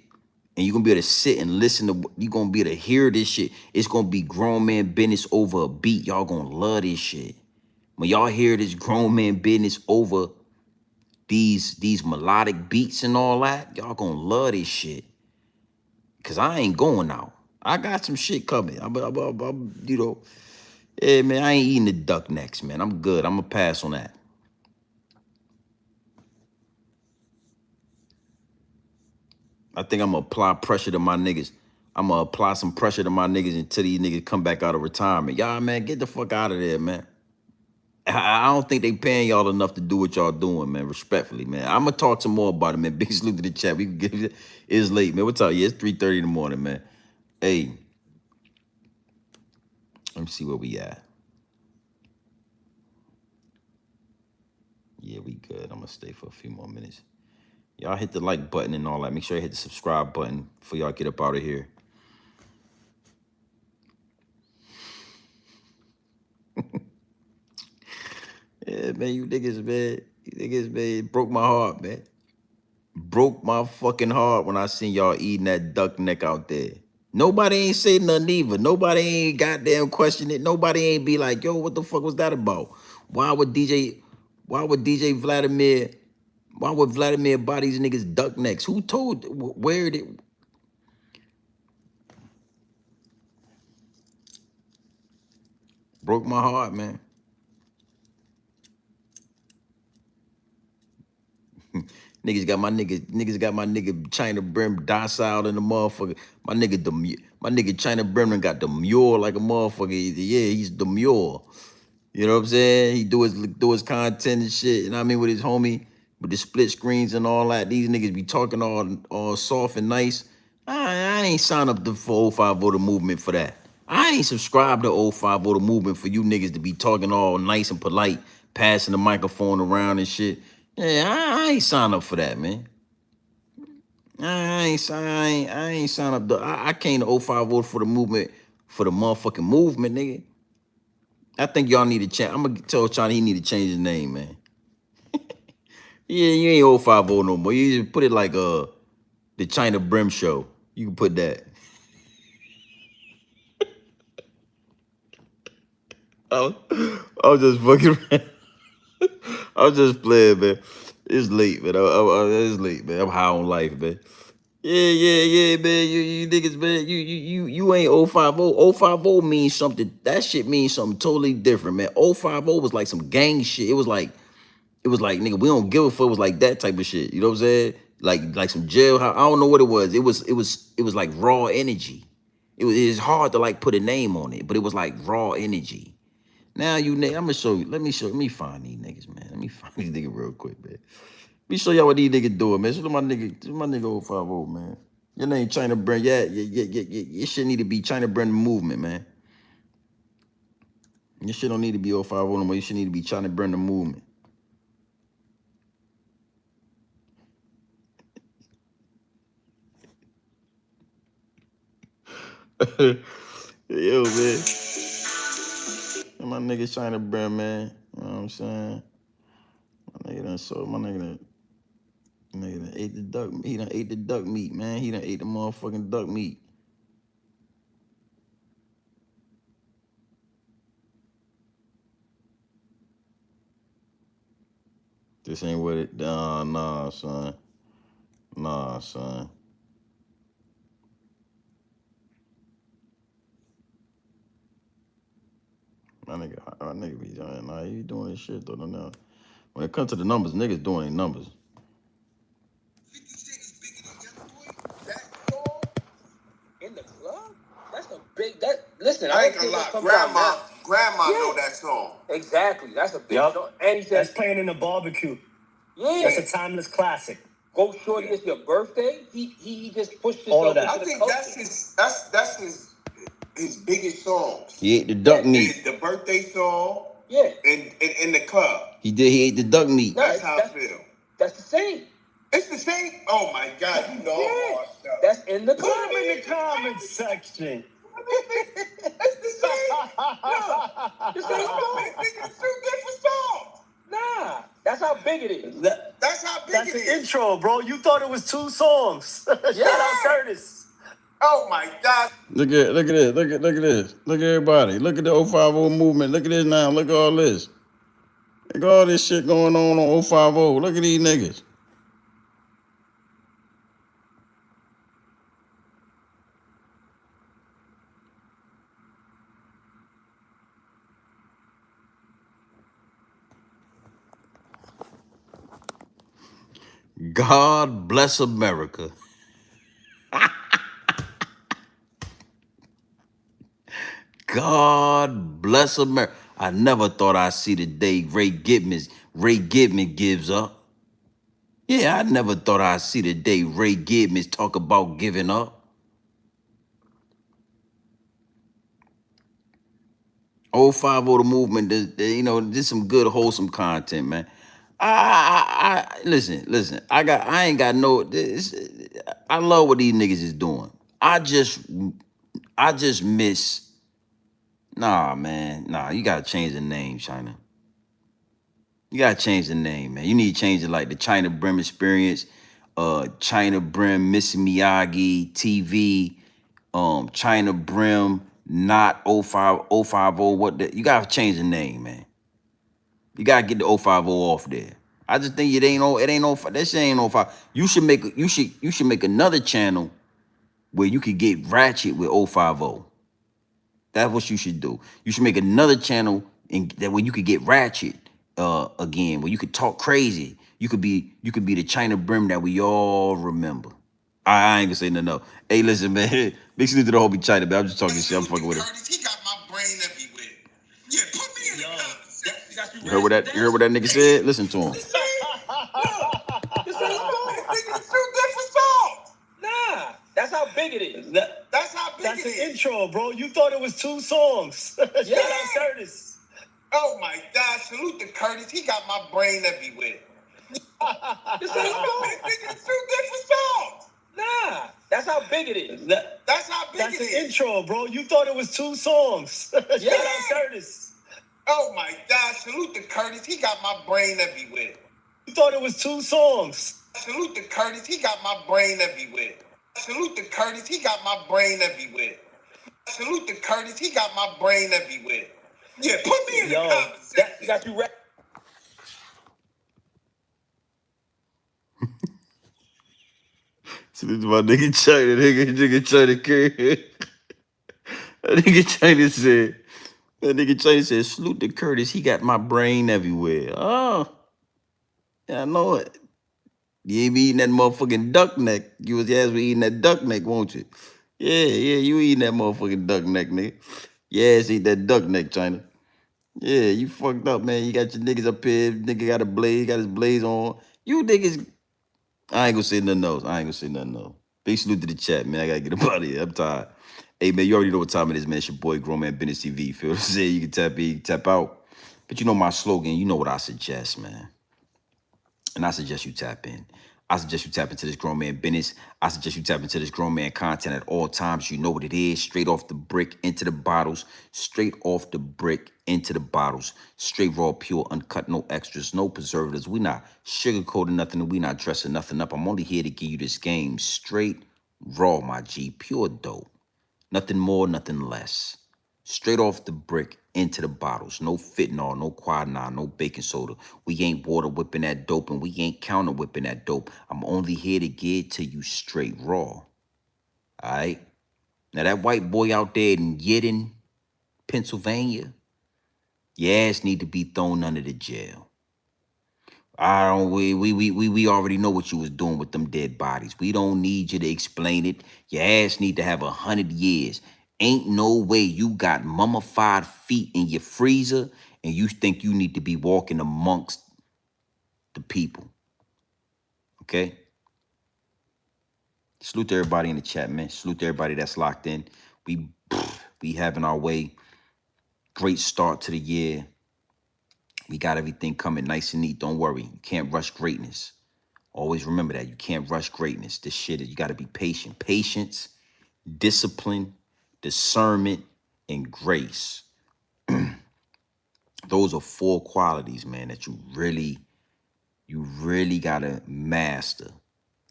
And you're gonna be able to sit and listen to, you're gonna be able to hear this shit. It's gonna be grown man business over a beat. Y'all gonna love this shit. When y'all hear this grown man business over these melodic beats and all that, y'all gonna love this shit. Cause I ain't going out. I got some shit coming. You know, yeah, man, I ain't eating the duck necks, man. I'm good. I'm gonna pass on that. I think I'm gonna apply pressure to my niggas. I'm gonna apply some pressure to my niggas until these niggas come back out of retirement. Y'all, man, get the fuck out of there, man. I don't think they paying y'all enough to do what y'all doing, man. Respectfully, man. I'm gonna talk some more about it, man. Big salute to the chat. We can get it. It's late, man. What's up? Yeah, it's 3:30 in the morning, man. Hey, let me see where we at. Yeah, we good. I'm gonna stay for a few more minutes. Y'all hit the like button and all that. Make sure you hit the subscribe button before y'all get up out of here. Yeah, man, you niggas, man. You niggas, man, it broke my heart, man. Broke my fucking heart when I seen y'all eating that duck neck out there. Nobody ain't say nothing either. Nobody ain't goddamn question it. Nobody ain't be like, yo, what the fuck was that about? Why would DJ Vladimir, why would Vladimir buy these niggas duck necks? Who told, where did, broke my heart, man. Niggas got my nigga China Brim docile in the motherfucker. My nigga China Brim done got demure like a motherfucker. Yeah, he's demure. You know what I'm saying? He do his content and shit. You know what I mean? With his homie, with the split screens and all that. These niggas be talking all soft and nice. I ain't signed up for 05 voter movement for that. I ain't subscribed to 05 voter movement for you niggas to be talking all nice and polite, passing the microphone around and shit. Yeah, I ain't signed up for that, man. I ain't signed up. I came to 05 vote for the movement, for the motherfucking movement, nigga. I think y'all need to change. I'm gonna tell China he need to change his name, man. Yeah, you ain't 05 vote no more. You just put it like the China Brim Show. You can put that. I was just fucking around. I was just playing, man. It's late, man. It's late, man. I'm high on life, man. Yeah, man. You niggas, man. You ain't 050. 050 means something. That shit means something totally different, man. 050 was like some gang shit. It was like, nigga, we don't give a fuck. It was like that type of shit. You know what I'm saying? Like some jailhouse. I don't know what it was. It was like raw energy. It's hard to like put a name on it, but it was like raw energy. Now I'm gonna show you. Let me find these niggas, man. Let me find these niggas real quick, man. Let me show y'all what these niggas doing, man. Show my nigga 050, man. Your name China Brand. Your shit need to be China Brand movement, man. Your shit don't need to be 050 no more. You should need to be China Brand movement. Yo, man. My nigga China Brand, man. You know what I'm saying? My nigga done ate the duck. He done ate the duck meat, man. He done ate the motherfucking duck meat. This ain't what it. Nah, son. Nah, son. My nigga be doing. Nah, he doing his shit though. No. When it comes to the numbers, niggas doing their numbers.
50 Cent is bigger than Youngboy? That song in the club? That's a big. Listen, I ain't gonna lie. Grandma know that song. Exactly. That's a big song. And he said
That's playing in the barbecue.
Yeah.
That's a timeless classic.
Go Shorty, it's your birthday. He just pushed
All of
himself
that.
into the culture. That's his biggest songs.
He ate the duck meat.
The birthday song. Yeah. In the club.
He ate the duck meat.
That's how I feel. That's the same. It's the same. Oh my God, you know. Yeah. That's in the club.
Put him in the comments section.
It's the same. No, the same song. It's two different songs. Nah, that's how big it is. That's how big
That's
it
the
is.
intro, bro. You thought it was 2 songs. Shout out Curtis.
Oh my God.
Look at this. Look at this. Look at everybody. Look at the 050 movement. Look at this now. Look at all this. Look at all this shit going on 050. Look at these niggas. God bless America. God bless America. I never thought I'd see the day Ray Gibbons gives up. Yeah, I never thought I'd see the day Ray Gibbons talk about giving up. 050 the movement, this some good wholesome content, man. Listen. I ain't got no. I love what these niggas is doing. I just miss. Nah, man. Nah, you gotta change the name, China. You gotta change the name, man. You need to change it like the China Brim Experience, China Brim Miss Miyagi TV, China Brim not 050. You gotta change the name, man. You gotta get the 050 off there. I just think it ain't that shit ain't 05. You should make another channel where you could get ratchet with 050. That's what you should do. You should make another channel that where you could get ratchet again, where you could talk crazy. You could be the China Brim that we all remember. I ain't gonna say nothing else. Hey, listen, man. Big salute to the whole be China, man. I'm just talking shit. I'm fucking with him.
He got my brain everywhere. Yeah, put me in the comments.
You heard what that nigga said? Listen to him.
The same song. It's two different songs. Nah, that's how big it is. That's how big
That's
it
the
is.
intro, bro. You thought it was 2 songs. Shout out Curtis.
Oh my God, salute to Curtis. He got my brain everywhere. The same song. It's two different songs. Nah, that's how big it is. That's how big
That's
it
the
is.
intro, bro. You thought it was 2 songs. Shout out Curtis.
Oh my God, salute to Curtis. He got my brain everywhere.
You thought it was 2 songs.
Salute to Curtis. He got my brain everywhere. Salute to Curtis. He got my brain everywhere. Salute to Curtis. He got my brain everywhere. Yeah, put me in the comments. That got you right.
Salute to my nigga China, nigga China Curtis. That nigga China said, salute to Curtis. He got my brain everywhere. Oh, yeah, I know it. You ain't be eating that motherfucking duck neck. You was ass eating that duck neck, won't you? Yeah, you eating that motherfucking duck neck, nigga. Yes, eat that duck neck, China. Yeah, you fucked up, man. You got your niggas up here. Nigga got a blaze, got his blaze on. You niggas, I ain't gonna say nothing else. Big salute to the chat, man. I gotta get up out of here. I'm tired. Hey, man, you already know what time it is, man. It's your boy, Grown Man Business TV. You feel what I'm saying? You can tap in, you can tap out. But you know my slogan. You know what I suggest, man. And I suggest you tap in. I suggest you tap into this grown man business. I suggest you tap into this grown man content at all times. You know what it is. Straight off the brick into the bottles. Straight off the brick into the bottles. Straight raw, pure, uncut, no extras, no preservatives. We not sugarcoating nothing. We not dressing nothing up. I'm only here to give you this game straight raw, my G. Pure dope. Nothing more, nothing less. Straight off the brick into the bottles. No fentanyl, no quinine, no baking soda. We ain't water whipping that dope and we ain't counter whipping that dope. I'm only here to get it to you straight raw. All right? Now that white boy out there in Yedden, Pennsylvania, your ass need to be thrown under the jail. I don't. We already know what you was doing with them dead bodies. We don't need you to explain it. Your ass need to have 100 years. Ain't no way you got mummified feet in your freezer and you think you need to be walking amongst the people. Okay. Salute to everybody in the chat, man. Salute to everybody that's locked in. We having our way. Great start to the year. We got everything coming nice and neat. Don't worry. You can't rush greatness. Always remember that. You can't rush greatness. This shit, you got to be patient. Patience, discipline, discernment, and grace. Those are 4 qualities, man, that you really got to master.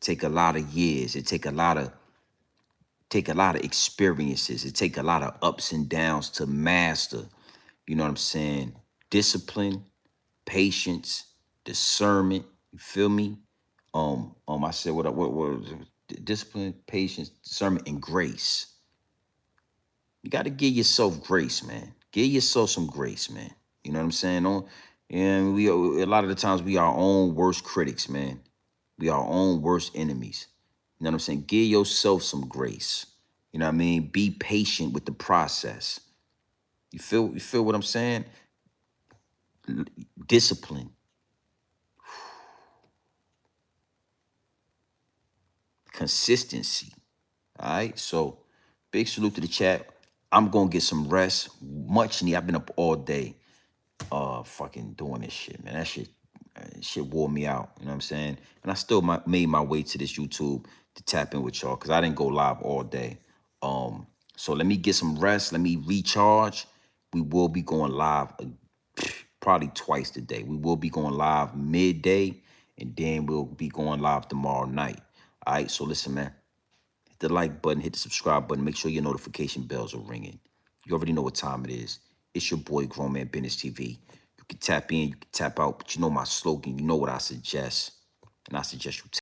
Take a lot of years. It take a lot of experiences. It take a lot of ups and downs to master. You know what I'm saying? Discipline, patience, discernment. You feel me? I said what was it? Discipline, patience, discernment, and grace. You got to give yourself grace, man. Give yourself some grace, man. You know what I'm saying? And we a lot of the times we our own worst critics, man. We our own worst enemies. You know what I'm saying? Give yourself some grace. You know what I mean? Be patient with the process. You feel what I'm saying? Discipline, consistency. All right. So big salute to the chat. I'm gonna get some rest. Much need. I've been up all day fucking doing this shit, man. That shit wore me out. You know what I'm saying? And I still made my way to this YouTube to tap in with y'all because I didn't go live all day. So let me get some rest. Let me recharge. We will be going live probably twice today. We will be going live midday, and then we'll be going live tomorrow night. All right. So listen, man. Hit the like button, hit the subscribe button. Make sure your notification bells are ringing. You already know what time it is. It's your boy, Grown Man Business TV. You can tap in, you can tap out, but you know my slogan. You know what I suggest. And I suggest you